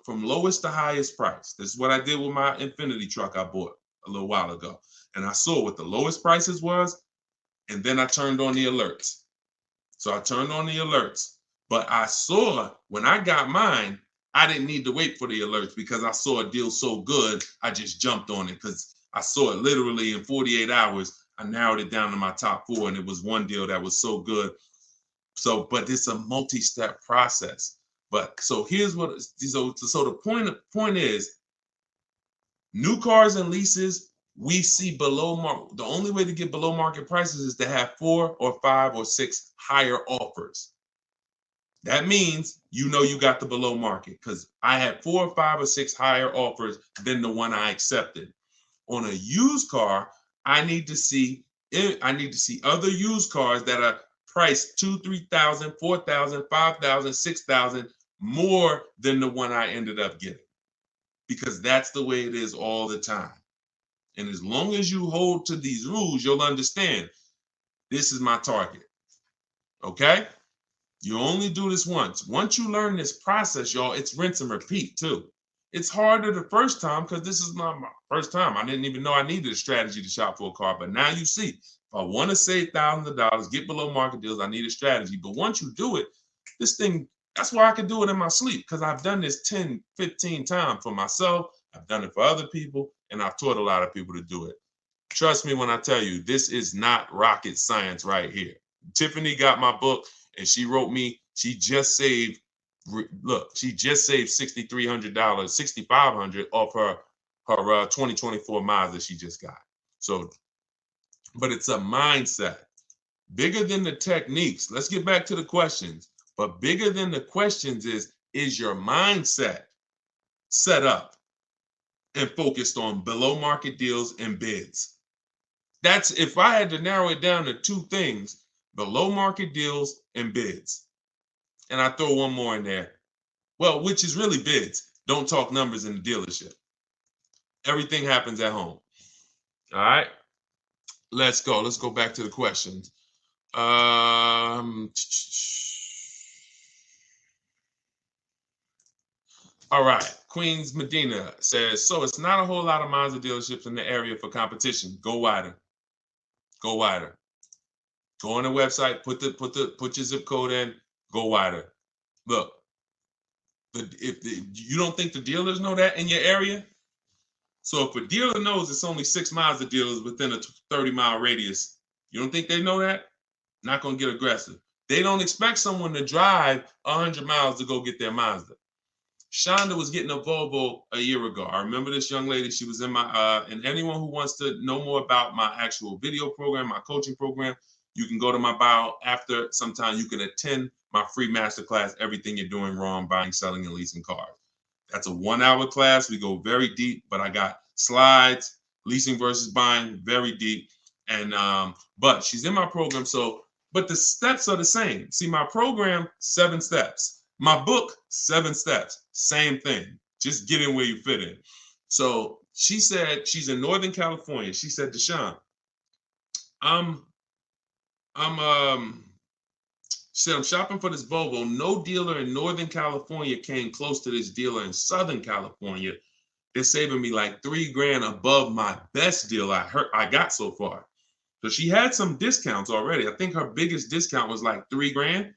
from lowest to highest price. This is what I did with my Infinity truck I bought a little while ago. And I saw what the lowest prices was, and then I turned on the alerts. So I turned on the alerts, but I saw when I got mine, I didn't need to wait for the alerts because I saw a deal so good, I just jumped on it because I saw it literally in 48 hours. I narrowed it down to my top 4, and it was one deal that was so good. So, but it's a multi-step process. But so here's what, so the point is, new cars and leases, we see below market. The only way to get below market prices is to have 4 or 5 or 6 higher offers. That means you know you got the below market because I had 4 or 5 or 6 higher offers than the one I accepted. On a used car, I need to see other used cars that are priced $2,000, $3,000, $4,000, $5,000, $6,000 more than the one I ended up getting. Because that's the way it is all the time. And as long as you hold to these rules, you'll understand this is my target. Okay? You only do this once. Once you learn this process, y'all, it's rinse and repeat too. It's harder the first time because this is not my first time. I didn't even know I needed a strategy to shop for a car. But now you see, if I want to save thousands of dollars, get below market deals, I need a strategy. But once you do it, this thing, that's why I can do it in my sleep because I've done this 10, 15 times for myself. I've done it for other people, and I've taught a lot of people to do it. Trust me when I tell you, this is not rocket science right here. Tiffany got my book, and she wrote me, she just saved $6,300, $6,500 off her 2024 Mazda she just got. So, but it's a mindset. Bigger than the techniques. Let's get back to the questions. But bigger than the questions is your mindset set up and focused on below market deals and bids? That's, if I had to narrow it down to 2 things, below market deals and bids. And I throw one more in there. Well, which is really bids. Don't talk numbers in the dealership. Everything happens at home. All right. Let's go. Let's go back to the questions. All right. Queens Medina says, so it's not a whole lot of Mazda dealerships in the area for competition. Go wider. Go wider. Go on the website, put your zip code in, go wider. Look, you don't think the dealers know that in your area? So if a dealer knows it's only 6 Mazda dealers within a 30-mile radius, you don't think they know that? Not going to get aggressive. They don't expect someone to drive 100 miles to go get their Mazda. Shonda was getting a Volvo a year ago. I remember this young lady. She was in my, and anyone who wants to know more about my actual video program, my coaching program, you can go to my bio after. Sometime you can attend my free masterclass, Everything You're Doing Wrong, Buying, Selling, and Leasing Cars. That's a 1-hour class. We go very deep, but I got slides, leasing versus buying, very deep. And, but she's in my program. So, but the steps are the same. See, my program, 7 steps. My book, 7 steps. Same thing. Just get in where you fit in. So she said she's in Northern California. She said, Deshone, I'm said I'm shopping for this Volvo. No dealer in Northern California came close to this dealer in Southern California. They're saving me like $3,000 above my best deal I got so far. So she had some discounts already. I think her biggest discount was like $3,000,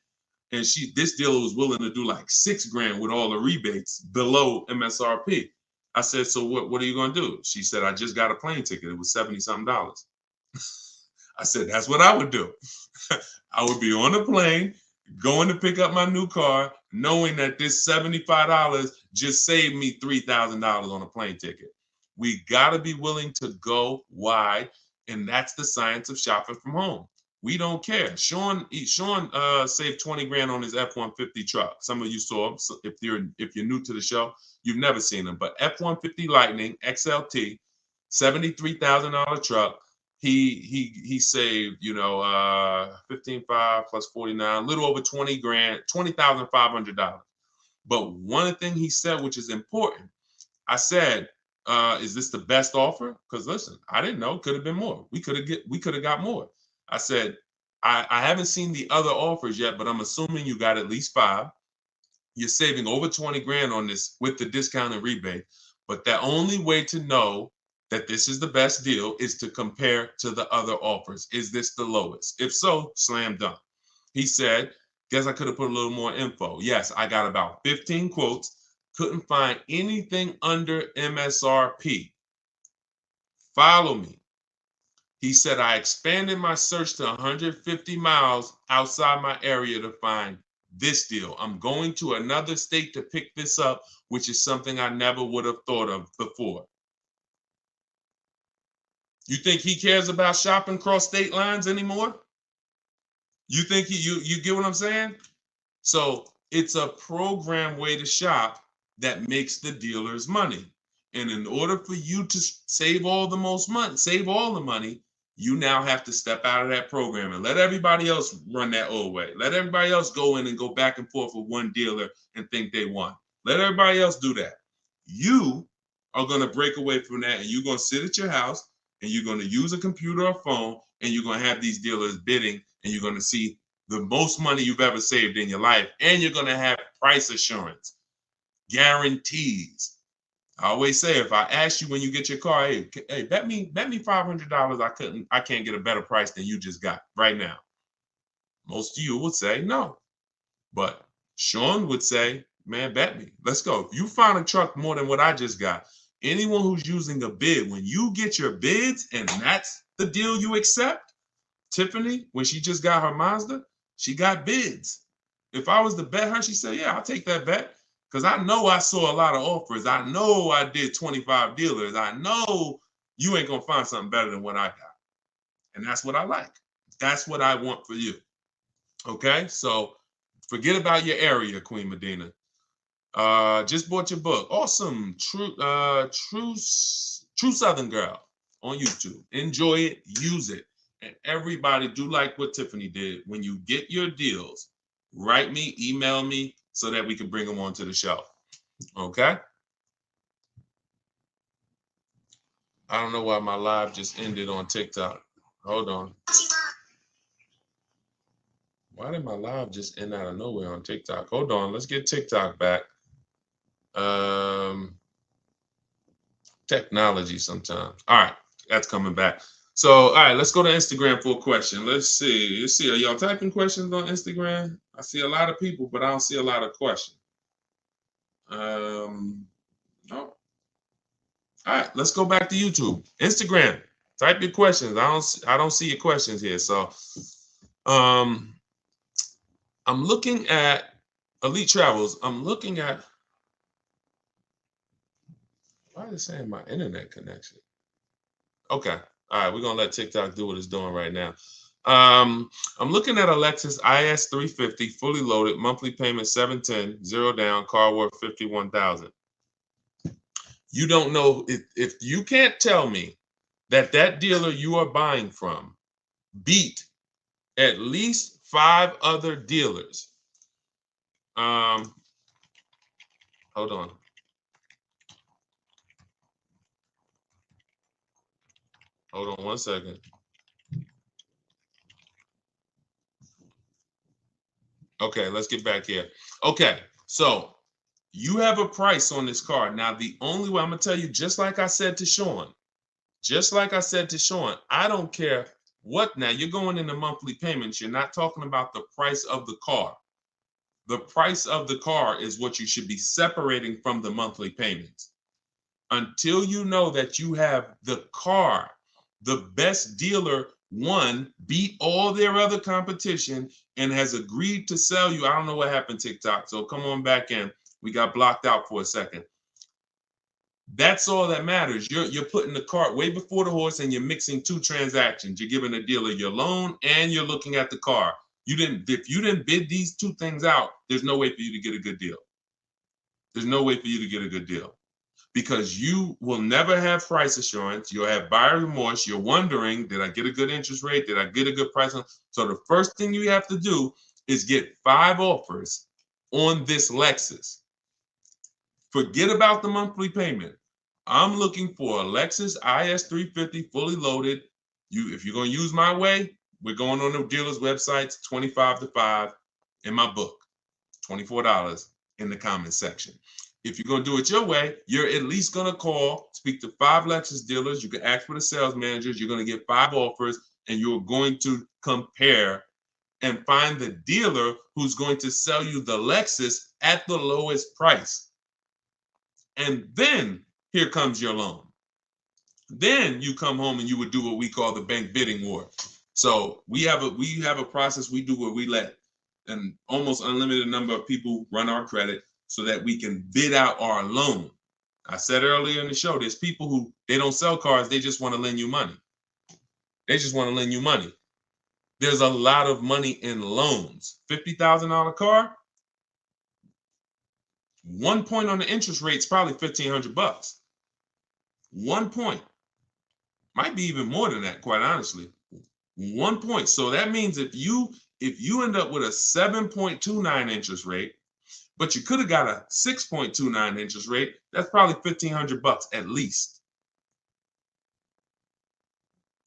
and this dealer was willing to do like $6,000 with all the rebates below MSRP. I said, so what are you gonna do? She said, I just got a plane ticket. It was $70-something. I said, that's what I would do. I would be on a plane, going to pick up my new car, knowing that this $75 just saved me $3,000 on a plane ticket. We got to be willing to go wide, and that's the science of shopping from home. We don't care. Sean saved $20,000 on his F-150 truck. Some of you saw him. So if you're new to the show, you've never seen him. But F-150 Lightning XLT, $73,000 truck. He saved, 15.5 plus 49, a little over $20,000, $20,500. But one thing he said, which is important, I said, is this the best offer? Because listen, I didn't know. Could have been more. We could have got more. I said, I haven't seen the other offers yet, but I'm assuming you got at least 5. You're saving over $20,000 on this with the discount and rebate. But the only way to know that this is the best deal is to compare to the other offers. Is this the lowest? If so, slam dunk. He said, guess I could have put a little more info. Yes, I got about 15 quotes. Couldn't find anything under MSRP. Follow me. He said, I expanded my search to 150 miles outside my area to find this deal. I'm going to another state to pick this up, which is something I never would have thought of before. You think he cares about shopping cross state lines anymore? You think you get what I'm saying? So it's a program way to shop that makes the dealers money. And in order for you to save all the money, you now have to step out of that program and let everybody else run that old way. Let everybody else go in and go back and forth with one dealer and think they won. Let everybody else do that. You are going to break away from that, and you're going to sit at your house, and you're going to use a computer or phone, and you're going to have these dealers bidding, and you're going to see the most money you've ever saved in your life, and you're going to have price assurance, guarantees. I always say, if I ask you when you get your car, hey, bet me $500 I can't get a better price than you just got right now. Most of you would say no, but Sean would say, man, bet me. Let's go. If you find a truck more than what I just got, anyone who's using a bid, when you get your bids and that's the deal you accept, Tiffany, when she just got her Mazda, she got bids. If I was to bet her, she said, yeah, I'll take that bet. Because I know I saw a lot of offers. I know I did 25 dealers. I know you ain't going to find something better than what I got. And that's what I like. That's what I want for you. Okay? So forget about your area, Queen Medina. Just bought your book. Awesome. True Southern Girl on YouTube. Enjoy it. Use it. And everybody do like what Tiffany did. When you get your deals, write me, email me, so that we can bring them onto the show. Okay? I don't know why my live just ended on TikTok. Hold on. Why did my live just end out of nowhere on TikTok? Hold on. Let's get TikTok back. Technology sometimes. All right. That's coming back. So, all right, let's go to Instagram for a question. Let's see. Are y'all typing questions on Instagram? I see a lot of people, but I don't see a lot of questions. No. All right, let's go back to YouTube. Instagram. Type your questions. I don't see your questions here. So, I'm looking at Elite Travels. I'm looking at. Why is it saying my internet connection? Okay. All right, we're gonna let TikTok do what it's doing right now. I'm looking at a Lexus IS 350, fully loaded, monthly payment $710, 0 down, car worth $51,000. You don't know if you can't tell me that dealer you are buying from beat at least 5 other dealers. Hold on. Hold on one second. Okay, let's get back here. Okay, so you have a price on this car. Now, the only way I'm going to tell you, just like I said to Sean, I don't care what. Now, you're going into monthly payments. You're not talking about the price of the car. The price of the car is what you should be separating from the monthly payments. Until you know that you have the car, the best dealer, one, beat all their other competition and has agreed to sell you. I don't know what happened, TikTok. So come on back in. We got blocked out for a second. That's all that matters. You're putting the cart way before the horse, and you're mixing two transactions. You're giving the dealer your loan and you're looking at the car. If you didn't bid these two things out, there's no way for you to get a good deal. There's no way for you to get a good deal. Because you will never have price assurance. You'll have buyer remorse. You're wondering, did I get a good interest rate? Did I get a good price? So the first thing you have to do is get 5 offers on this Lexus. Forget about the monthly payment. I'm looking for a Lexus IS 350 fully loaded. If you're going to use my way, we're going on the dealer's websites, 25 to 5 in my book, $24 in the comment section. If you're going to do it your way, you're at least going to call, speak to 5 Lexus dealers. You can ask for the sales managers. You're going to get 5 offers, and you're going to compare and find the dealer who's going to sell you the Lexus at the lowest price. And then here comes your loan. Then you come home and you would do what we call the bank bidding war. So we have a process we do where we let an almost unlimited number of people run our credit so that we can bid out our loan. I said earlier in the show, there's people who they don't sell cars, they just want to lend you money. There's a lot of money in loans. $50,000 car, 1 point on the interest rate is probably $1,500. 1 point. Might be even more than that, quite honestly. 1 point. So that means if you end up with a 7.29 interest rate, but you could have got a 6.29 interest rate, that's probably $1,500 at least.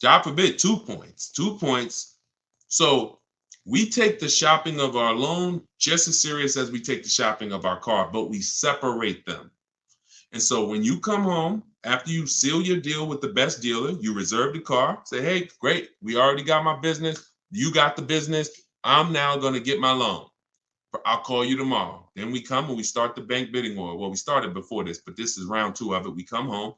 God forbid, 2 points. 2 points. So we take the shopping of our loan just as serious as we take the shopping of our car, but we separate them. And so when you come home, after you seal your deal with the best dealer, you reserve the car, say, hey, great, we already got my business. You got the business. I'm now going to get my loan. I'll call you tomorrow. Then we come and we start the bank bidding war. Well, we started before this, but this is round 2 of it. We come home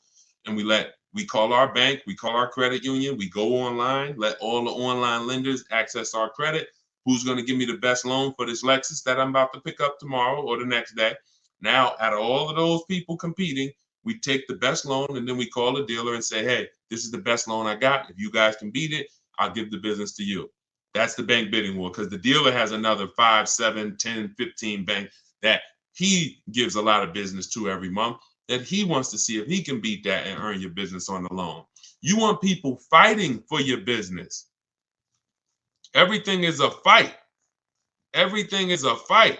and we call our bank, we call our credit union, we go online, let all the online lenders access our credit. Who's going to give me the best loan for this Lexus that I'm about to pick up tomorrow or the next day? Now, out of all of those people competing, we take the best loan and then we call the dealer and say, hey, this is the best loan I got. If you guys can beat it, I'll give the business to you. That's the bank bidding war, because the dealer has another 5, 7, 10, 15 banks that he gives a lot of business to every month that he wants to see if he can beat that and earn your business on the loan. You want people fighting for your business. Everything is a fight. Everything is a fight.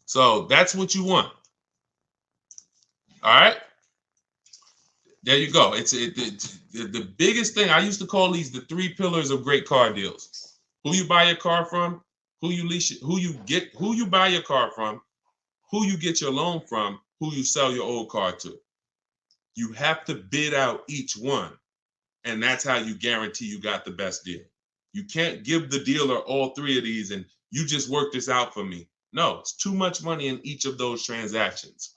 So that's what you want. All right. There you go. It's the biggest thing. I used to call these the 3 pillars of great car deals. Who you buy your car from, who you lease, who you buy your car from, who you get your loan from, who you sell your old car to. You have to bid out each one. And that's how you guarantee you got the best deal. You can't give the dealer all 3 of these and you just work this out for me. No, it's too much money in each of those transactions.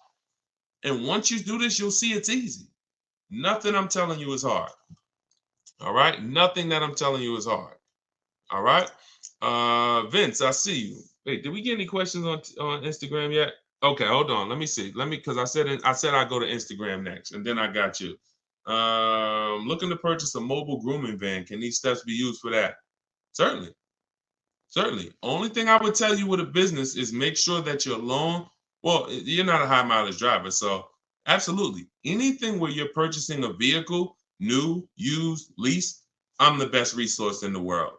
And once you do this, you'll see it's easy. Nothing I'm telling you is hard. All right? Nothing that I'm telling you is hard. All right? Vince, I see you. Wait, did we get any questions on Instagram yet? Okay, hold on. Let me see. Because I said I'd go to Instagram next, and then I got you. Looking to purchase a mobile grooming van. Can these steps be used for that? Certainly. Only thing I would tell you with a business is make sure that your loan, well, you're not a high mileage driver, so absolutely. Anything where you're purchasing a vehicle, new, used, leased, I'm the best resource in the world.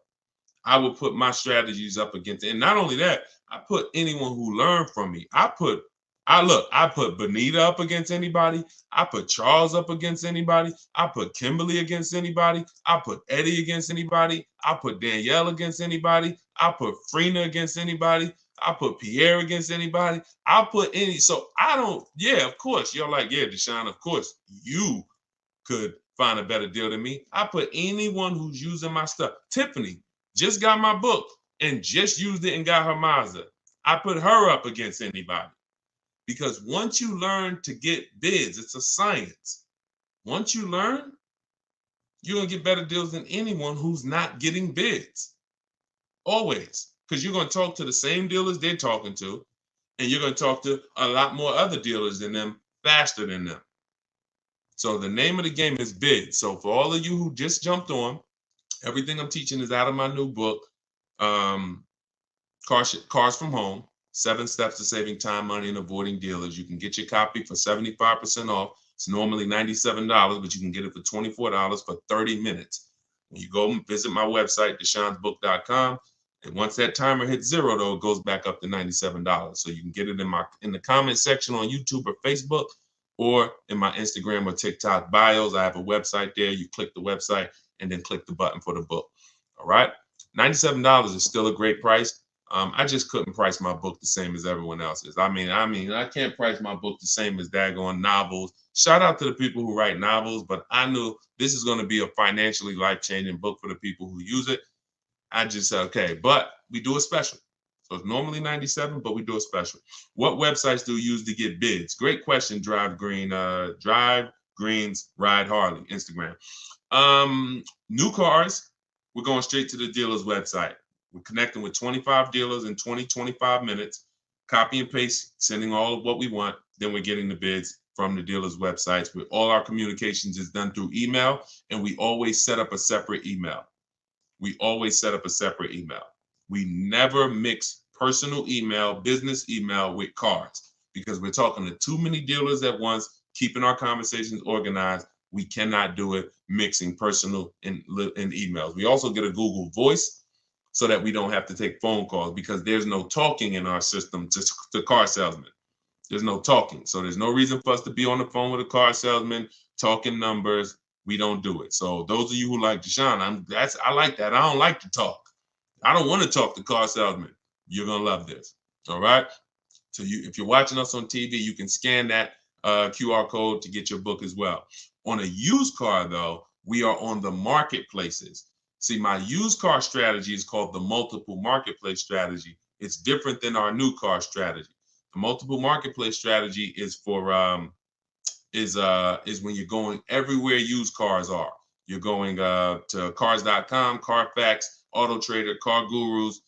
I will put my strategies up against it. And not only that, I put anyone who learned from me. I put I put Benita up against anybody. I put Charles up against anybody. I put Kimberly against anybody. I put Eddie against anybody. I put Danielle against anybody. I put Frina against anybody. I put Pierre against anybody. I'll put any. So I don't, yeah, of course. You're like, yeah, Deshone, of course, you could find a better deal than me. I put anyone who's using my stuff. Tiffany just got my book and just used it and got her Mazda. I put her up against anybody. Because once you learn to get bids, it's a science. Once you learn, you're going to get better deals than anyone who's not getting bids. Always. Because you're going to talk to the same dealers they're talking to, and you're going to talk to a lot more other dealers than them faster than them. So the name of the game is bids. So for all of you who just jumped on, everything I'm teaching is out of my new book, Cars from Home. 7 Steps to Saving Time, Money, and Avoiding Dealers. You can get your copy for 75% off. It's normally $97, but you can get it for $24 for 30 minutes. When you go and visit my website, deshonsbook.com, and once that timer hits 0, though, it goes back up to $97. So you can get it in the comment section on YouTube or Facebook, or in my Instagram or TikTok bios. I have a website there. You click the website and then click the button for the book. All right? $97 is still a great price. I just couldn't price my book the same as everyone else's. I mean, I can't price my book the same as daggone novels. Shout out to the people who write novels, but I knew this is going to be a financially life-changing book for the people who use it. I just said, okay, but we do a special. So it's normally $97, but we do a special. What websites do you use to get bids? Great question, Drive Greens, Ride Harley, Instagram. New cars, we're going straight to the dealer's website. We're connecting with 25 dealers in 25 minutes, copy and paste, sending all of what we want. Then we're getting the bids from the dealers' websites. With all our communications is done through email, and we always set up a separate email. We never mix personal email, business email with cars, because we're talking to too many dealers at once, keeping our conversations organized. We cannot do it mixing personal and emails. We also get a Google Voice, so that we don't have to take phone calls, because there's no talking in our system to car salesmen. There's no talking. So there's no reason for us to be on the phone with a car salesman, talking numbers. We don't do it. So those of you who like Deshone, I like that. I don't like to talk. I don't want to talk to car salesmen. You're going to love this. All right. So if you're watching us on TV, you can scan that QR code to get your book as well. On a used car, though, we are on the marketplaces. See, my used car strategy is called the multiple marketplace strategy. It's different than our new car strategy. The multiple marketplace strategy is for is when you're going everywhere used cars are. You're going to cars.com, Carfax, Auto Trader, Car Gurus,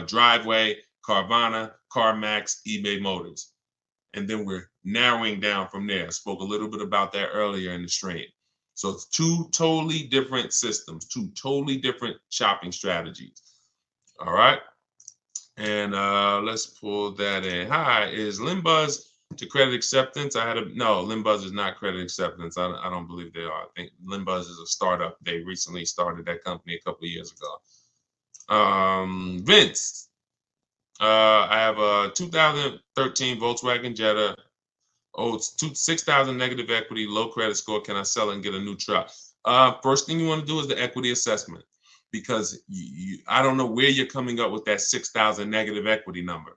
Driveway, Carvana, CarMax, eBay Motors. And then we're narrowing down from there. I spoke a little bit about that earlier in the stream. So it's 2 totally different systems, 2 totally different shopping strategies. All right. And let's pull that in. Hi, is Limbuzz to credit acceptance? No, Limbuzz is not credit acceptance. I don't believe they are. I think Limbuzz is a startup. They recently started that company a couple of years ago. Vince, I have a 2013 Volkswagen Jetta. Oh, it's 6,000 negative equity, low credit score. Can I sell it and get a new truck? First thing you want to do is the equity assessment, because I don't know where you're coming up with that 6,000 negative equity number.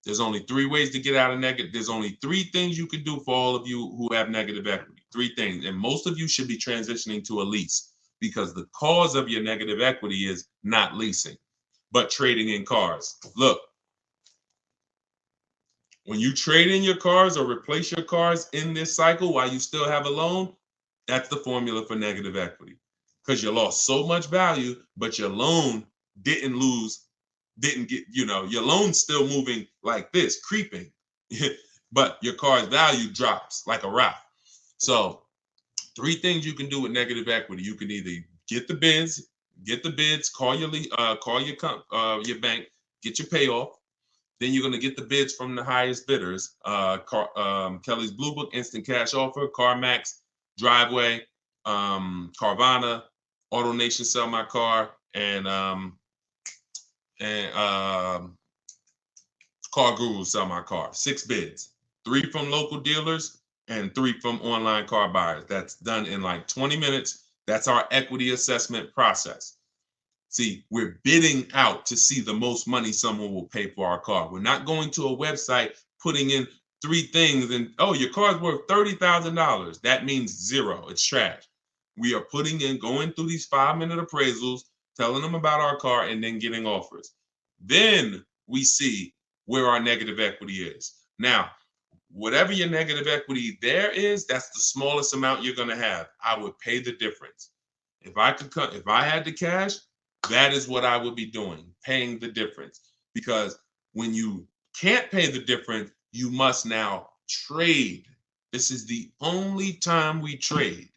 There's only 3 ways to get out of negative. There's only 3 things you can do for all of you who have negative equity. 3 things. And most of you should be transitioning to a lease, because the cause of your negative equity is not leasing, but trading in cars. Look. When you trade in your cars or replace your cars in this cycle while you still have a loan, that's the formula for negative equity. Because you lost so much value, but your loan didn't get, your loan's still moving like this, creeping. But your car's value drops like a rock. So 3 things you can do with negative equity. You can either get the bids, call your bank, get your payoff. Then you're going to get the bids from the highest bidders. Kelly's Blue Book, Instant Cash Offer, CarMax, Driveway, Carvana, AutoNation, Sell My Car, and Car Guru Sell My Car. 6 bids, 3 from local dealers and 3 from online car buyers. That's done in like 20 minutes. That's our equity assessment process. See, we're bidding out to see the most money someone will pay for our car. We're not going to a website, putting in 3 things and, oh, your car's worth $30,000. That means 0. It's trash. We are going through these 5-minute appraisals, telling them about our car, and then getting offers. Then we see where our negative equity is. Now, whatever your negative equity there is, that's the smallest amount you're going to have. I would pay the difference. If I had the cash, that is what I would be doing, paying the difference. Because when you can't pay the difference, you must now trade. This is the only time we trade.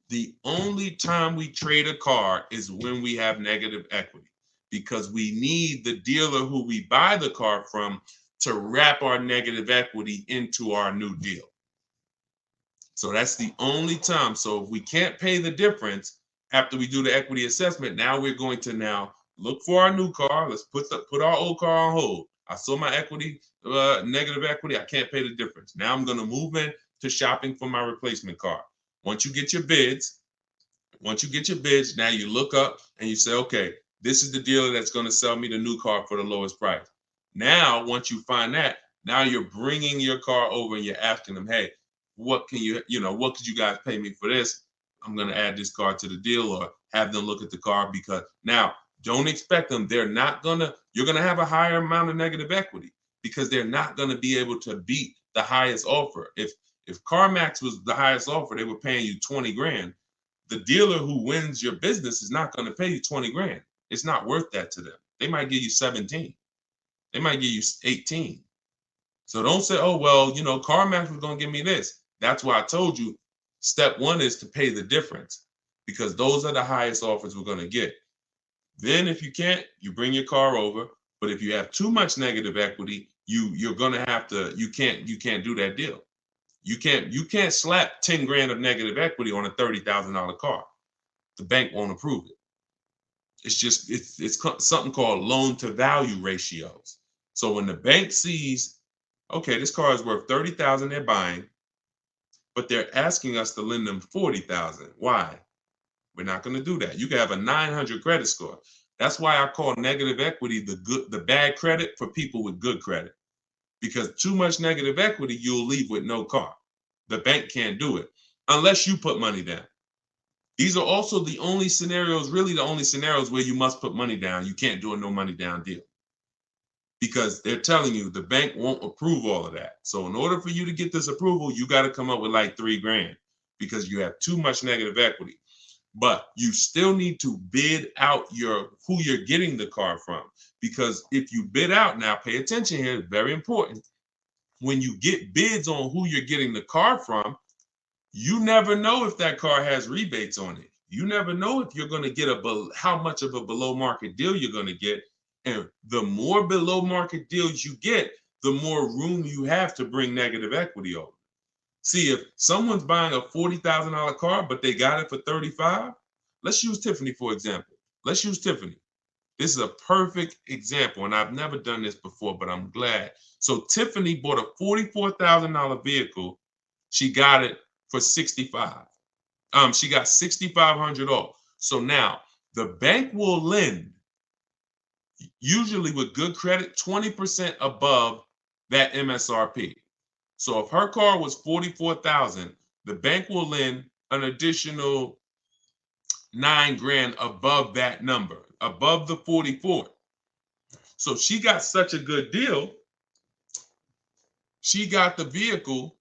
The only time we trade a car is when we have negative equity, because we need the dealer who we buy the car from to wrap our negative equity into our new deal. So that's the only time. So if we can't pay the difference after we do the equity assessment, now we're going to now look for our new car. Let's put our old car on hold. I sold my equity, negative equity. I can't pay the difference. Now I'm going to move in to shopping for my replacement car. Once you get your bids, now you look up and you say, okay, this is the dealer that's going to sell me the new car for the lowest price. Now, once you find that, now you're bringing your car over and you're asking them, hey, what could you guys pay me for this? I'm going to add this car to the deal, or have them look at the car, because now don't expect them. You're going to have a higher amount of negative equity, because they're not going to be able to beat the highest offer. If CarMax was the highest offer, they were paying you 20 grand. The dealer who wins your business is not going to pay you 20 grand. It's not worth that to them. They might give you 17. They might give you 18. So don't say, oh, well, CarMax was going to give me this. That's why I told you step 1 is to pay the difference, because those are the highest offers we're going to get. Then if you can't, you bring your car over. But if you have too much negative equity, you're going to have to, you can't do that deal. You can't slap 10 grand of negative equity on a $30,000 car. The bank won't approve it. It's something called loan to value ratios. So when the bank sees, okay, this car is worth $30,000 they're buying, but they're asking us to lend them $40,000. Why? We're not going to do that. You can have a 900 credit score. That's why I call negative equity the bad credit for people with good credit. Because too much negative equity, you'll leave with no car. The bank can't do it unless you put money down. These are also the only scenarios where you must put money down. You can't do a no money down deal, because they're telling you the bank won't approve all of that. So in order for you to get this approval, you got to come up with like 3 grand, because you have too much negative equity. But you still need to bid out who you're getting the car from, because if you bid out, now pay attention here, very important. When you get bids on who you're getting the car from, you never know if that car has rebates on it. You never know if you're going to get how much of a below market deal you're going to get. And the more below market deals you get, the more room you have to bring negative equity over. See, if someone's buying a $40,000 car, but they got it for $35,000, let's use Tiffany, for example. Let's use Tiffany. This is a perfect example, and I've never done this before, but I'm glad. So Tiffany bought a $44,000 vehicle. She got it for $65,000. She got $6,500 off. So now the bank will lend, usually with good credit, 20% above that MSRP. So if her car was $44,000, the bank will lend an additional 9 grand above that number, above the 44. So she got such a good deal. She got the vehicle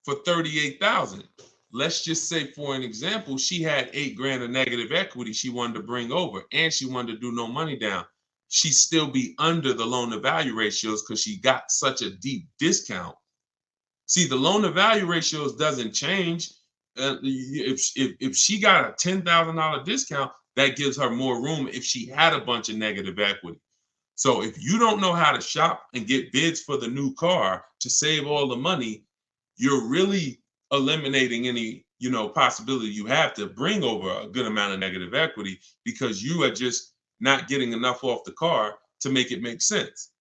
for $38,000. Let's just say, for an example, she had 8 grand of negative equity she wanted to bring over, and she wanted to do no money down. She'd still be under the loan to value ratios because she got such a deep discount. See, the loan to value ratios doesn't change. If she got a $10,000 discount, that gives her more room if she had a bunch of negative equity. So if you don't know how to shop and get bids for the new car to save all the money, you're really eliminating any, possibility you have to bring over a good amount of negative equity, because you are just not getting enough off the car to make it make sense.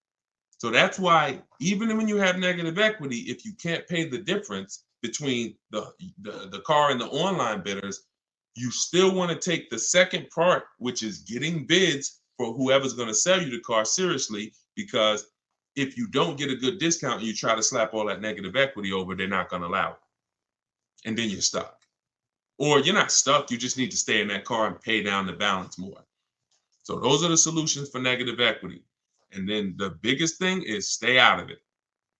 So that's why even when you have negative equity, if you can't pay the difference between the car and the online bidders, you still want to take the second part, which is getting bids for whoever's going to sell you the car seriously, because if you don't get a good discount and you try to slap all that negative equity over, they're not going to allow it. And then you're stuck. Or you're not stuck, you just need to stay in that car and pay down the balance more. So those are the solutions for negative equity. And then the biggest thing is stay out of it.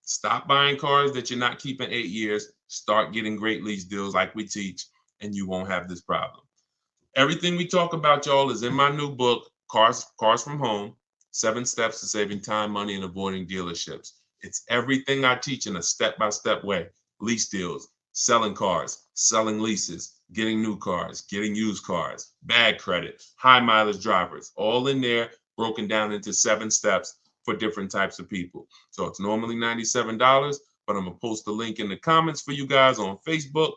Stop buying cars that you're not keeping 8 years. Start getting great lease deals like we teach, and you won't have this problem. Everything we talk about, y'all, is in my new book, Cars from Home, 7 Steps to Saving Time, Money, and Avoiding Dealerships. It's everything I teach in a step-by-step way. Lease deals, selling cars, selling leases, getting new cars, getting used cars, bad credit, high mileage drivers, all in there, broken down into 7 steps for different types of people. So it's normally $97, but I'm gonna post the link in the comments for you guys on Facebook.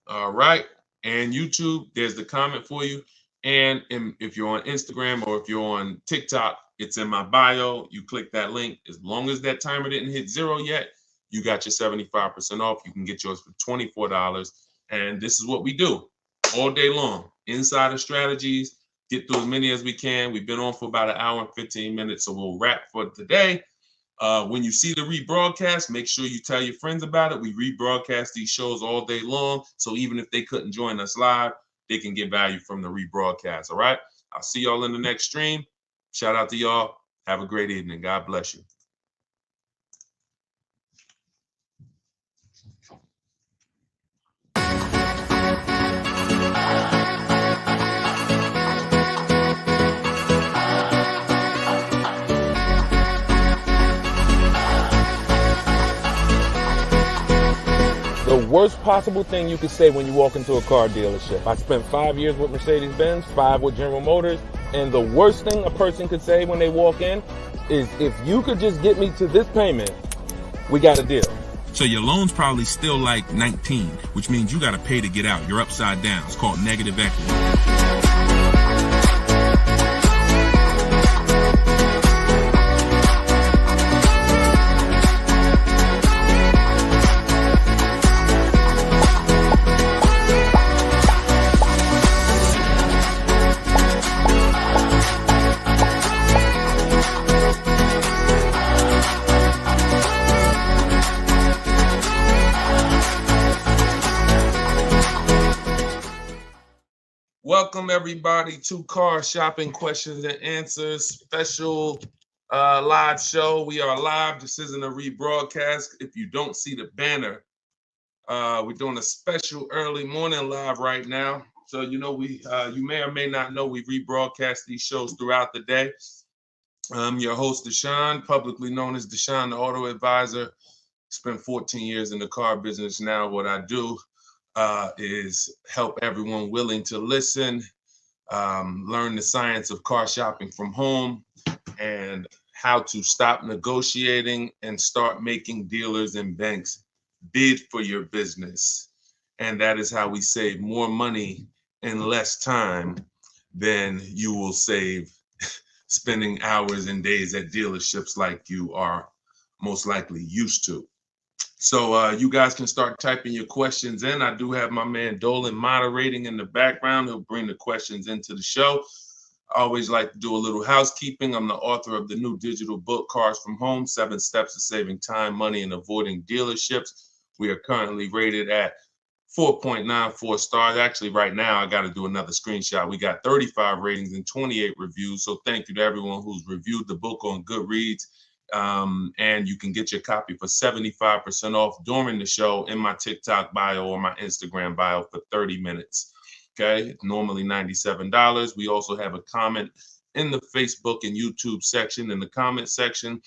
All right, and YouTube, there's the comment for you. And if you're on Instagram or if you're on TikTok, it's in my bio. You click that link. As long as that timer didn't hit 0 yet, you got your 75% off. You can get yours for $24. And this is what we do all day long. Insider strategies, get through as many as we can. We've been on for about an hour and 15 minutes, so we'll wrap for today. When you see the rebroadcast, make sure you tell your friends about it. We rebroadcast these shows all day long, so even if they couldn't join us live, they can get value from the rebroadcast, all right? I'll see y'all in the next stream. Shout out to y'all. Have a great evening. God bless you. The worst possible thing you could say when you walk into a car dealership. I spent 5 years with Mercedes-Benz, 5 with General Motors, and the worst thing a person could say when they walk in is, if you could just get me to this payment, we got a deal. So your loan's probably still like 19, which means you got to pay to get out. You're upside down. It's called negative equity. Welcome everybody to Car Shopping Questions and Answers special live show. We are live. This isn't a rebroadcast. If you don't see the banner, we're doing a special early morning live right now. So you know you may or may not know we rebroadcast these shows throughout the day. I'm your host Deshone, publicly known as Deshone the Auto Advisor. Spent 14 years in the car business. Now what I do is help everyone willing to listen, learn the science of car shopping from home, and how to stop negotiating and start making dealers and banks bid for your business. And that is how we save more money in less time than you will save spending hours and days at dealerships like you are most likely used to. So you guys can start typing your questions in. I do have my man Dolan moderating in the background. He'll bring the questions into the show. I always like to do a little housekeeping. I'm the author of the new digital book, Cars from Home, 7 Steps to Saving Time, Money, and Avoiding Dealerships. We are currently rated at 4.94 stars. Actually, right now, I got to do another screenshot. We got 35 ratings and 28 reviews. So thank you to everyone who's reviewed the book on Goodreads. And you can get your copy for 75% off during the show in my TikTok bio or my Instagram bio for 30 minutes. Okay, it's normally $97. We also have a comment in the Facebook and YouTube section, in the comment section.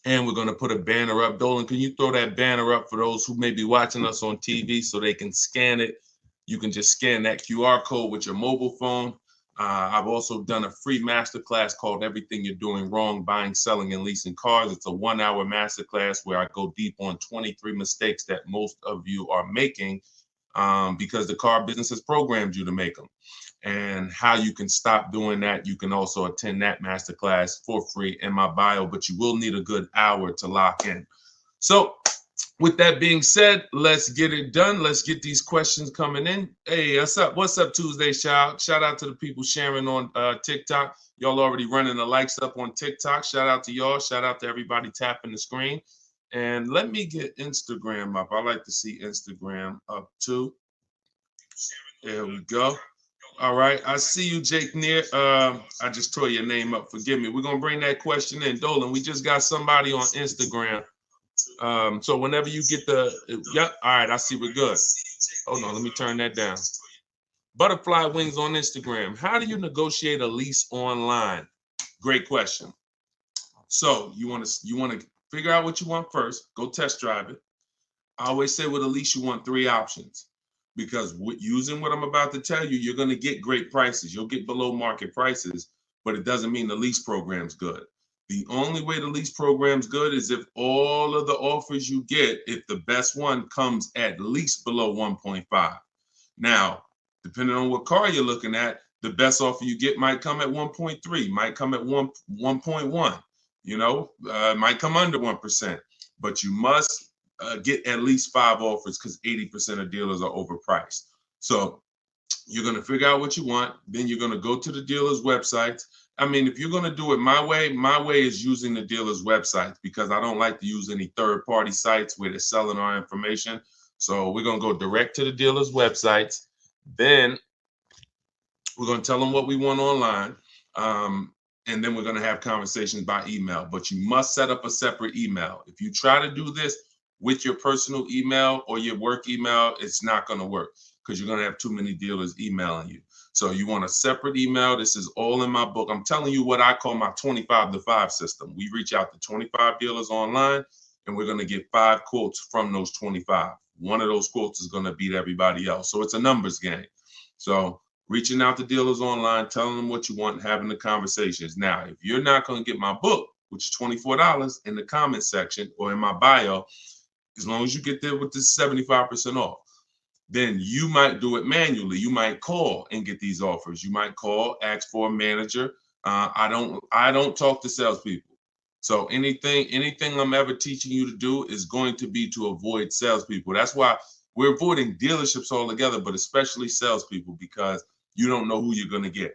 And we're going to put a banner up. Dolan, can you throw that banner up for those who may be watching us on TV so they can scan it? You can just scan that QR code with your mobile phone. I've also done a free masterclass called Everything You're Doing Wrong, Buying, Selling, and Leasing Cars. It's a 1-hour masterclass where I go deep on 23 mistakes that most of you are making because the car business has programmed you to make them. And how you can stop doing that, you can also attend that masterclass for free in my bio, but you will need a good hour to lock in. So with that being said, let's get it done. Let's get these questions coming in. Hey, what's up? What's up, Tuesday, child? Shout out to the people sharing on TikTok. Y'all already running the likes up on TikTok. Shout out to y'all. Shout out to everybody tapping the screen. And let me get Instagram up. I like to see Instagram up too. There we go. All right. I see you, Jake Neer. I just tore your name up. Forgive me. We're going to bring that question in. Dolan, we just got somebody on Instagram. So whenever you get yep. All right. I see we're good. Hold on. Let me turn that down. Butterfly Wings on Instagram. How do you negotiate a lease online? Great question. So you want to figure out what you want first. Go test drive it. I always say with a lease, you want 3 options. Because using what I'm about to tell you, you're going to get great prices. You'll get below market prices, but it doesn't mean the lease program's good. The only way the lease program's good is if all of the offers you get, if the best one comes at least below 1.5. Now, depending on what car you're looking at, the best offer you get might come at 1.3, might come at 1.1, might come under 1%, but you must get at least 5 offers because 80% of dealers are overpriced. So you're going to figure out what you want. Then you're going to go to the dealer's websites. I mean, if you're going to do it my way is using the dealer's websites because I don't like to use any third-party sites where they're selling our information. So we're going to go direct to the dealer's websites. Then we're going to tell them what we want online. And then we're going to have conversations by email. But you must set up a separate email. If you try to do this with your personal email or your work email, it's not going to work because you're going to have too many dealers emailing you. So you want a separate email. This is all in my book. I'm telling you what I call my 25-to-5 system. We reach out to 25 dealers online, and we're going to get 5 quotes from those 25. One of those quotes is going to beat everybody else. So it's a numbers game. So reaching out to dealers online, telling them what you want, and having the conversations. Now, if you're not going to get my book, which is $24 in the comment section or in my bio, as long as you get there with this 75% off, then you might do it manually. You might call and get these offers. You might call, ask for a manager. I don't talk to salespeople. So anything I'm ever teaching you to do is going to be to avoid salespeople. That's why we're avoiding dealerships altogether, but especially salespeople, because you don't know who you're going to get.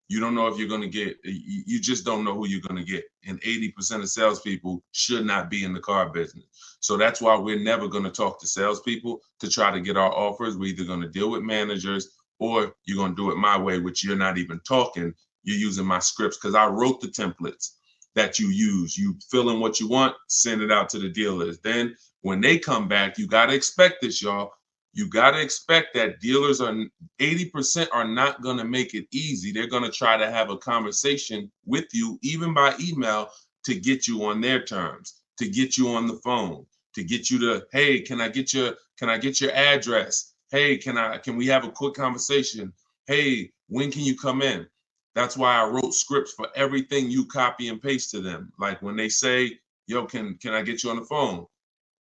You don't know if you're going to get, you just don't know who you're going to get. And 80% of salespeople should not be in the car business. So that's why we're never going to talk to salespeople to try to get our offers. We're either going to deal with managers or you're going to do it my way, which you're not even talking. You're using my scripts because I wrote the templates that you use. You fill in what you want, send it out to the dealers. Then when they come back, you got to expect this, y'all. You got to expect that dealers 80% are not going to make it easy. They're going to try to have a conversation with you, even by email, to get you on their terms, to get you on the phone, to get you to, hey, can I get your address? Hey, can we have a quick conversation? Hey, when can you come in? That's why I wrote scripts for everything you copy and paste to them. Like when they say, yo, can I get you on the phone?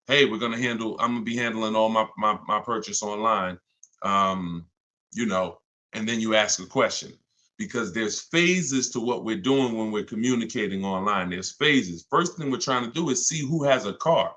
Hey, I'm gonna be handling all my purchase online, and then you ask a question because there's phases to what we're doing when we're communicating online. There's phases. First thing we're trying to do is see who has a car.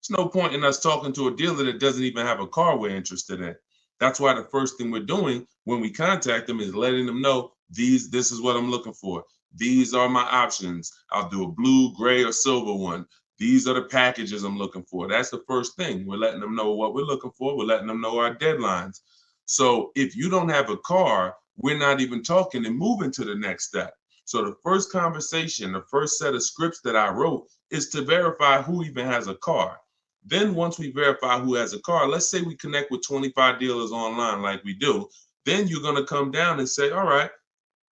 There's no point in us talking to a dealer that doesn't even have a car we're interested in. That's why the first thing we're doing when we contact them is letting them know this is what I'm looking for. These are my options. I'll do a blue, gray, or silver one. These are the packages I'm looking for. That's the first thing. We're letting them know what we're looking for. We're letting them know our deadlines. So if you don't have a car, we're not even talking and moving to the next step. So the first conversation, the first set of scripts that I wrote is to verify who even has a car. Then once we verify who has a car, let's say we connect with 25 dealers online like we do, then you're going to come down and say, all right,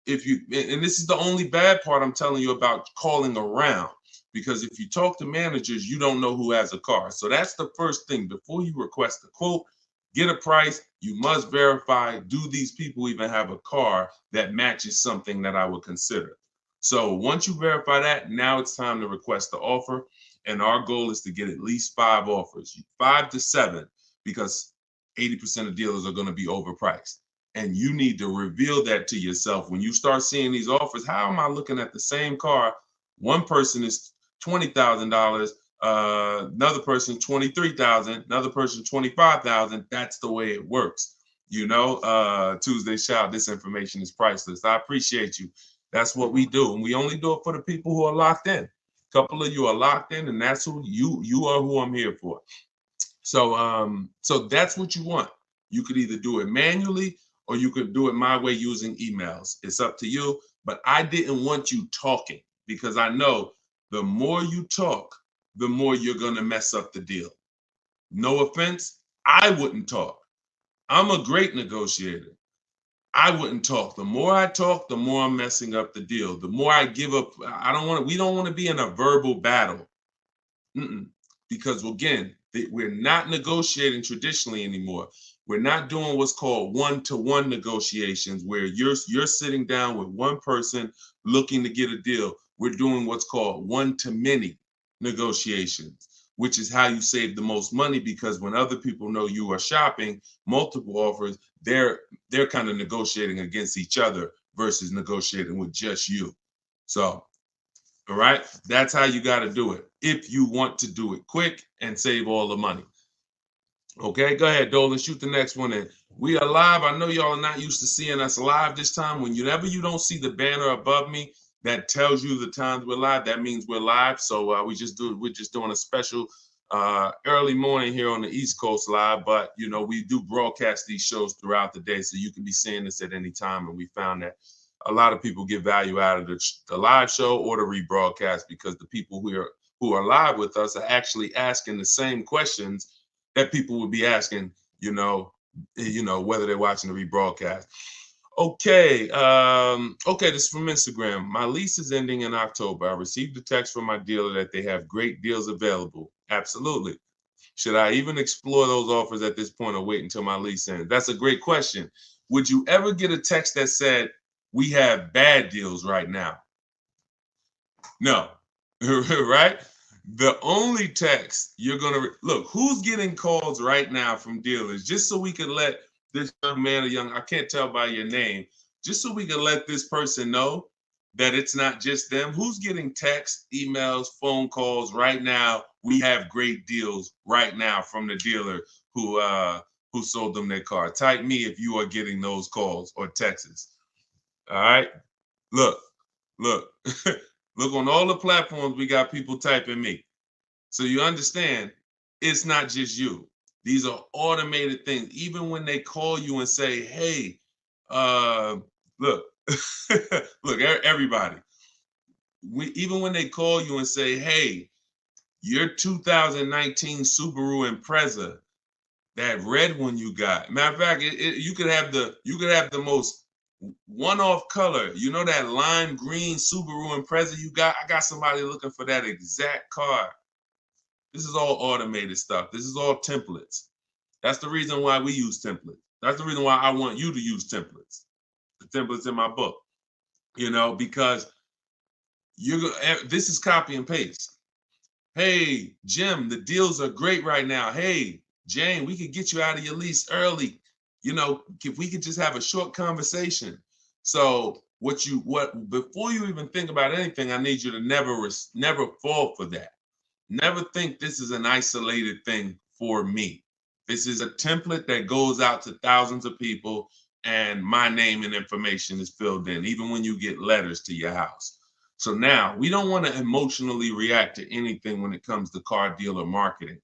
and this is the only bad part I'm telling you about calling around. Because if you talk to managers, you don't know who has a car. So that's the first thing. Before you request a quote, get a price, you must verify, do these people even have a car that matches something that I would consider? So once you verify that, now it's time to request the offer. And our goal is to get at least 5 offers, 5 to 7, because 80% of dealers are going to be overpriced. And you need to reveal that to yourself. When you start seeing these offers, how am I looking at the same car? One person is $20,000, another person $23,000, another person $25,000. That's the way it works. You know, Tuesday Shout, this information is priceless. I appreciate you. That's what we do. And we only do it for the people who are locked in. A couple of you are locked in, and that's who you are, who I'm here for. So so that's what you want. You could either do it manually or you could do it my way using emails. It's up to you. But I didn't want you talking, because I know the more you talk, the more you're going to mess up the deal. No offense, I wouldn't talk. I'm a great negotiator. I wouldn't talk. The more I talk, the more I'm messing up the deal. The more I give up. We don't want to be in a verbal battle. Because again, we're not negotiating traditionally anymore. We're not doing what's called one-to-one negotiations, where you're sitting down with one person looking to get a deal. We're doing what's called one-to-many negotiations, which is how you save the most money, because when other people know you are shopping multiple offers, they're kind of negotiating against each other versus negotiating with just you. So, all right, that's how you got to do it if you want to do it quick and save all the money. Okay, go ahead, Dolan, shoot the next one in. We are live. I know y'all are not used to seeing us live this time. Whenever you don't see the banner above me that tells you the times we're live, that means we're live. So we're just doing a special early morning here on the East Coast live. But you know, we do broadcast these shows throughout the day, so you can be seeing this at any time. And we found that a lot of people get value out of the live show or the rebroadcast, because the people who are live with us are actually asking the same questions that people would be asking, you know, whether they're watching the rebroadcast. Okay, this is from Instagram. My lease is ending in October. I received a text from my dealer that they have great deals available. Absolutely. Should I even explore those offers at this point, or wait until my lease ends? That's a great question. Would you ever get a text that said, we have bad deals right now? No, right? The only text you're going to look, who's getting calls right now from dealers, just so we can let this young man I can't tell by your name, just so we can let this person know that it's not just them. Who's getting texts, emails, phone calls right now? We have great deals right now from the dealer who sold them their car. Type me if you are getting those calls or texts. All right. Look. Look, on all the platforms, we got people typing me. So you understand, it's not just you. These are automated things. Even when they call you and say, hey, look, look, everybody. Even when they call you and say, hey, your 2019 Subaru Impreza, that red one you got. Matter of fact, you could have the most one-off color. You know that lime green Subaru Impreza you got? I got somebody looking for that exact car. This is all automated stuff. This is all templates. That's the reason why we use templates. That's the reason why I want you to use templates. The templates in my book. You know, because this is copy and paste. Hey, Jim, the deals are great right now. Hey, Jane, we could get you out of your lease early. You know, if we could just have a short conversation. So before you even think about anything, I need you to never fall for that. Never think this is an isolated thing for me. This is a template that goes out to thousands of people, and my name and information is filled in, even when you get letters to your house. So now we don't want to emotionally react to anything when it comes to car dealer marketing,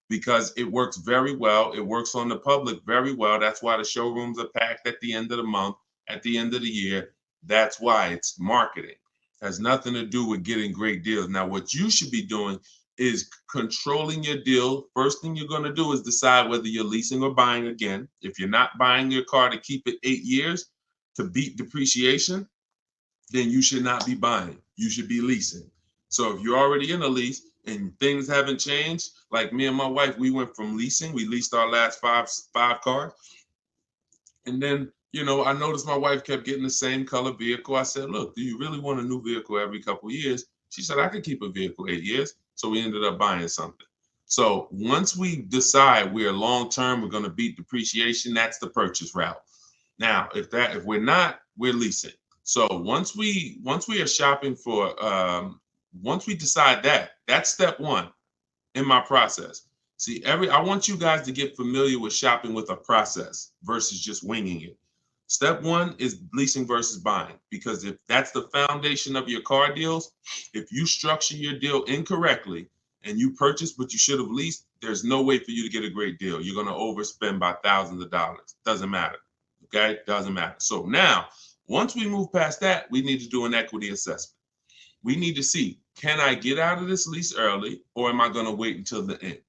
because it works very well. It works on the public very well. That's why the showrooms are packed at the end of the month, at the end of the year. That's why it's marketing. It has nothing to do with getting great deals. Now, what you should be doing is controlling your deal. First thing you're going to do is decide whether you're leasing or buying again. If you're not buying your car to keep it 8 years to beat depreciation, then you should not be buying. You should be leasing. So if you're already in a lease and things haven't changed, like me and my wife, we went from leasing. We leased our last five cars. And then, you know, I noticed my wife kept getting the same color vehicle. I said, look, do you really want a new vehicle every couple of years? She said, I could keep a vehicle 8 years. So we ended up buying something. So once we decide we're long-term, we're going to beat depreciation, that's the purchase route. Now, if we're not, we're leasing. So once we are shopping for, once we decide that's step one in my process. See, I want you guys to get familiar with shopping with a process versus just winging it. Step one is leasing versus buying, because if that's the foundation of your car deals, if you structure your deal incorrectly and you purchase what you should have leased, there's no way for you to get a great deal. You're going to overspend by thousands of dollars. Doesn't matter. Okay? Doesn't matter. So now, once we move past that, we need to do an equity assessment. We need to see, can I get out of this lease early, or am I going to wait until the end?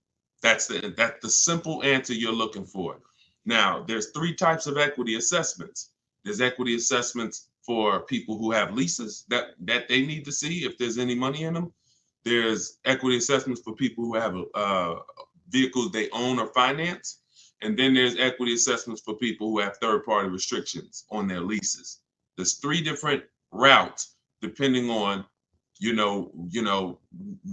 That's the simple answer you're looking for. Now, there's three types of equity assessments. There's equity assessments for people who have leases that they need to see if there's any money in them. There's equity assessments for people who have vehicles they own or finance. And then there's equity assessments for people who have third-party restrictions on their leases. There's three different routes depending on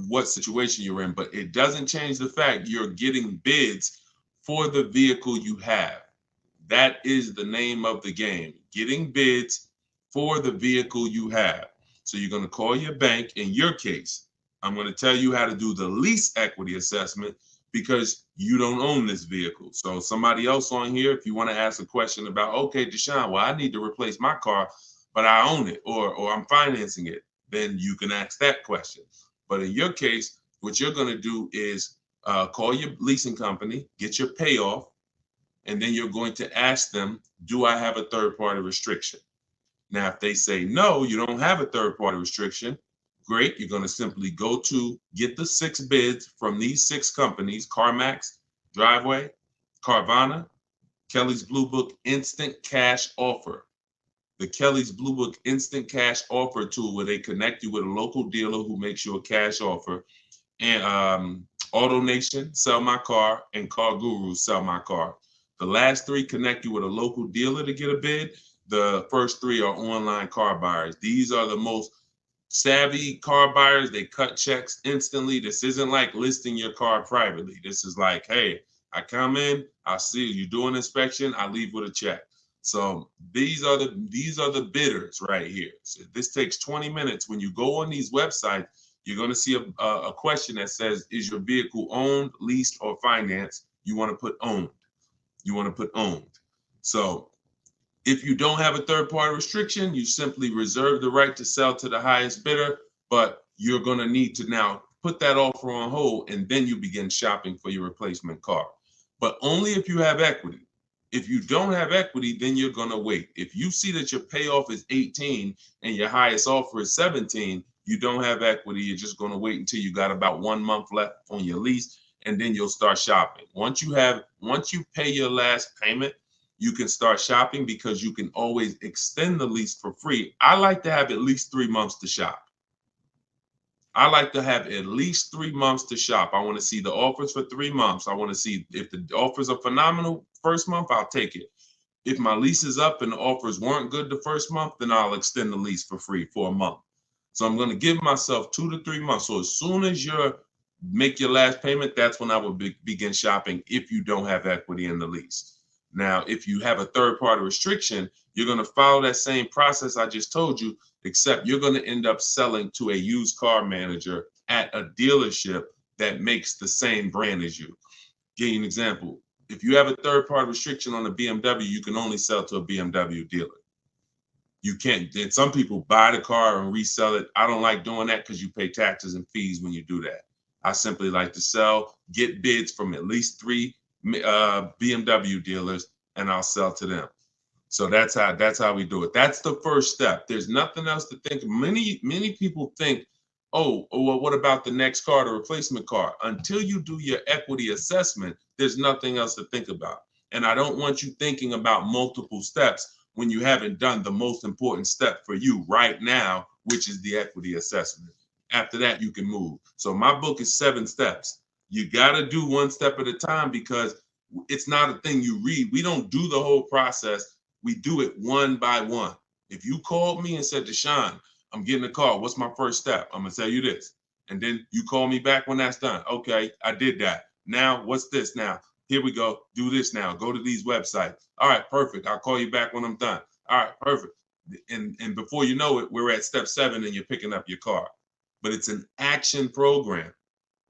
what situation you're in, but it doesn't change the fact you're getting bids for the vehicle you have. That is the name of the game, getting bids for the vehicle you have. So you're going to call your bank. In your case, I'm going to tell you how to do the lease equity assessment because you don't own this vehicle. So somebody else on here, if you want to ask a question about, okay, Deshone, well, I need to replace my car, but I own it or I'm financing it, then you can ask that question. But in your case, what you're going to do is call your leasing company, get your payoff, and then you're going to ask them, do I have a third-party restriction? Now, if they say, no, you don't have a third-party restriction, great. You're going to simply go to get the 6 bids from these 6 companies, CarMax, Driveway, Carvana, Kelly's Blue Book Instant Cash Offer. The Kelly's Blue Book Instant Cash Offer tool, where they connect you with a local dealer who makes you a cash offer. And AutoNation, Sell My Car, and Car Guru, Sell My Car. The last 3 connect you with a local dealer to get a bid. The first 3 are online car buyers. These are the most savvy car buyers. They cut checks instantly. This isn't like listing your car privately. This is like, hey, I come in, I see you do an inspection, I leave with a check. So these are the bidders right here. So this takes 20 minutes. When you go on these websites, you're going to see a question that says, is your vehicle owned, leased, or financed? You want to put owned. You want to put owned. So if you don't have a third-party restriction, you simply reserve the right to sell to the highest bidder, but you're going to need to now put that offer on hold, and then you begin shopping for your replacement car. But only if you have equity. If you don't have equity, then you're going to wait. If you see that your payoff is 18 and your highest offer is 17, you don't have equity. You're just going to wait until you got about 1 month left on your lease, and then you'll start shopping. Once you pay your last payment, you can start shopping because you can always extend the lease for free. I like to have at least 3 months to shop. I like to have at least 3 months to shop. I want to see the offers for 3 months. I want to see if the offers are phenomenal first month, I'll take it. If my lease is up and the offers weren't good the first month, then I'll extend the lease for free for a month. So I'm going to give myself 2 to 3 months. So as soon as you make your last payment, that's when I will begin shopping if you don't have equity in the lease. Now, if you have a third-party restriction, you're going to follow that same process I just told you, except you're going to end up selling to a used car manager at a dealership that makes the same brand as you. Give you an example. If you have a third-party restriction on a BMW, you can only sell to a BMW dealer. You can't. And some people buy the car and resell it. I don't like doing that because you pay taxes and fees when you do that. I simply like to get bids from at least 3 BMW dealers, and I'll sell to them. So that's how we do it. That's the first step. There's nothing else to think. Many people think, oh, well, what about the next car, the replacement car? Until you do your equity assessment, there's nothing else to think about. And I don't want you thinking about multiple steps when you haven't done the most important step for you right now, which is the equity assessment. After that, you can move. So my book is 7 steps. You got to do 1 step at a time because it's not a thing you read. We don't do the whole process. We do it one by one. If you called me and said, Deshone, I'm getting a car, what's my first step? I'm going to tell you this. And then you call me back when that's done. Okay, I did that. Now, what's this now? Here we go. Do this now. Go to these websites. All right, perfect. I'll call you back when I'm done. All right, perfect. And before you know it, we're at step 7 and you're picking up your car. But it's an action program.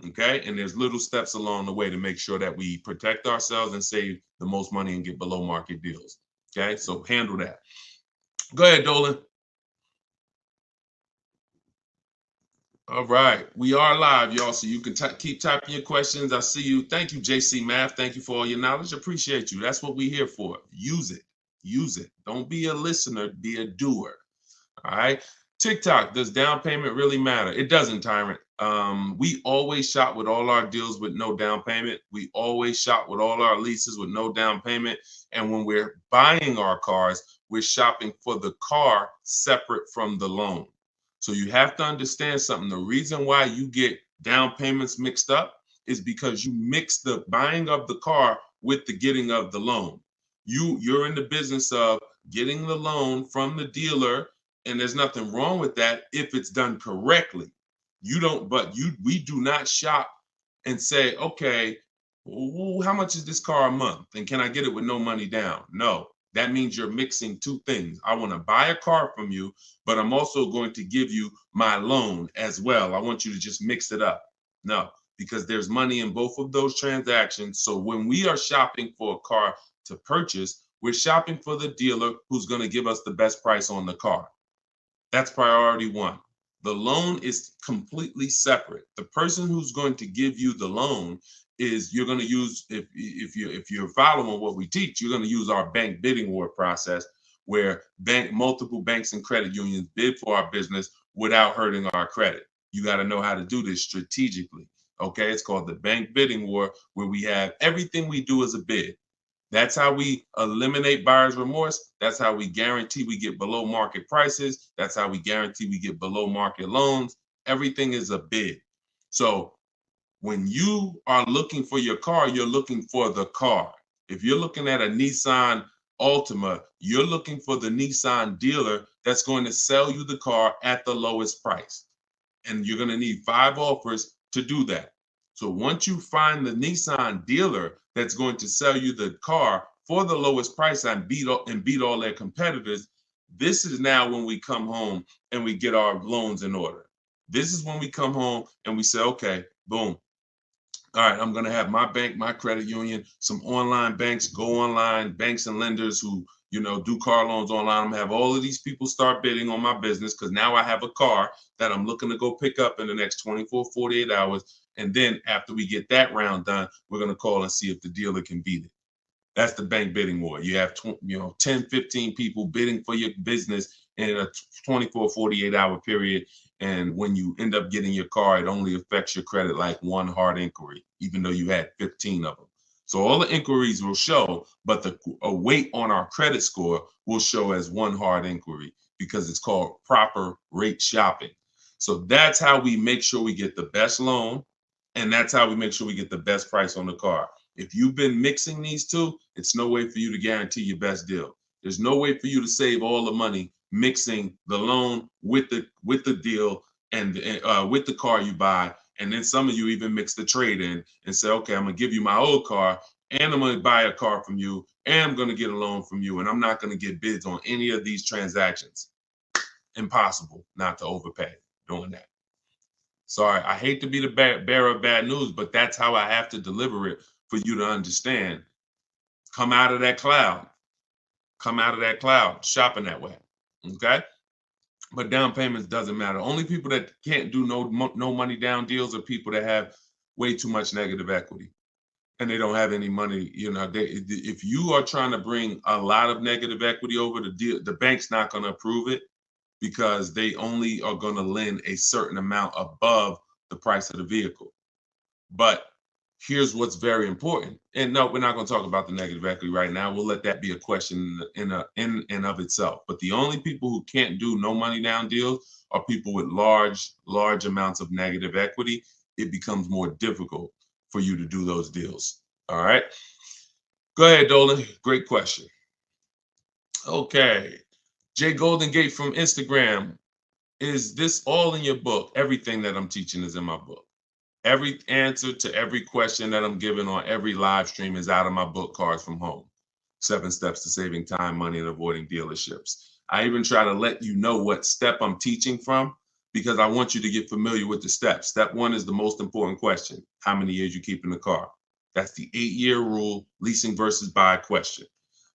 Okay, and there's little steps along the way to make sure that we protect ourselves and save the most money and get below market deals. Okay, so handle that. Go ahead, Dolan. All right, we are live, y'all, so you can keep typing your questions. I see you. Thank you, JC Math. Thank you for all your knowledge. Appreciate you. That's what we're here for. Use it. Use it. Don't be a listener. Be a doer. All right. TikTok, does down payment really matter? It doesn't, Tyrant. We always shop with all our deals with no down payment. We always shop with all our leases with no down payment. And when we're buying our cars, we're shopping for the car separate from the loan. So you have to understand something. The reason why you get down payments mixed up is because you mix the buying of the car with the getting of the loan. You're in the business of getting the loan from the dealer, and there's nothing wrong with that if it's done correctly. We do not shop and say, okay, how much is this car a month? And can I get it with no money down? No, that means you're mixing two things. I want to buy a car from you, but I'm also going to give you my loan as well. I want you to just mix it up. No, because there's money in both of those transactions. So when we are shopping for a car to purchase, we're shopping for the dealer who's going to give us the best price on the car. That's priority one. The loan is completely separate. The person who's going to give you the loan is you're going to use, if you're following what we teach, you're going to use our bank bidding war process, where multiple banks and credit unions bid for our business without hurting our credit. You got to know how to do this strategically. Okay, it's called the bank bidding war, where we have everything we do as a bid. That's how we eliminate buyer's remorse. That's how we guarantee we get below market prices. That's how we guarantee we get below market loans. Everything is a bid. So when you are looking for your car, you're looking for the car. If you're looking at a Nissan Altima, you're looking for the Nissan dealer that's going to sell you the car at the lowest price. And you're going to need 5 offers to do that. So once you find the Nissan dealer that's going to sell you the car for the lowest price and beat all their competitors, this is now when we come home and we get our loans in order. This is when we come home and we say, okay, boom. All right, I'm going to have my bank, my credit union, some online banks, go online, banks and lenders who, do car loans online. I'm going to have all of these people start bidding on my business, because now I have a car that I'm looking to go pick up in the next 24, 48 hours. And then after we get that round done, we're going to call and see if the dealer can beat it. That's the bank bidding war. You have 10, 15 people bidding for your business in a 24, 48 hour period. And when you end up getting your car, it only affects your credit like one hard inquiry, even though you had 15 of them. So all the inquiries will show, but a weight on our credit score will show as one hard inquiry, because it's called proper rate shopping. So that's how we make sure we get the best loan, and that's how we make sure we get the best price on the car. If you've been mixing these two, it's no way for you to guarantee your best deal. There's no way for you to save all the money mixing the loan with the deal and with the car you buy. And then some of you even mix the trade in and say, okay, I'm going to give you my old car, and I'm going to buy a car from you, and I'm going to get a loan from you, and I'm not going to get bids on any of these transactions. Impossible not to overpay doing that. Sorry, I hate to be the bearer of bad news, but that's how I have to deliver it for you to understand. Come out of that cloud. Come out of that cloud, shopping that way. Okay? But down payments doesn't matter. Only people that can't do no money down deals are people that have way too much negative equity and they don't have any money. If you are trying to bring a lot of negative equity over the deal, the bank's not going to approve it, because they only are going to lend a certain amount above the price of the vehicle. But here's what's very important. And no, we're not going to talk about the negative equity right now. We'll let that be a question in and of itself. But the only people who can't do no money down deals are people with large amounts of negative equity. It becomes more difficult for you to do those deals. All right. Go ahead, Dolan. Great question. Okay. Jay Golden Gate from Instagram. is this all in your book? Everything that I'm teaching is in my book. Every answer to every question that I'm giving on every live stream is out of my book, Cars from Home. 7 Steps to Saving Time, Money, and Avoiding Dealerships. I even try to let you know what step I'm teaching from because I want you to get familiar with the steps. Step 1 is the most important question. How many years you keep in the car? That's the 8-year rule, leasing versus buy question,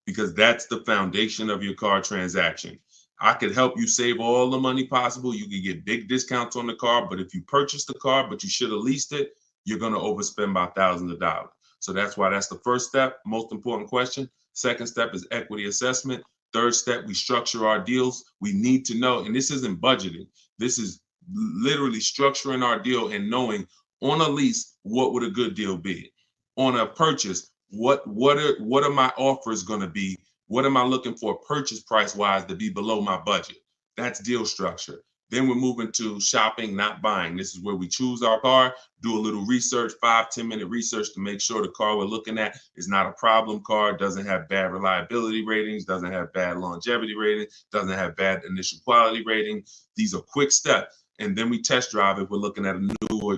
because that's the foundation of your car transaction. I could help you save all the money possible. You can get big discounts on the car, but if you purchase the car, but you should have leased it, you're going to overspend by thousands of dollars. So that's why that's the first step, most important question. Second step is equity assessment. Third step, we structure our deals. We need to know, and this isn't budgeting. This is literally structuring our deal and knowing on a lease, what would a good deal be? On a purchase, what are my offers going to be? What am I looking for purchase price wise to be below my budget? That's deal structure. Then we're moving to shopping, not buying. This is where we choose our car, do a little research, 5-10 minute research to make sure the car we're looking at is not a problem car, doesn't have bad reliability ratings, doesn't have bad longevity ratings, doesn't have bad initial quality rating. These are quick steps. And then we test drive if we're looking at a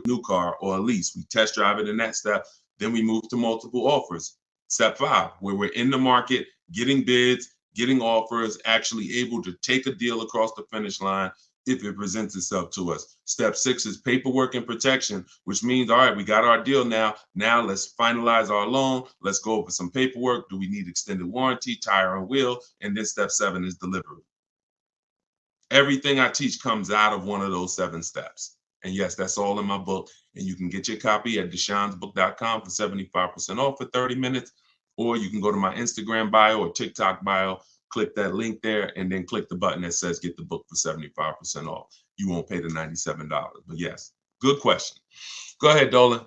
new car or a lease. We test drive it in that step. Then we move to multiple offers. Step 5, where we're in the market, getting bids, getting offers, actually able to take a deal across the finish line if it presents itself to us. Step 6 is paperwork and protection, which means, all right, we got our deal now. Now let's finalize our loan. Let's go over some paperwork. Do we need extended warranty, tire and wheel? And then step 7 is delivery. Everything I teach comes out of one of those 7 steps. And yes, that's all in my book. And you can get your copy at deshonsbook.com for 75% off for 30 minutes. Or you can go to my Instagram bio or TikTok bio, click that link there, and then click the button that says get the book for 75% off. You won't pay the $97. But yes, good question. Go ahead, Dolan.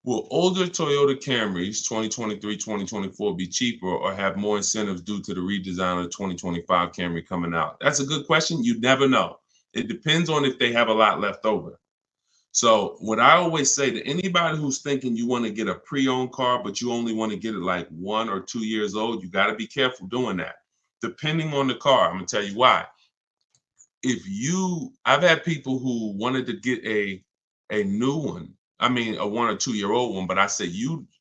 Will older Toyota Camrys 2023, 2024 be cheaper or have more incentives due to the redesign of the 2025 Camry coming out? That's a good question. You never know. It depends on if they have a lot left over. So what I always say to anybody who's thinking you want to get a pre-owned car, but you only want to get it like 1 or 2 years old, you got to be careful doing that. Depending on the car, I'm going to tell you why. I've had people who wanted to get a new one, I mean, a 1 or 2 year old one, but I say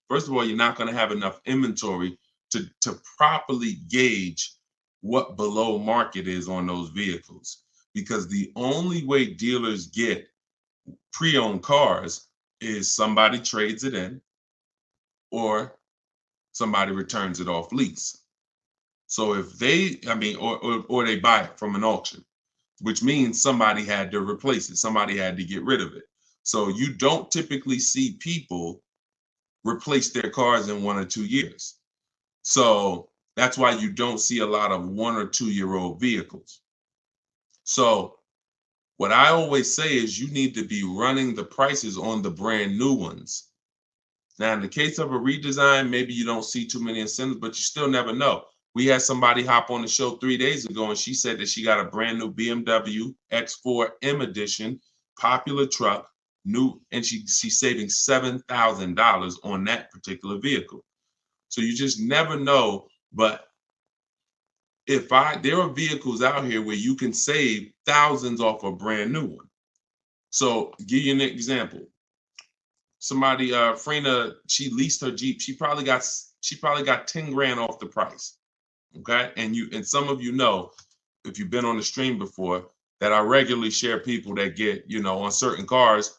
first of all, you're not going to have enough inventory to properly gauge what below market is on those vehicles. Because the only way dealers get pre-owned cars is somebody trades it in or somebody returns it off lease. So if or they buy it from an auction, which means somebody had to replace it. Somebody had to get rid of it. So you don't typically see people replace their cars in 1 or 2 years. So that's why you don't see a lot of 1 or 2 year old vehicles. So what I always say is you need to be running the prices on the brand new ones. Now, in the case of a redesign, maybe you don't see too many incentives, but you still never know. We had somebody hop on the show 3 days ago, and she said that she got a brand new BMW X4 M Edition, popular truck, new, and she's saving $7,000 on that particular vehicle. So you just never know. But there are vehicles out here where you can save thousands off a brand new one. So give you an example. Somebody, Frina, she leased her Jeep. She probably got 10 grand off the price. Okay. And some of you know, if you've been on the stream before, that I regularly share people that get, on certain cars,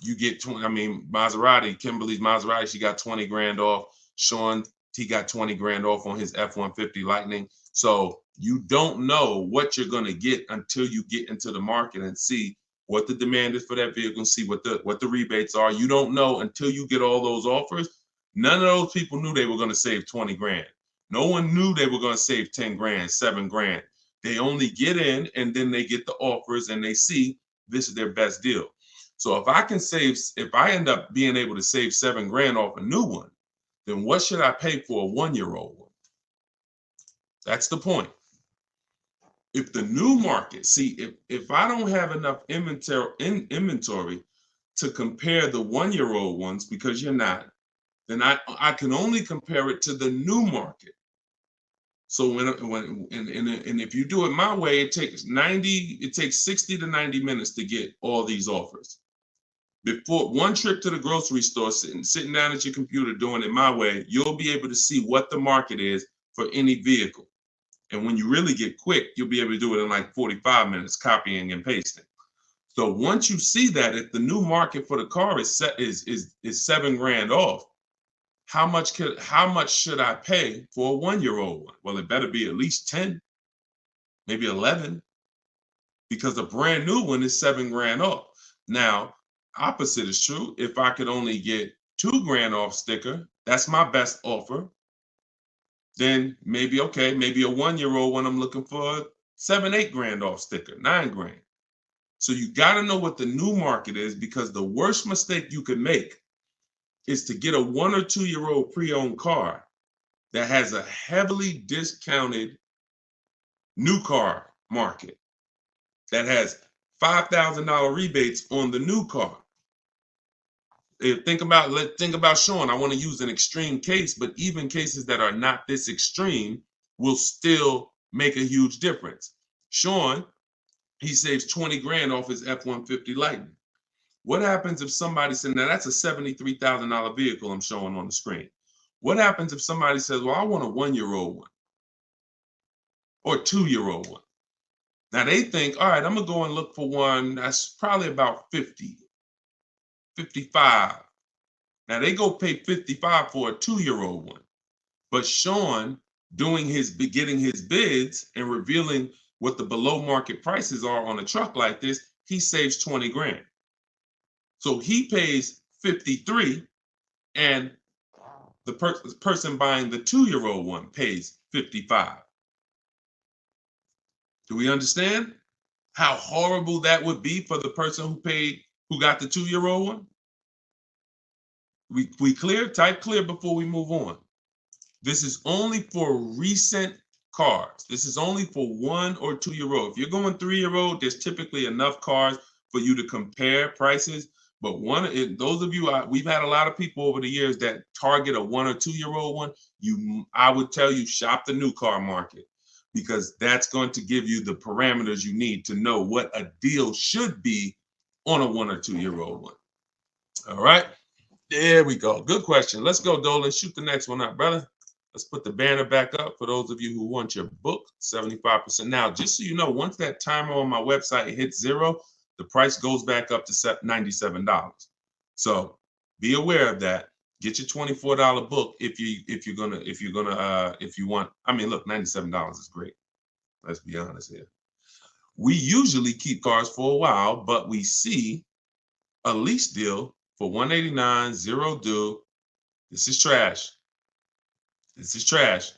you get 20, Maserati, Kimberly's Maserati, she got 20 grand off. Sean, he got 20 grand off on his F-150 Lightning. So you don't know what you're going to get until you get into the market and see what the demand is for that vehicle and see what the rebates are. You don't know until you get all those offers. None of those people knew they were going to save 20 grand. No one knew they were going to save 10 grand, 7 grand. They only get in and then they get the offers and they see this is their best deal. So if I end up being able to save 7 grand off a new one, then what should I pay for a 1-year-old one? That's the point. If the new market, if I don't have enough inventory to compare the 1-year-old ones, because you're not, then I can only compare it to the new market. So and if you do it my way, it takes 60 to 90 minutes to get all these offers. Before one trip to the grocery store, sitting down at your computer doing it my way, you'll be able to see what the market is for any vehicle. And when you really get quick, you'll be able to do it in like 45 minutes, copying and pasting. So once you see that, if the new market for the car is $7,000 off, how much should I pay for a 1-year-old one? Well, it better be at least 10, maybe 11, because a brand new one is $7,000 off. Now, opposite is true. If I could only get $2,000 off sticker, that's my best offer. Then maybe a 1-year-old one I'm looking for $7,000-8,000 off sticker, $9,000. So you got to know what the new market is, because the worst mistake you could make is to get a 1 or 2-year-old pre-owned car that has a heavily discounted new car market that has $5,000 rebates on the new car. Think about Sean. I want to use an extreme case, but even cases that are not this extreme will still make a huge difference. Sean, he saves $20,000 off his F-150 Lightning. What happens if somebody said, now that's a $73,000 vehicle I'm showing on the screen. What happens if somebody says, well, I want a 1-year-old one or a 2-year-old one? Now they think, all right, I'm gonna go and look for one that's probably about 50, 55. Now they go pay 55 for a 2-year-old one. But Sean, getting his bids and revealing what the below market prices are on a truck like this, he saves $20,000. So he pays 53, and the person buying the 2-year-old one pays 55. Do we understand how horrible that would be for the person who got the 2-year-old one? We clear? Type clear before we move on. This is only for recent cars. This is only for 1 or 2-year-old. If you're going 3-year-old, there's typically enough cars for you to compare prices. But those of you, we've had a lot of people over the years that target a 1 or 2-year-old one. I would tell you, shop the new car market, because that's going to give you the parameters you need to know what a deal should be on a 1 or 2-year-old one. All right, there we go. Good question. Let's go, Dolan. Shoot the next one up, brother. Let's put the banner back up for those of you who want your book, 75%. Now, just so you know, once that timer on my website hits 0, the price goes back up to $97. So be aware of that. Get your $24 book if you want. I mean, look, $97 is great. Let's be honest here. We usually keep cars for a while, but we see a lease deal for $189, 0 due. This is trash. This is trash.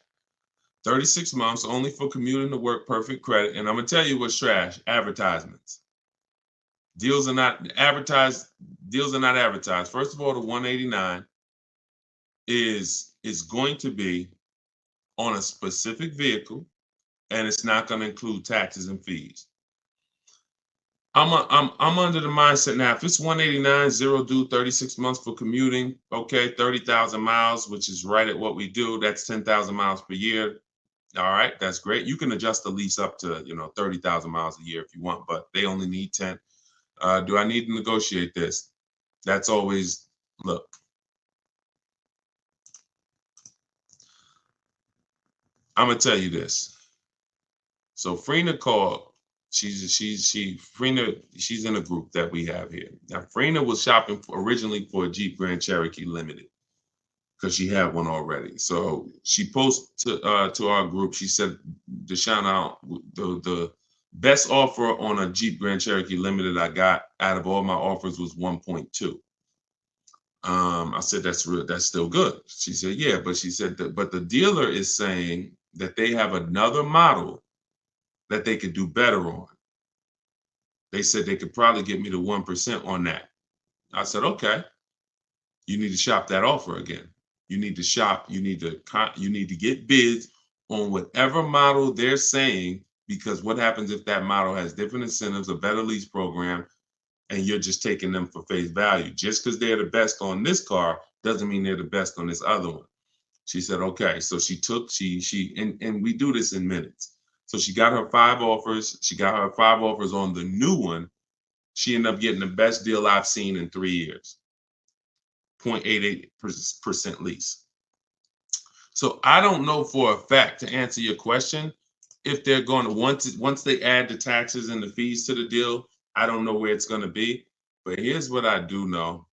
36 months only for commuting to work, perfect credit. And I'm gonna tell you what's trash: advertisements. Deals are not advertised. First of all, the 189 is going to be on a specific vehicle, and it's not going to include taxes and fees. I'm under the mindset now, if it's 189, 0 due, 36 months for commuting, okay, 30,000 miles, which is right at what we do. That's 10,000 miles per year. All right, that's great. You can adjust the lease up to 30,000 miles a year if you want, but they only need 10. Do I need to negotiate this? That's always, look. I'm gonna tell you this. So Frina called. She's in a group that we have here. Now Frina was shopping originally for a Jeep Grand Cherokee Limited because she had one already. So she posted to our group. She said, Deshone, the best offer on a Jeep Grand Cherokee Limited I got out of all my offers was 1.2. I said, that's still good. She said, yeah, but she said but the dealer is saying that they have another model that they could do better on. They said they could probably get me to 1% on that. I said, okay, you need to shop that offer again. You need to shop, you need to get bids on whatever model they're saying, because what happens if that model has different incentives, a better lease program, and you're just taking them for face value? Just because they're the best on this car doesn't mean they're the best on this other one. She said, okay. So and we do this in minutes. So she got her 5 offers. She got her 5 offers on the new one. She ended up getting the best deal I've seen in 3 years. 0.88% lease. So I don't know for a fact, to answer your question, if they're going to once they add the taxes and the fees to the deal, I don't know where it's going to be. But here's what I do know.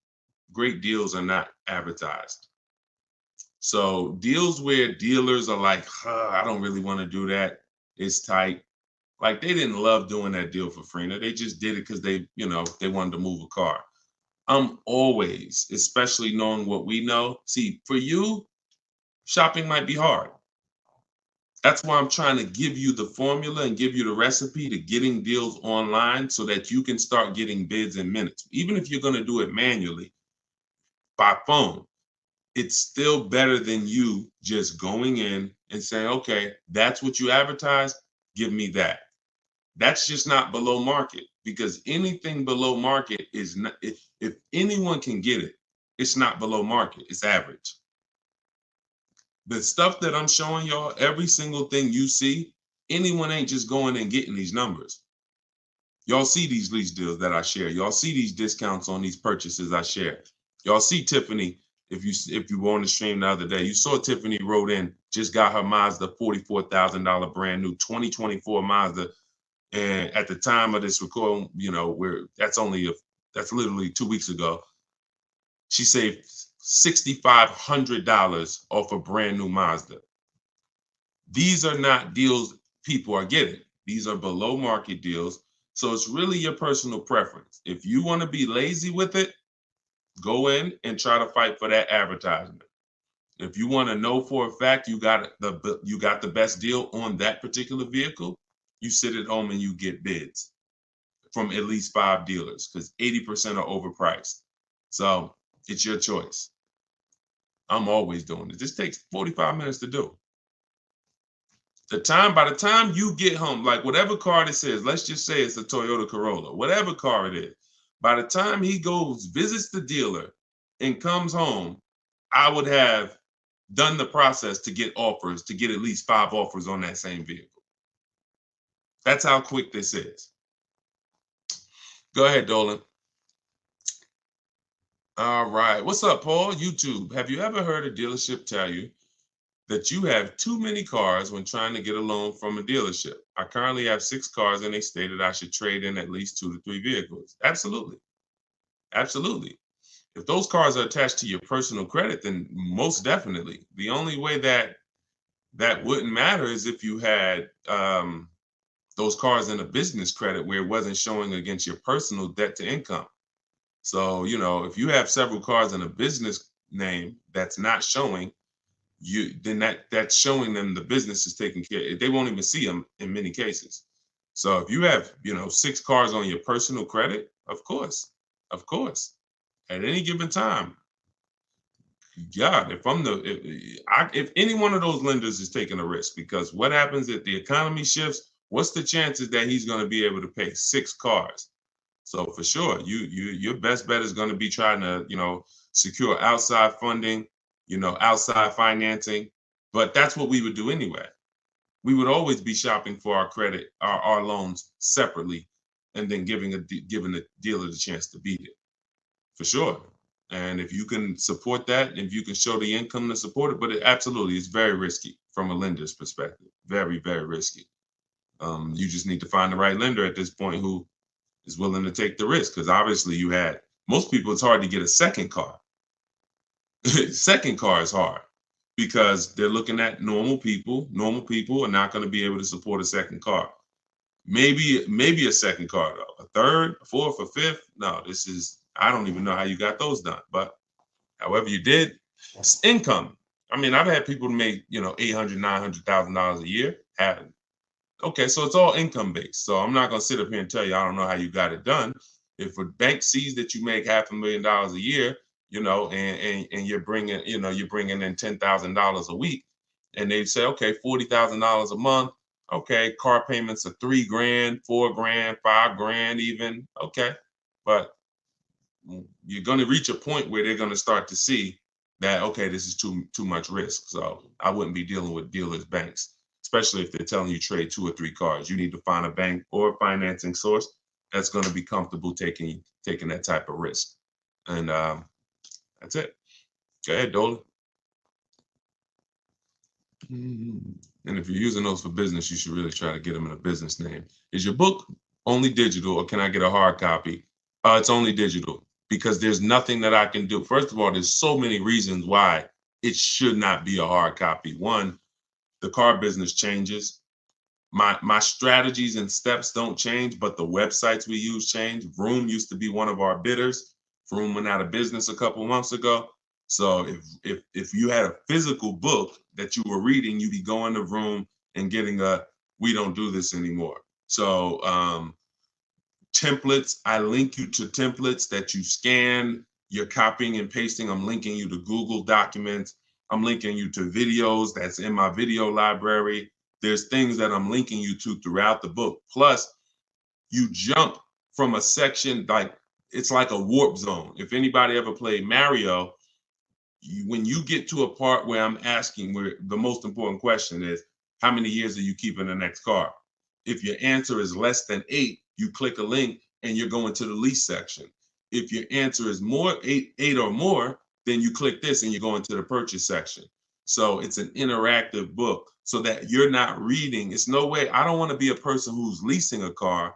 Great deals are not advertised. So deals where dealers are like, I don't really want to do that. It's tight. Like they didn't love doing that deal for Freener. They just did it because they wanted to move a car. I'm always, especially knowing what we know. See, for you, shopping might be hard. That's why I'm trying to give you the formula and give you the recipe to getting deals online so that you can start getting bids in minutes. Even if you're going to do it manually by phone, it's still better than you just going in and saying, okay, that's what you advertise, give me that. That's just not below market, because anything below market is not, if anyone can get it, it's not below market, it's average. The stuff that I'm showing y'all, every single thing you see, anyone ain't just going and getting these numbers. Y'all see these lease deals that I share. Y'all see these discounts on these purchases I share. Y'all see Tiffany, if you were on the stream the other day, you saw Tiffany wrote in, just got her Mazda $44,000 brand new 2024 Mazda. And at the time of this recording, that's literally 2 weeks ago. She saved $6,500 off a brand new Mazda. These are not deals people are getting. These are below market deals. So it's really your personal preference. If you want to be lazy with it, go in and try to fight for that advertisement. If you want to know for a fact you got the best deal on that particular vehicle, you sit at home and you get bids from at least 5 dealers, because 80% are overpriced. So it's your choice. I'm always doing it. This takes 45 minutes to do. By the time you get home, like whatever car this is, let's just say it's a Toyota Corolla, whatever car it is, by the time he goes, visits the dealer and comes home, I would have done the process to get offers, to get at least 5 offers on that same vehicle. That's how quick this is. Go ahead, Dolan. All right. What's up, Paul? YouTube. Have you ever heard a dealership tell you that you have too many cars when trying to get a loan from a dealership? I currently have 6 cars and they stated I should trade in at least 2 to 3 vehicles. Absolutely. Absolutely. If those cars are attached to your personal credit, then most definitely. The only way that wouldn't matter is if you had those cars in a business credit where it wasn't showing against your personal debt to income. So, if you have several cars in a business name that's not showing, then that's showing them the business is taking care. They won't even see them in many cases. So if you have, 6 cars on your personal credit, of course, at any given time, yeah, if any one of those lenders is taking a risk, because what happens if the economy shifts? What's the chances that he's going to be able to pay 6 cars? So for sure, your best bet is going to be trying to, secure outside funding, outside financing. But that's what we would do anyway. We would always be shopping for our credit, our loans separately, and then giving the dealer the chance to beat it, for sure. And if you can support that, if you can show the income to support it, but it absolutely is very risky from a lender's perspective. Very, very risky. You just need to find the right lender at this point who is willing to take the risk, because obviously most people, it's hard to get a second car. Second car is hard because they're looking at normal people. Normal people are not going to be able to support a second car. Maybe a second car though, a third, a fourth, a fifth. No, I don't even know how you got those done, but however you did, it's income. I mean, I've had people make, $800,000, $900,000 a year. Okay, so it's all income based. So I'm not going to sit up here and tell you I don't know how you got it done. If a bank sees that you make $500,000 a year, and you're bringing in $10,000 a week, and they say, okay, $40,000 a month. Okay, car payments are $3,000, $4,000, $5,000 even. Okay, but you're going to reach a point where they're going to start to see that, okay, this is too much risk. So I wouldn't be dealing with dealers' banks, especially if they're telling you trade 2 or 3 cars. You need to find a bank or a financing source that's going to be comfortable taking that type of risk. And that's it. Go ahead, Dolan. And if you're using those for business, you should really try to get them in a business name. Is your book only digital, or can I get a hard copy? It's only digital, because there's nothing that I can do. First of all, there's so many reasons why it should not be a hard copy. One, the car business changes. My strategies and steps don't change, but the websites we use change. Vroom used to be one of our bidders. Vroom went out of business a couple months ago. So if you had a physical book that you were reading, you'd be going to Vroom and getting we don't do this anymore. So templates, I link you to templates that you scan, you're copying and pasting. I'm linking you to Google Documents. I'm linking you to videos that's in my video library. There's things that I'm linking you to throughout the book. Plus, you jump from a section, like it's like a warp zone. If anybody ever played Mario, when you get to a part where I'm asking, where the most important question is, how many years are you keeping the next car? If your answer is less than 8, you click a link and you're going to the lease section. If your answer is more, eight or more, then you click this and you're going to the purchase section. So it's an interactive book so that you're not reading. It's no way. I don't want to be a person who's leasing a car.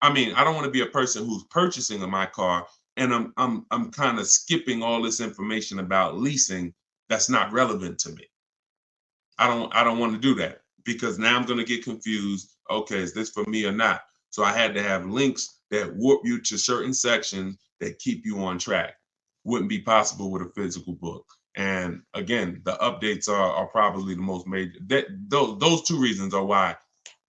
I don't want to be a person who's purchasing my car and I'm kind of skipping all this information about leasing that's not relevant to me. I don't want to do that, because now I'm going to get confused. Okay, is this for me or not? So I had to have links that warp you to certain sections that keep you on track. Wouldn't be possible with a physical book. And again, the updates are probably the most major. Those 2 reasons are why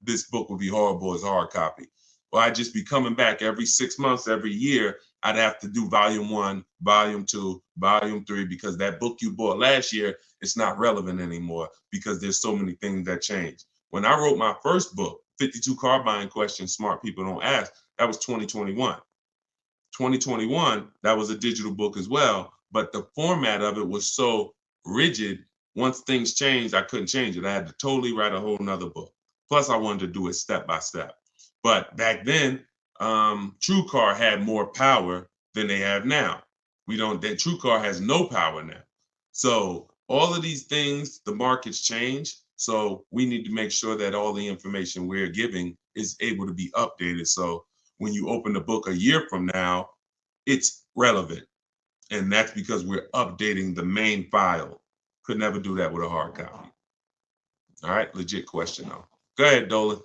this book would be horrible as a hard copy. Well, I'd just be coming back every 6 months, every year. I'd have to do volume 1, volume 2, volume 3, because that book you bought last year, it's not relevant anymore because there's so many things that change. When I wrote my first book, 52 Car Buying Questions Smart People Don't Ask, that was 2021. 2021, that was a digital book as well, but the format of it was so rigid. Once things changed, I couldn't change it. I had to totally write a whole nother book. Plus, I wanted to do it step by step. But back then, TrueCar had more power than they have now. That TrueCar has no power now. So all of these things, the markets change. So we need to make sure that all the information we're giving is able to be updated. So when you open the book a year from now, it's relevant. And that's because we're updating the main file. Could never do that with a hard copy. All right, legit question though. Go ahead, Dolan.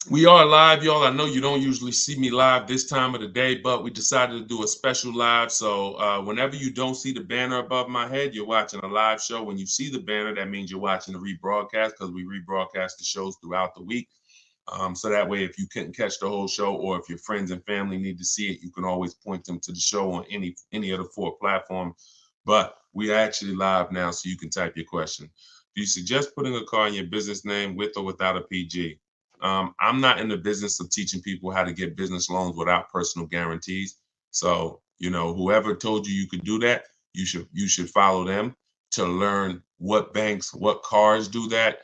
We are live, y'all. I know you don't usually see me live this time of the day, but we decided to do a special live. So whenever you don't see the banner above my head, you're watching a live show. When you see the banner, that means you're watching a rebroadcast, because we rebroadcast the shows throughout the week. So that way, if you couldn't catch the whole show, or if your friends and family need to see it, you can always point them to the show on any of the 4 platforms. But we are actually live now, so you can type your question. Do you suggest putting a car in your business name with or without a PG? I'm not in the business of teaching people how to get business loans without personal guarantees. So, whoever told you could do that, you should follow them to learn what banks, what cars do that.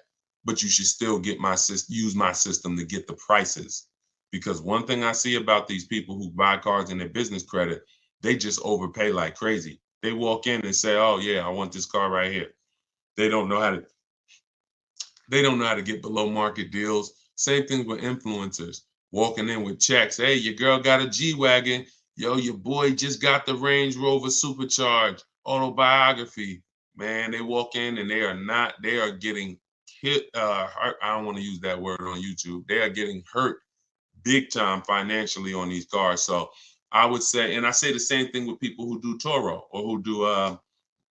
But you should still use my system to get the prices. Because one thing I see about these people who buy cars in their business credit, they just overpay like crazy. They walk in and say, "Oh yeah, I want this car right here." They don't know how to get below market deals. Same thing with influencers walking in with checks. Hey, your girl got a G-Wagon. Yo, your boy just got the Range Rover Supercharged autobiography. Man, they walk in and they are getting hit. I don't want to use that word on YouTube. They are getting hurt big time financially on these cars. So I would say, and I say the same thing with people who do Toro, or who do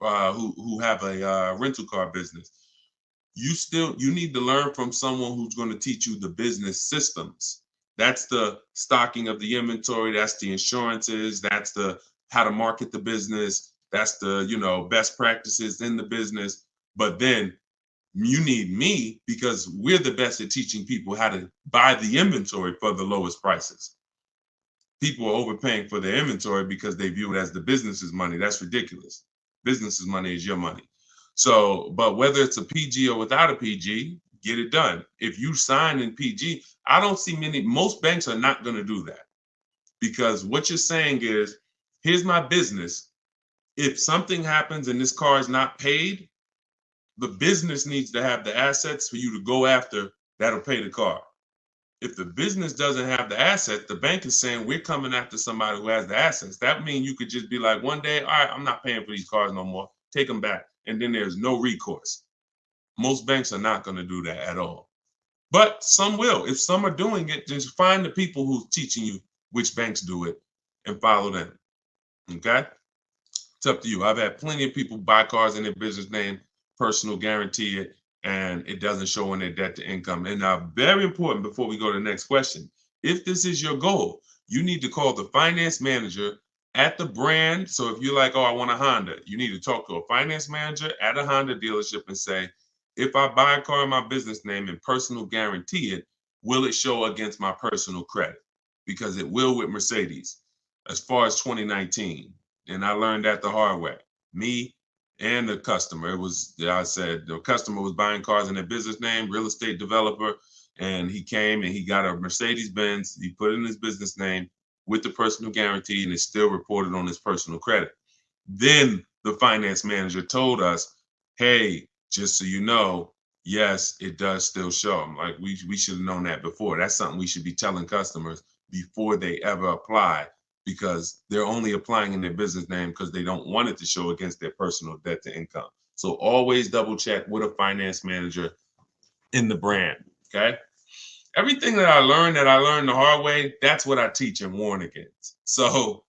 who have a rental car business. You need to learn from someone who's going to teach you the business systems. That's the stocking of the inventory. That's the insurances. That's the how to market the business. That's the, best practices in the business. But then you need me, because we're the best at teaching people how to buy the inventory for the lowest prices. people are overpaying for their inventory because they view it as the business's money. That's ridiculous. Business's money is your money. So, but whether it's a PG or without a PG, get it done. If you sign in PG, I don't see most banks are not going to do that, because what you're saying is, here's my business. If something happens and this car is not paid, the business needs to have the assets for you to go after that'll pay the car. If the business doesn't have the assets, the bank is saying we're coming after somebody who has the assets. That means you could just be like, one day, all right, I'm not paying for these cars no more. Take them back. And then there's no recourse. Most banks are not going to do that at all. But some will. If some are doing it, just find the people who's teaching you which banks do it and follow them. Okay? It's up to you. I've had plenty of people buy cars in their business name, personal guarantee it, and it doesn't show in their debt to income. And now, very important before we go to the next question, if this is your goal, you need to call the finance manager at the brand. So if you're like, oh, I want a Honda, you need to talk to a finance manager at a Honda dealership and say, if I buy a car in my business name and personal guarantee it, will it show against my personal credit? Because it will with Mercedes as far as 2019. And I learned that the hard way. Me and the customer. It was, I said, the customer was buying cars in their business name, real estate developer, and he came and he got a Mercedes Benz. He put it in his business name with the personal guarantee, and it's still reported on his personal credit. Then the finance manager told us, hey, just so you know, yes, it does still show. I'm like, we should have known that before. That's something we should be telling customers before they ever apply, because they're only applying in their business name because they don't want it to show against their personal debt to income. So always double check with a finance manager in the brand, okay? Everything that I learned the hard way, that's what I teach and warn against. So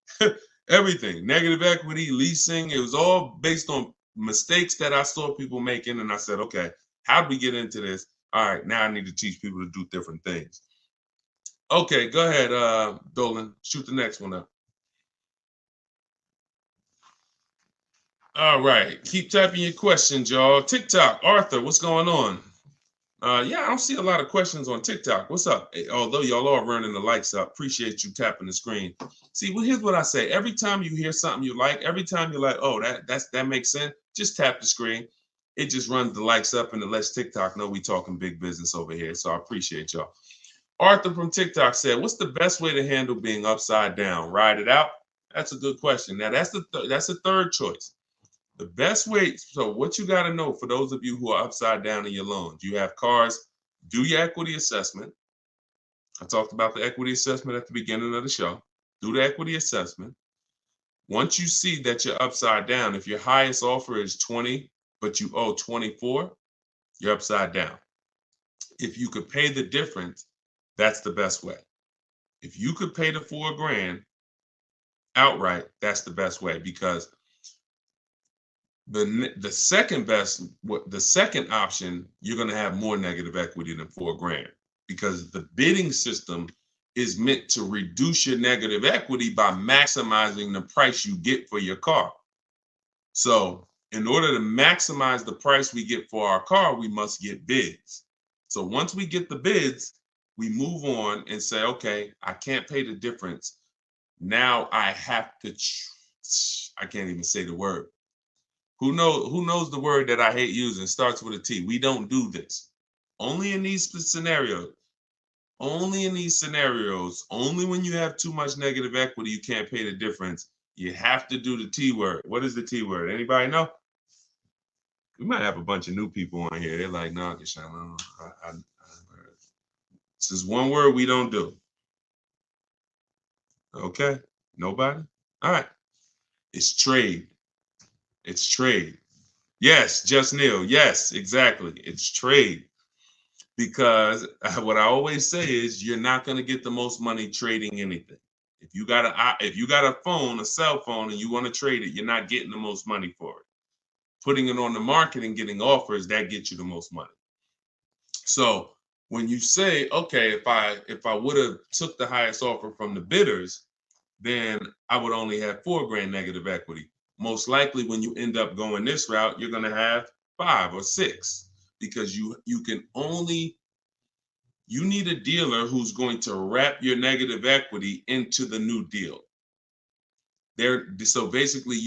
everything, negative equity, leasing, it was all based on mistakes that I saw people making. And I said, okay, how do we get into this? All right, now I need to teach people to do different things. Okay, go ahead, Dolan. Shoot the next one up. All right, keep typing your questions, y'all. TikTok, Arthur, what's going on? Yeah, I don't see a lot of questions on TikTok. What's up? Although y'all are running the likes up, appreciate you tapping the screen. See, well, here's what I say. Every time you hear something you like, every time you're like, oh, that makes sense, just tap the screen. It just runs the likes up and it lets TikTok know we talking big business over here. So I appreciate y'all. Arthur from TikTok said, what's the best way to handle being upside down? Ride it out? That's a good question. Now, that's the third choice. The best way, so what you got to know for those of you who are upside down in your loans, you have cars, do your equity assessment. I talked about the equity assessment at the beginning of the show. Do the equity assessment. Once you see that you're upside down, if your highest offer is 20, but you owe 24, you're upside down. If you could pay the difference, that's the best way. If you could pay the $4,000 outright, that's the best way, because the second option, you're going to have more negative equity than $4,000, because the bidding system is meant to reduce your negative equity by maximizing the price you get for your car. So in order to maximize the price we get for our car, we must get bids. So once we get the bids, we move on and say, okay, I can't pay the difference. Now I have to, I can't even say the word. Who knows the word that I hate using? Starts with a T. We don't do this. Only in these scenarios. Only in these scenarios. Only when you have too much negative equity, you can't pay the difference. You have to do the T word. What is the T word? Anybody know? We might have a bunch of new people on here. They're like, no, Deshone, this is one word we don't do. Okay, nobody? All right. It's trade. It's trade. Yes, Just Neil. Yes, exactly. It's trade. Because what I always say is you're not going to get the most money trading anything. If you got a phone, a cell phone, and you want to trade it, you're not getting the most money for it. Putting it on the market and getting offers, that gets you the most money. So when you say, okay, if I would have took the highest offer from the bidders, then I would only have $4,000 negative equity. Most likely when you end up going this route, you're going to have 5 or 6, because you can only You need a dealer who's going to wrap your negative equity into the new deal. So basically,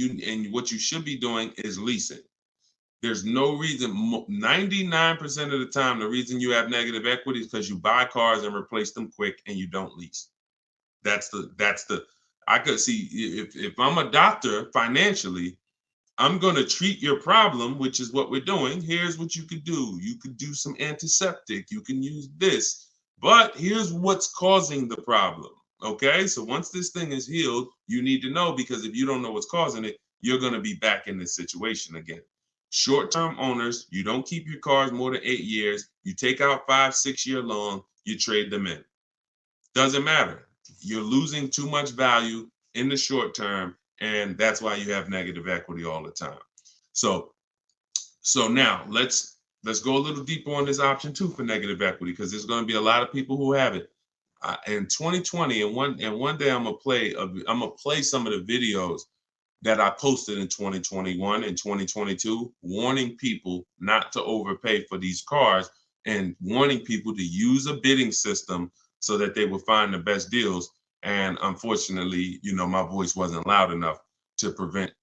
what you should be doing is leasing. There's no reason, 99% of the time, the reason you have negative equity is because you buy cars and replace them quick and you don't lease. I could see if I'm a doctor financially, I'm going to treat your problem, which is what we're doing. Here's what you could do. You could do some antiseptic. You can use this. But here's what's causing the problem. Okay? So once this thing is healed, you need to know, because if you don't know what's causing it, you're going to be back in this situation again. Short-term owners, you don't keep your cars more than 8 years. You take out 5-6 year loan, you trade them in. Doesn't matter. You're losing too much value in the short term, and that's why you have negative equity all the time. So now let's go a little deeper on this option 2 for negative equity, because there's going to be a lot of people who have it. In 2020, and one day I'm gonna play some of the videos that I posted in 2021 and 2022, warning people not to overpay for these cars and warning people to use a bidding system so that they will find the best deals. And unfortunately, my voice wasn't loud enough to prevent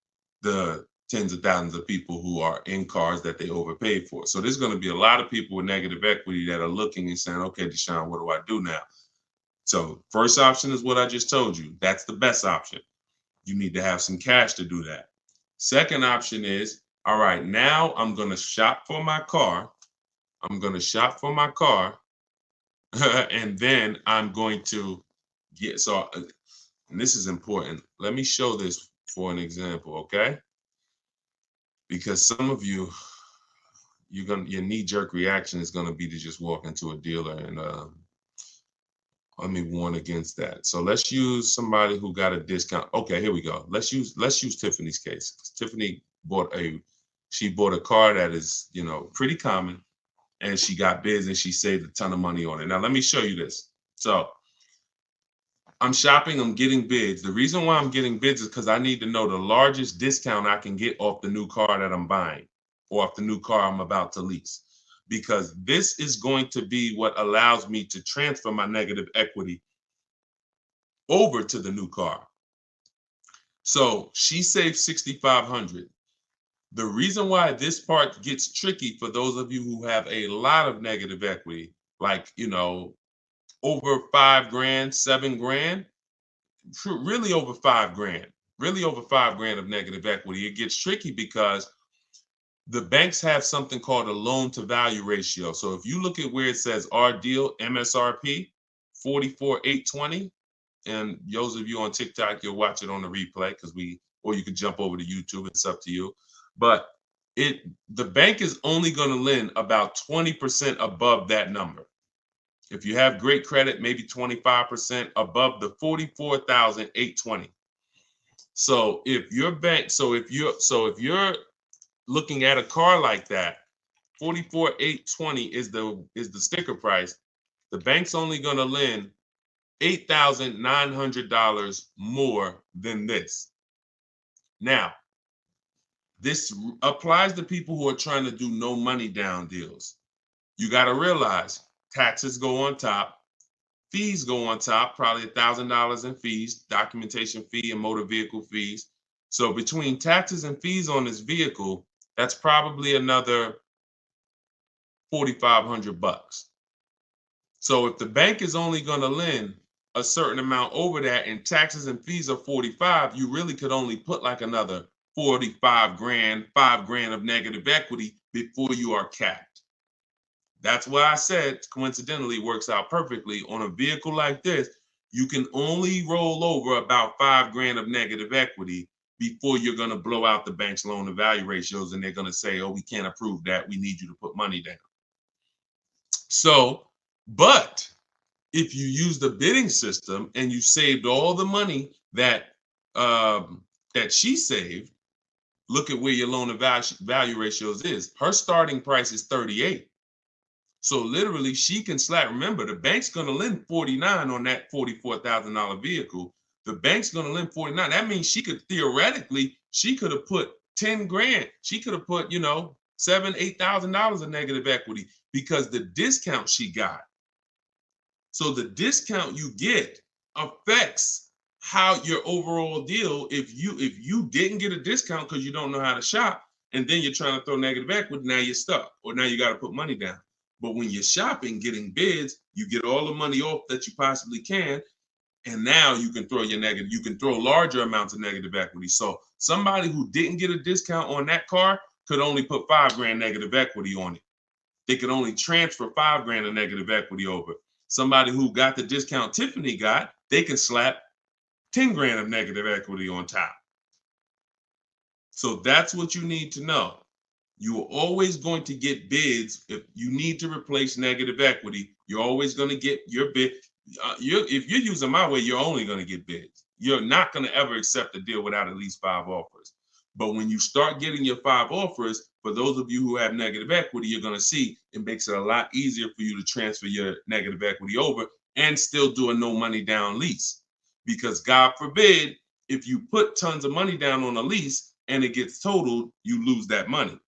the tens of thousands of people who are in cars that they overpaid for. So there's going to be a lot of people with negative equity that are looking and saying, okay, Deshone, what do I do now? So first option is what I just told you. That's the best option. You need to have some cash to do that. Second option is, all right, now I'm going to shop for my car. And then I'm going to and this is important. Let me show this for an example, okay? Because some of you, your knee-jerk reaction is going to be to just walk into a dealer, and let me warn against that. So let's use somebody who got a discount. Okay, here we go. Let's use Tiffany's case. Tiffany bought a car that is, pretty common, and she got bids and she saved a ton of money on it. Now let me show you this. So I'm shopping, I'm getting bids. The reason why I'm getting bids is because I need to know the largest discount I can get off the new car that I'm buying, or off the new car I'm about to lease, because this is going to be what allows me to transfer my negative equity over to the new car. So she saved $6,500. The reason why this part gets tricky for those of you who have a lot of negative equity, like, over $5,000, $7,000, really over $5,000 of negative equity. It gets tricky because the banks have something called a loan to value ratio. So if you look at where it says our deal MSRP 44,820, and those of you on TikTok, you'll watch it on the replay or you can jump over to YouTube. It's up to you. But the bank is only going to lend about 20% above that number. If you have great credit, maybe 25% above the 44,820. So if you're looking at a car like that, 44,820 is the sticker price. The bank's only going to lend $8,900 more than this. Now, this applies to people who are trying to do no money down deals. You got to realize taxes go on top, fees go on top, probably $1,000 in fees, documentation fee and motor vehicle fees. So between taxes and fees on this vehicle, that's probably another $4,500. So if the bank is only going to lend a certain amount over that and taxes and fees are 45, you really could only put like another 45 grand, $5,000 of negative equity before you are capped. That's why I said, coincidentally, works out perfectly. On a vehicle like this, you can only roll over about $5,000 of negative equity before you're going to blow out the bank's loan to value ratios, and they're going to say, oh, we can't approve that. We need you to put money down. So, but if you use the bidding system and you saved all the money that she saved, look at where your loan to value ratios is. Her starting price is 38. So literally she can slap. Remember, the bank's going to lend 49 on that $44,000 vehicle. The bank's going to lend 49. That means she could have put 10 grand. She could have put, $7,000, $8,000 of negative equity, because the discount she got So the discount you get affects how your overall deal. If you didn't get a discount because you don't know how to shop, and then you're trying to throw negative equity, now you're stuck, or now you got to put money down. But when you're shopping, getting bids, you get all the money off that you possibly can, and now you can throw you can throw larger amounts of negative equity. So somebody who didn't get a discount on that car could only put $5,000 negative equity on it. They could only transfer $5,000 of negative equity over. Somebody who got the discount Tiffany got, they can slap $10,000 of negative equity on top. So that's what you need to know. You are always going to get bids. If you need to replace negative equity, you're always going to get your bid. If you're using my way, you're only going to get bids. You're not going to ever accept a deal without at least 5 offers. But when you start getting your 5 offers, for those of you who have negative equity, you're going to see it makes it a lot easier for you to transfer your negative equity over and still do a no money down lease. Because God forbid, if you put tons of money down on a lease and it gets totaled, you lose that money.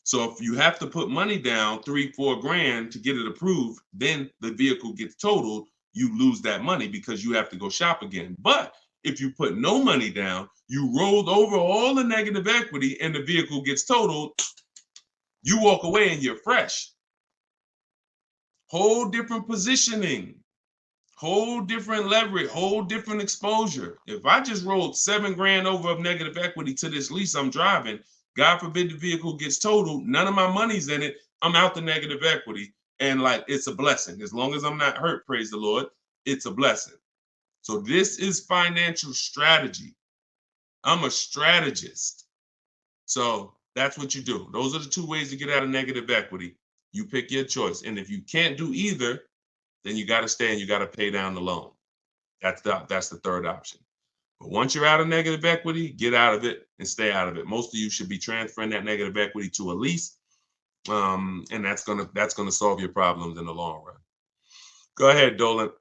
So if you have to put money down, $3-4 to get it approved, then the vehicle gets totaled, you lose that money because you have to go shop again. But if you put no money down, you rolled over all the negative equity and the vehicle gets totaled, you walk away and you're fresh. Whole different positioning, whole different leverage, whole different exposure. If I just rolled $7,000 over of negative equity to this lease I'm driving, God forbid the vehicle gets totaled, none of my money's in it, I'm out the negative equity. And like, it's a blessing. As long as I'm not hurt, praise the Lord, it's a blessing. So this is financial strategy. I'm a strategist. So that's what you do. Those are the 2 ways to get out of negative equity. You pick your choice. And if you can't do either, then you got to stay and you got to pay down the loan. That's the third option. But once you're out of negative equity, get out of it and stay out of it. Most of you should be transferring that negative equity to a lease, and that's gonna solve your problems in the long run. Go ahead, Dolan.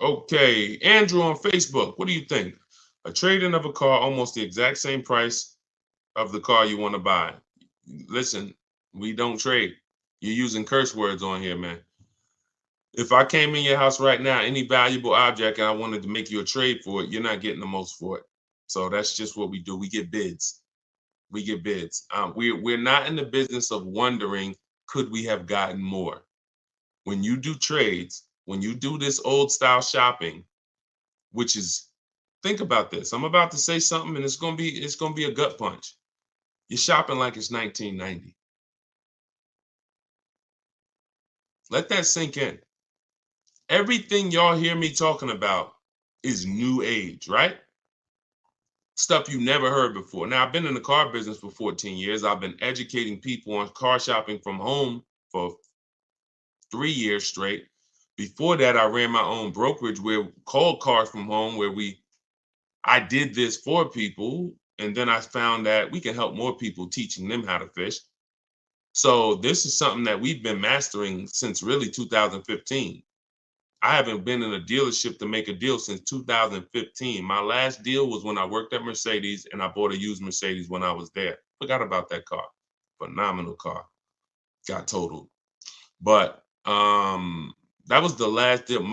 Okay, Andrew on Facebook. What do you think? A trade-in of a car almost the exact same price of the car you want to buy. Listen, we don't trade. You're using curse words on here, man. If I came in your house right now, any valuable object, and I wanted to make you a trade for it, you're not getting the most for it. So that's just what we do. We get bids. We get bids. We're not in the business of wondering, could we have gotten more? When you do trades, when you do this old style shopping, which is, think about this. I'm about to say something and it's gonna be a gut punch. You're shopping like it's 1990. Let that sink in. Everything y'all hear me talking about is new age, right? Stuff you never heard before. Now, I've been in the car business for 14 years. I've been educating people on car shopping from home for 3 years straight. Before that, I ran my own brokerage called Cars from Home, where I did this for people. And then I found that we can help more people teaching them how to fish. So this is something that we've been mastering since really 2015. I haven't been in a dealership to make a deal since 2015. My last deal was when I worked at Mercedes and I bought a used Mercedes when I was there. Forgot about that car. Phenomenal car. Got totaled. But that was the last deal.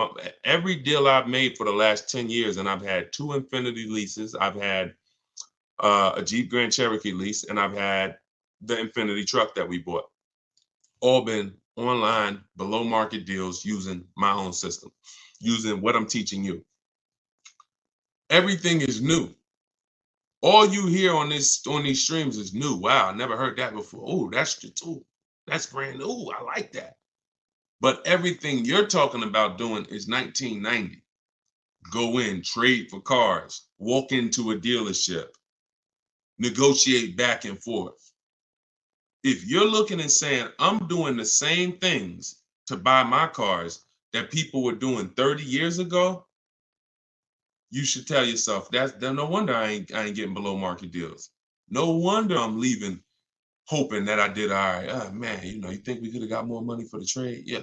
Every deal I've made for the last 10 years, and I've had 2 Infiniti leases. I've had a Jeep Grand Cherokee lease, and I've had the Infiniti truck that we bought. All been online, below market deals using my own system, using what I'm teaching you. Everything is new. All you hear on these streams is new. Wow, I never heard that before. Oh, that's brand new. I like that. But everything you're talking about doing is 1990. Go in, trade for cars, walk into a dealership, negotiate back and forth. If you're looking and saying, I'm doing the same things to buy my cars that people were doing 30 years ago, you should tell yourself, no wonder I ain't getting below market deals. No wonder I'm leaving hoping that I did all right. Oh, man, you think we could have got more money for the trade? Yeah,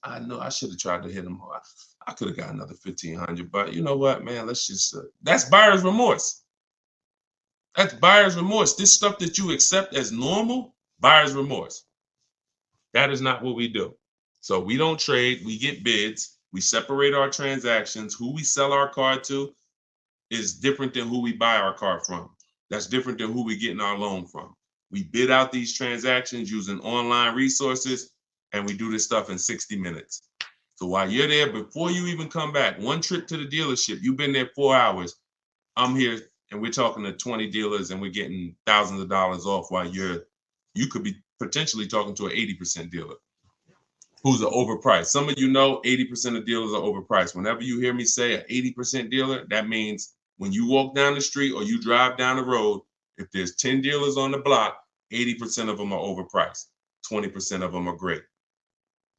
I know I should have tried to hit them more. I could have got another 1,500, but you know what, man, let's just, that's buyer's remorse. That's buyer's remorse. This stuff that you accept as normal, Buyer's remorse. That is not what we do. So we don't trade, we get bids, we separate our transactions. Who we sell our car to is different than who we buy our car from. That's different than who we getting our loan from. We bid out these transactions using online resources, and we do this stuff in 60 minutes. So while you're there, before you even come back, one trip to the dealership, you've been there 4 hours. I'm here and we're talking to 20 dealers and we're getting thousands of dollars off while you could be potentially talking to an 80% dealer who's overpriced. Some of you know 80% of dealers are overpriced. Whenever you hear me say an 80% dealer, that means when you walk down the street or you drive down the road, if there's 10 dealers on the block, 80% of them are overpriced. 20% of them are great,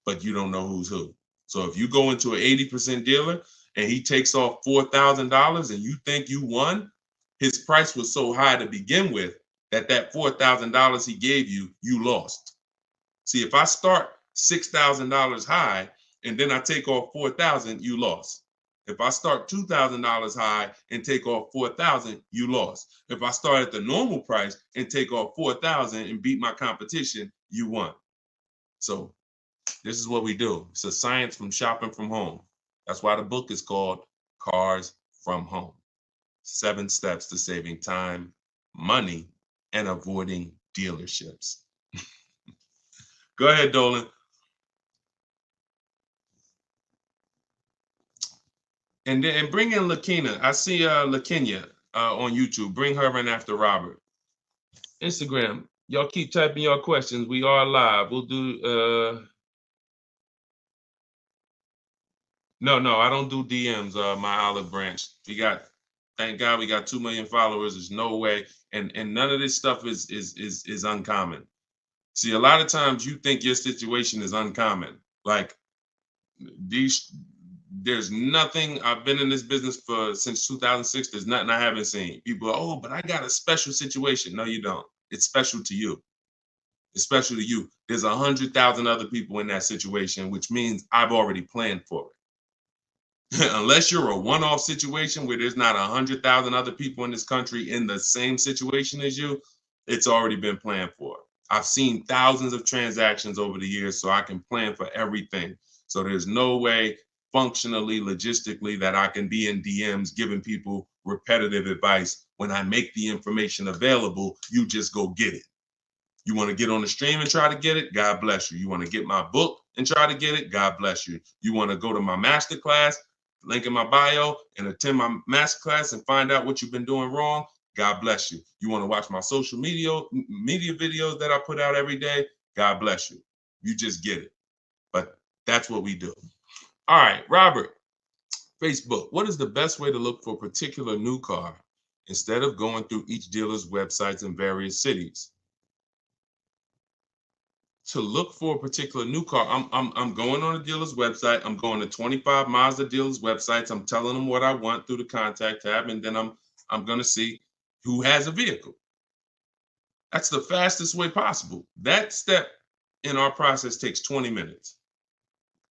but you don't know who's who. So if you go into an 80% dealer and he takes off $4,000 and you think you won, his price was so high to begin with that $4,000 he gave you, you lost. See, if I start $6,000 high and then I take off $4,000, you lost. If I start $2,000 high and take off $4,000, you lost. If I start at the normal price and take off $4,000 and beat my competition, you won. So this is what we do. It's a science from shopping from home. That's why the book is called Cars from Home. 7 steps to saving time, money, and avoiding dealerships. Go ahead, Dolan. And bring in Lakina. I see Lakenya on YouTube. Bring her in after Robert. Instagram. Y'all keep typing your questions. We are live. We'll do No, I don't do DMs, my olive branch. Thank God we got 2 million followers. There's no way. And none of this stuff is uncommon. See, a lot of times you think your situation is uncommon. Like there's nothing. I've been in this business since 2006. There's nothing I haven't seen. People, oh, but I got a special situation. No, you don't. It's special to you. It's special to you. There's 100,000 other people in that situation, which means I've already planned for it. Unless you're a one-off situation where there's not 100,000 other people in this country in the same situation as you, it's already been planned for. I've seen thousands of transactions over the years, so I can plan for everything. So there's no way functionally, logistically, that I can be in DMs giving people repetitive advice. When I make the information available, you just go get it. You want to get on the stream and try to get it? God bless you. You want to get my book and try to get it? God bless you. You want to go to my masterclass, link in my bio, and attend my masterclass and find out what you've been doing wrong? God bless you. You want to watch my social media videos that I put out every day? God bless you. You just get it. But that's what we do. All right, Robert, Facebook. What is the best way to look for a particular new car instead of going through each dealer's websites in various cities? To look for a particular new car, I'm going on a dealer's website. I'm going to 25 Mazda dealers' websites. I'm telling them what I want through the contact tab, and then I'm going to see who has a vehicle. That's the fastest way possible. That step in our process takes 20 minutes.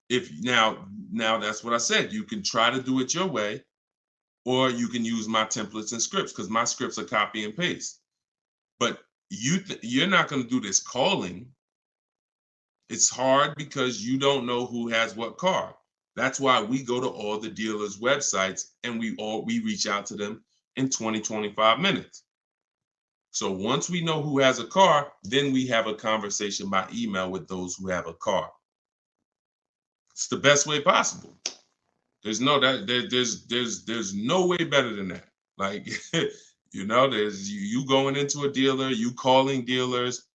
If now that's what I said. You can try to do it your way, or you can use my templates and scripts, because my scripts are copy and paste. But you're not going to do this calling. It's hard because you don't know who has what car. That's why we go to all the dealers' websites and we reach out to them in 20-25 minutes. So once we know who has a car, then we have a conversation by email with those who have a car. It's the best way possible. There's no way better than that. Like, there's you going into a dealer, you calling dealers.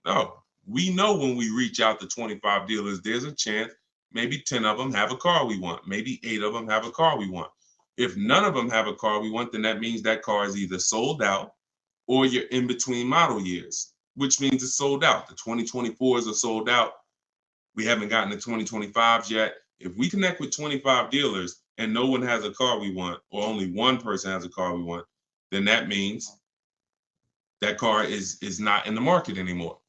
No. We know when we reach out to 25 dealers, there's a chance maybe 10 of them have a car we want. Maybe 8 of them have a car we want. If none of them have a car we want, then that means that car is either sold out or you're in between model years, which means it's sold out. The 2024s are sold out. We haven't gotten the 2025s yet. If we connect with 25 dealers and no one has a car we want, or only one person has a car we want, then that means that car is not in the market anymore.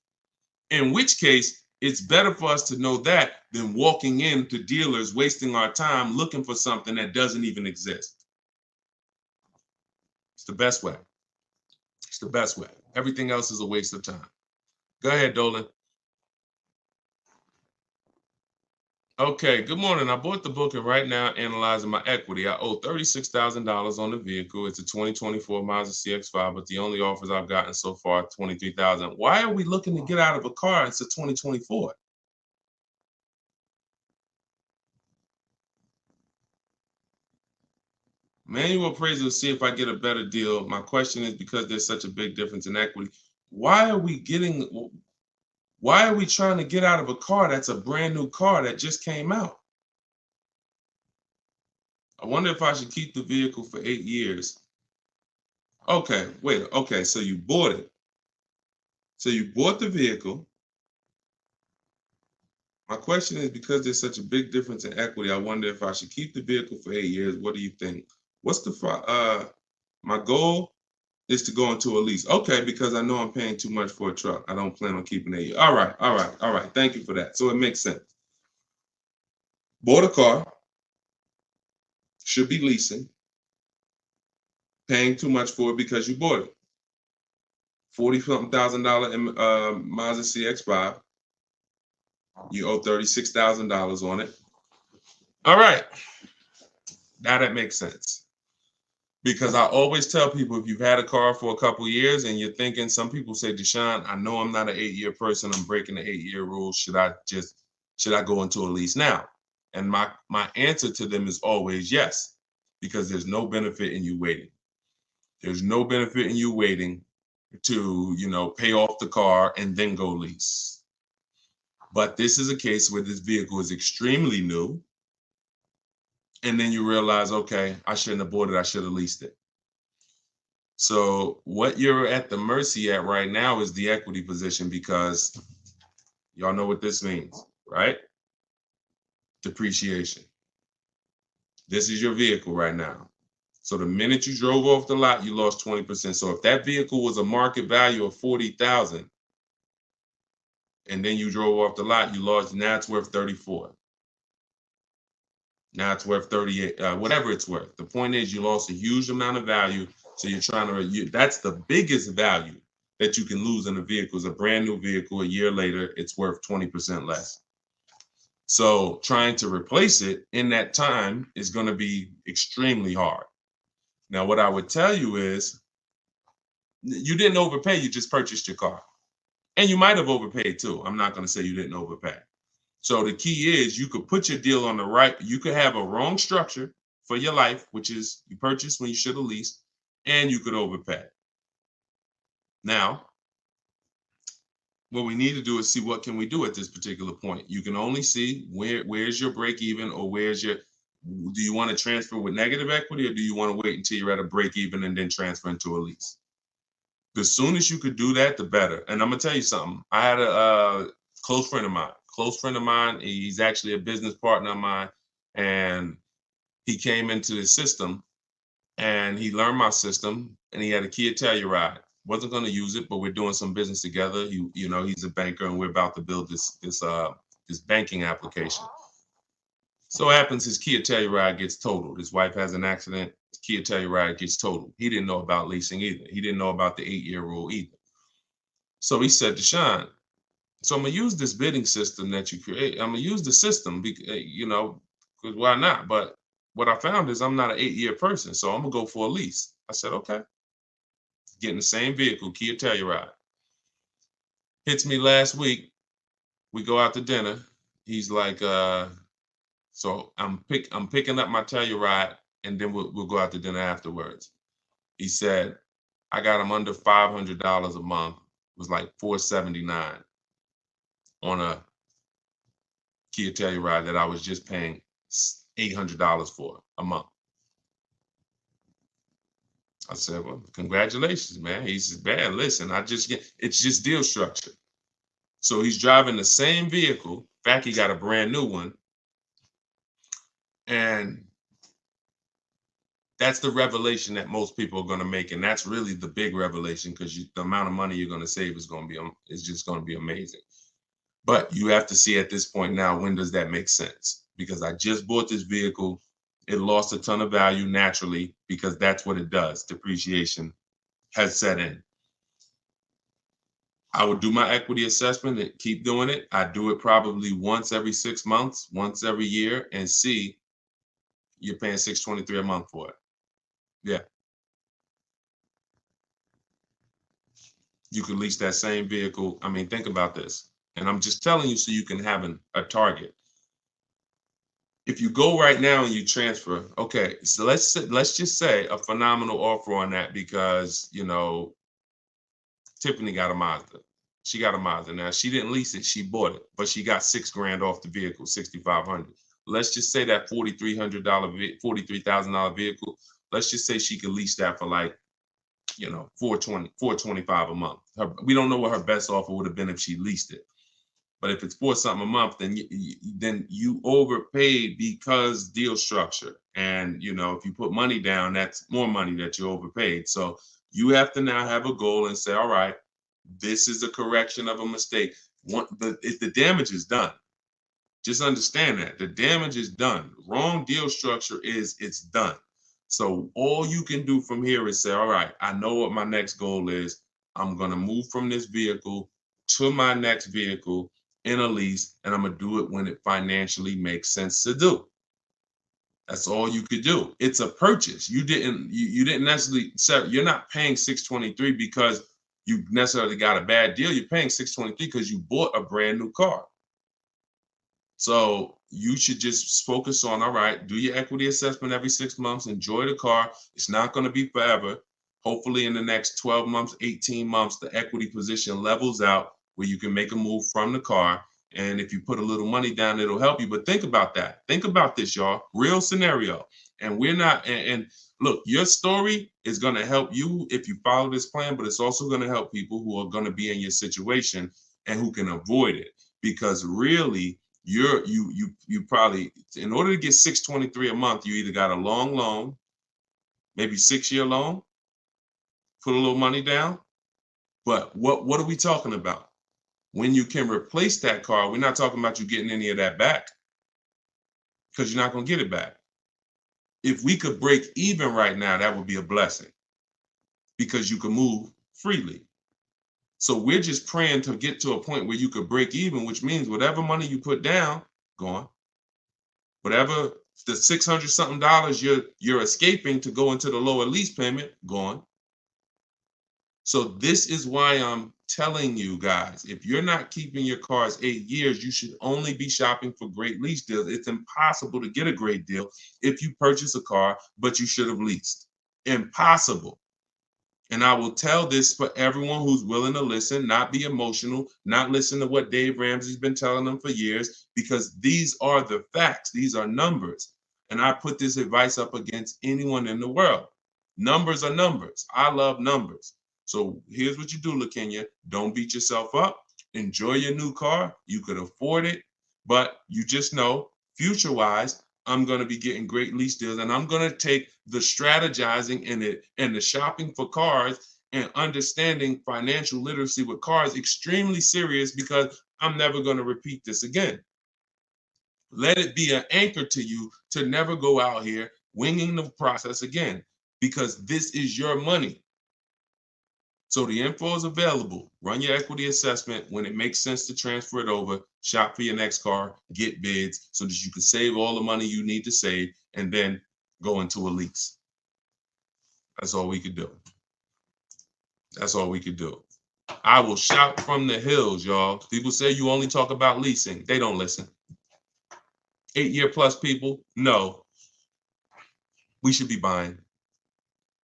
In which case, it's better for us to know that than walking into dealers, wasting our time looking for something that doesn't even exist. It's the best way. It's the best way. Everything else is a waste of time. Go ahead, Dolan. Okay, good morning. I bought the book and right now analyzing my equity. I owe $36,000 on the vehicle. It's a 2024 Mazda CX-5, but the only offers I've gotten so far are $23,000. Why are we looking to get out of a car? It's a 2024. Manual appraisal to see if I get a better deal. My question is, because there's such a big difference in equity, why are we trying to get out of a car that's a brand new car that just came out? I wonder if I should keep the vehicle for 8 years. Okay, wait. Okay, so you bought it. So you bought the vehicle. My question is, because there's such a big difference in equity, I wonder if I should keep the vehicle for 8 years. What do you think? What's my goal is to go into a lease. Okay, because I know I'm paying too much for a truck. I don't plan on keeping it. All right. Thank you for that. So it makes sense. Bought a car, should be leasing, paying too much for it because you bought it. $40-something thousand Mazda CX-5. You owe $36,000 on it. All right. Now that makes sense. Because I always tell people, if you've had a car for a couple years and you're thinking, some people say, Deshone, I know I'm not an 8-year person. I'm breaking the 8-year rule. Should I go into a lease now? And my answer to them is always yes, because there's no benefit in you waiting. There's no benefit in you waiting to, pay off the car and then go lease. But this is a case where this vehicle is extremely new. And then you realize, okay, I shouldn't have bought it. I should have leased it. So what you're at the mercy at right now is the equity position, because y'all know what this means, right? Depreciation. This is your vehicle right now. So the minute you drove off the lot, you lost 20%. So if that vehicle was a market value of $40,000 and then you drove off the lot, you lost, now it's worth 34. Now it's worth 38, whatever it's worth. The point is, you lost a huge amount of value. So you're trying to, that's the biggest value that you can lose in a vehicle. Is a brand new vehicle. A year later, it's worth 20% less. So trying to replace it in that time is going to be extremely hard. Now, what I would tell you is, you didn't overpay. You just purchased your car. And you might have overpaid too. I'm not going to say you didn't overpay. So the key is, you could put your deal on the right. You could have a wrong structure for your life, which is you purchased when you should have leased, and you could overpay. Now, what we need to do is see what can we do at this particular point. You can only see where's your break even, or do you want to transfer with negative equity, or do you want to wait until you're at a break even and then transfer into a lease? The soon as you could do that, the better. And I'm gonna tell you something. I had a close friend of mine. He's actually a business partner of mine, and he came into the system and he learned my system, and he had a Kia Telluride. Wasn't going to use it, but we're doing some business together. He's a banker, and we're about to build this banking application. So happens his Kia Telluride gets totaled. His wife has an accident. His Kia Telluride gets totaled. He didn't know about leasing either. He didn't know about the 8-year rule either. So he said, Deshone, so I'm gonna use this bidding system that you create. I'm gonna use the system, because why not? But what I found is, I'm not an 8-year person, so I'm gonna go for a lease. I said, okay. Getting the same vehicle, Kia Telluride. Hits me last week. We go out to dinner. He's like, so I'm picking up my Telluride, and then we'll go out to dinner afterwards. He said, I got him under $500 a month. It was like $479 on a Kia Telluride that I was just paying $800 for a month. I said, well, congratulations, man. He said, man, listen, it's just deal structure. So he's driving the same vehicle. In fact, he got a brand new one. And that's the revelation that most people are going to make. And that's really the big revelation, because the amount of money you're going to save is just going to be amazing. But you have to see at this point now, when does that make sense? Because I just bought this vehicle. It lost a ton of value naturally, because that's what it does. Depreciation has set in. I would do my equity assessment and keep doing it. I do it probably once every 6 months, once every year, and see you're paying $623 a month for it. Yeah. You could lease that same vehicle. I mean, think about this. And I'm just telling you so you can have a target. If you go right now and you transfer, okay, so let's just say a phenomenal offer on that because, you know, Tiffany got a Mazda. She got a Mazda. Now, she didn't lease it, she bought it, but she got $6,000 off the vehicle, $6,500. Let's just say that $43,000 vehicle, let's just say she could lease that for like, you know, $425 a month. We don't know what her best offer would have been if she leased it. But if it's $4 something a month, then you overpaid because deal structure. And, you know, if you put money down, that's more money that you overpaid. So you have to now have a goal and say, all right, this is a correction of a mistake. If the damage is done, just understand that the damage is done. Wrong deal structure it's done. So all you can do from here is say, all right, I know what my next goal is. I'm going to move from this vehicle to my next vehicle in a lease, and I'm going to do it when it financially makes sense to do. That's all you could do. It's a purchase. You didn't necessarily, you're not paying $623 because you necessarily got a bad deal. You're paying $623 because you bought a brand new car. So you should just focus on, all right, do your equity assessment every 6 months, enjoy the car. It's not going to be forever. Hopefully in the next 12 months, 18 months, the equity position levels out where you can make a move from the car. And if you put a little money down, it'll help you. But think about that. Think about this, y'all. Real scenario. And we're not, and look, your story is going to help you if you follow this plan, but it's also going to help people who are going to be in your situation and who can avoid it. Because really, you probably, in order to get $623 a month, you either got a long loan, maybe 6-year loan, put a little money down. But what are we talking about? When you can replace that car, we're not talking about you getting any of that back because you're not going to get it back. If we could break even right now, that would be a blessing because you can move freely. So we're just praying to get to a point where you could break even, which means whatever money you put down, gone. Whatever the $600 something you're escaping to go into the lower lease payment, gone. So this is why I'm telling you guys, if you're not keeping your cars 8 years, you should only be shopping for great lease deals. It's impossible to get a great deal if you purchase a car, but you should have leased. Impossible. And I will tell this for everyone who's willing to listen, not be emotional, not listen to what Dave Ramsey's been telling them for years, because these are the facts. These are numbers. And I put this advice up against anyone in the world. Numbers are numbers. I love numbers. So here's what you do, LaKenya. Don't beat yourself up. Enjoy your new car. You could afford it, but you just know, future-wise, I'm going to be getting great lease deals, and I'm going to take the strategizing in it and the shopping for cars and understanding financial literacy with cars extremely serious because I'm never going to repeat this again. Let it be an anchor to you to never go out here winging the process again, because this is your money. So the info is available. Run your equity assessment. When it makes sense to transfer it over, shop for your next car, get bids so that you can save all the money you need to save and then go into a lease. That's all we could do. That's all we could do. I will shout from the hills, y'all. People say you only talk about leasing. They don't listen. 8-year plus people, no. We should be buying.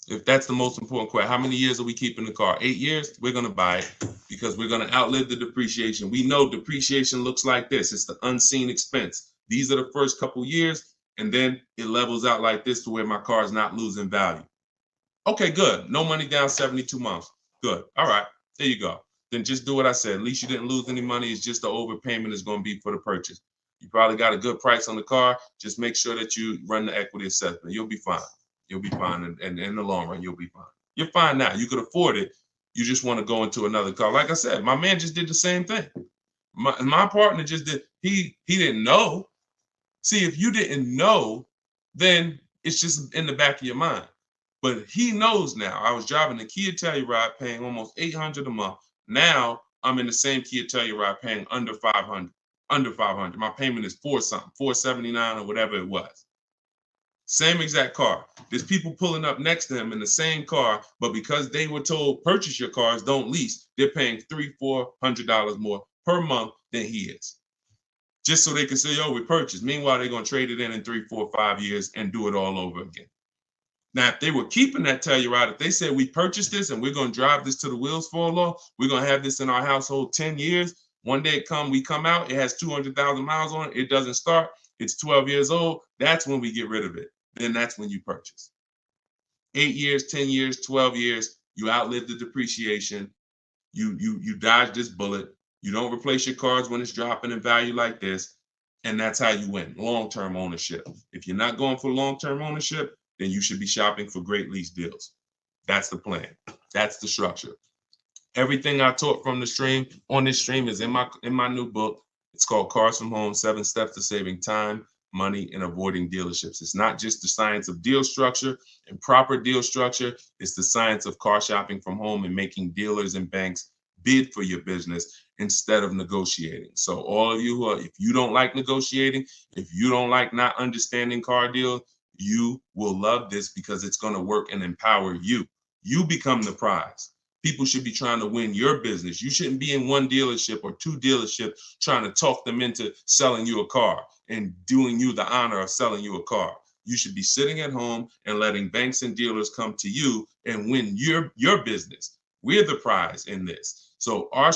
If that's the most important question, how many years are we keeping the car? 8 years? We're going to buy it because we're going to outlive the depreciation. We know depreciation looks like this. It's the unseen expense. These are the first couple years, and then it levels out like this to where my car is not losing value. Okay, good. No money down, 72 months. Good. All right. There you go. Then just do what I said. At least you didn't lose any money. It's just the overpayment is going to be for the purchase. You probably got a good price on the car. Just make sure that you run the equity assessment. You'll be fine. You'll be fine. And in the long run, you'll be fine. You're fine now. You could afford it. You just want to go into another car. Like I said, my man just did the same thing. My partner just did. He didn't know. See, if you didn't know, then it's just in the back of your mind. But he knows now. I was driving the Kia Telluride paying almost $800 a month. Now I'm in the same Kia Telluride paying under 500. Under 500. My payment is $479 or whatever it was. Same exact car. There's people pulling up next to him in the same car, but because they were told purchase your cars, don't lease, they're paying $300-400 more per month than he is. Just so they can say, oh, we purchased. Meanwhile, they're going to trade it in 3, 4, 5 years and do it all over again. Now, if they were keeping that Telluride, if they said we purchased this and we're going to drive this till the wheels fall off, we're going to have this in our household 10 years. One day we come out, it has 200,000 miles on it. It doesn't start. It's 12 years old. That's when we get rid of it. Then that's when you purchase. 8 years, 10 years, 12 years, you outlive the depreciation. You dodge this bullet. You don't replace your cars when it's dropping in value like this. And that's how you win. Long-term ownership. If you're not going for long-term ownership, then you should be shopping for great lease deals. That's the plan. That's the structure. Everything I taught from the stream on this stream is in my new book. It's called Cars from Home, 7 Steps to Saving Time, Money, and Avoiding Dealerships. It's not just the science of deal structure and proper deal structure. It's the science of car shopping from home and making dealers and banks bid for your business instead of negotiating. So all of you if you don't like negotiating, if you don't like not understanding car deals, you will love this because it's going to work and empower you. You become the prize. People should be trying to win your business. You shouldn't be in one dealership or 2 dealerships trying to talk them into selling you a car and doing you the honor of selling you a car. You should be sitting at home and letting banks and dealers come to you and win your business. We're the prize in this. So our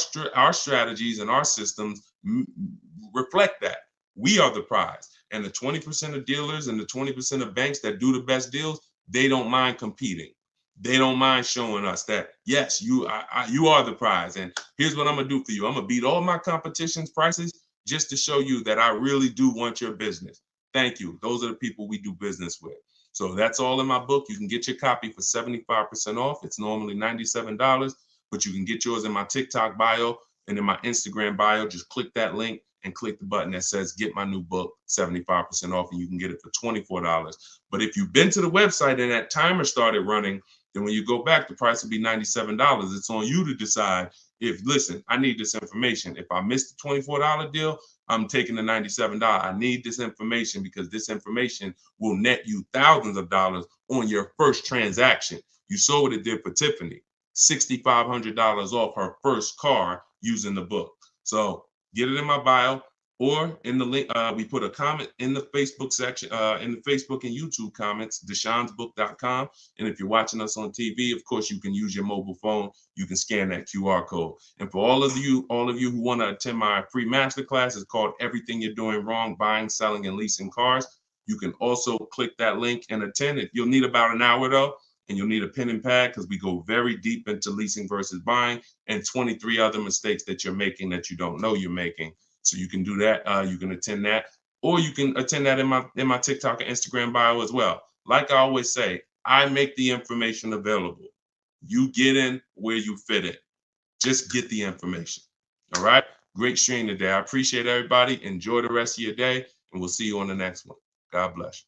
strategies and our systems reflect that. We are the prize. And the 20% of dealers and the 20% of banks that do the best deals, they don't mind competing. They don't mind showing us that, yes, you are the prize. And here's what I'm going to do for you. I'm going to beat all my competition's prices just to show you that I really do want your business. Thank you. Those are the people we do business with. So that's all in my book. You can get your copy for 75% off. It's normally $97, but you can get yours in my TikTok bio and in my Instagram bio. Just click that link and click the button that says get my new book 75% off, and you can get it for $24. But if you've been to the website and that timer started running, then when you go back, the price will be $97. It's on you to decide if, listen, I need this information. If I missed the $24 deal, I'm taking the $97. I need this information because this information will net you thousands of dollars on your first transaction. You saw what it did for Tiffany, $6,500 off her first car using the book. So get it in my bio or in the link. We put a comment in the Facebook section, in the Facebook and YouTube comments, deshonsbook.com. And if you're watching us on TV, of course, you can use your mobile phone. You can scan that QR code. And for all of you who want to attend my free masterclass, it's called Everything You're Doing Wrong, Buying, Selling, and Leasing Cars. You can also click that link and attend it. You'll need about an hour though, and you'll need a pen and pad because we go very deep into leasing versus buying and 23 other mistakes that you're making that you don't know you're making. So you can do that. You can attend that, or you can attend that in my TikTok and Instagram bio as well. Like I always say, I make the information available. You get in where you fit in. Just get the information. All right. Great stream today. I appreciate everybody. Enjoy the rest of your day, and we'll see you on the next one. God bless you.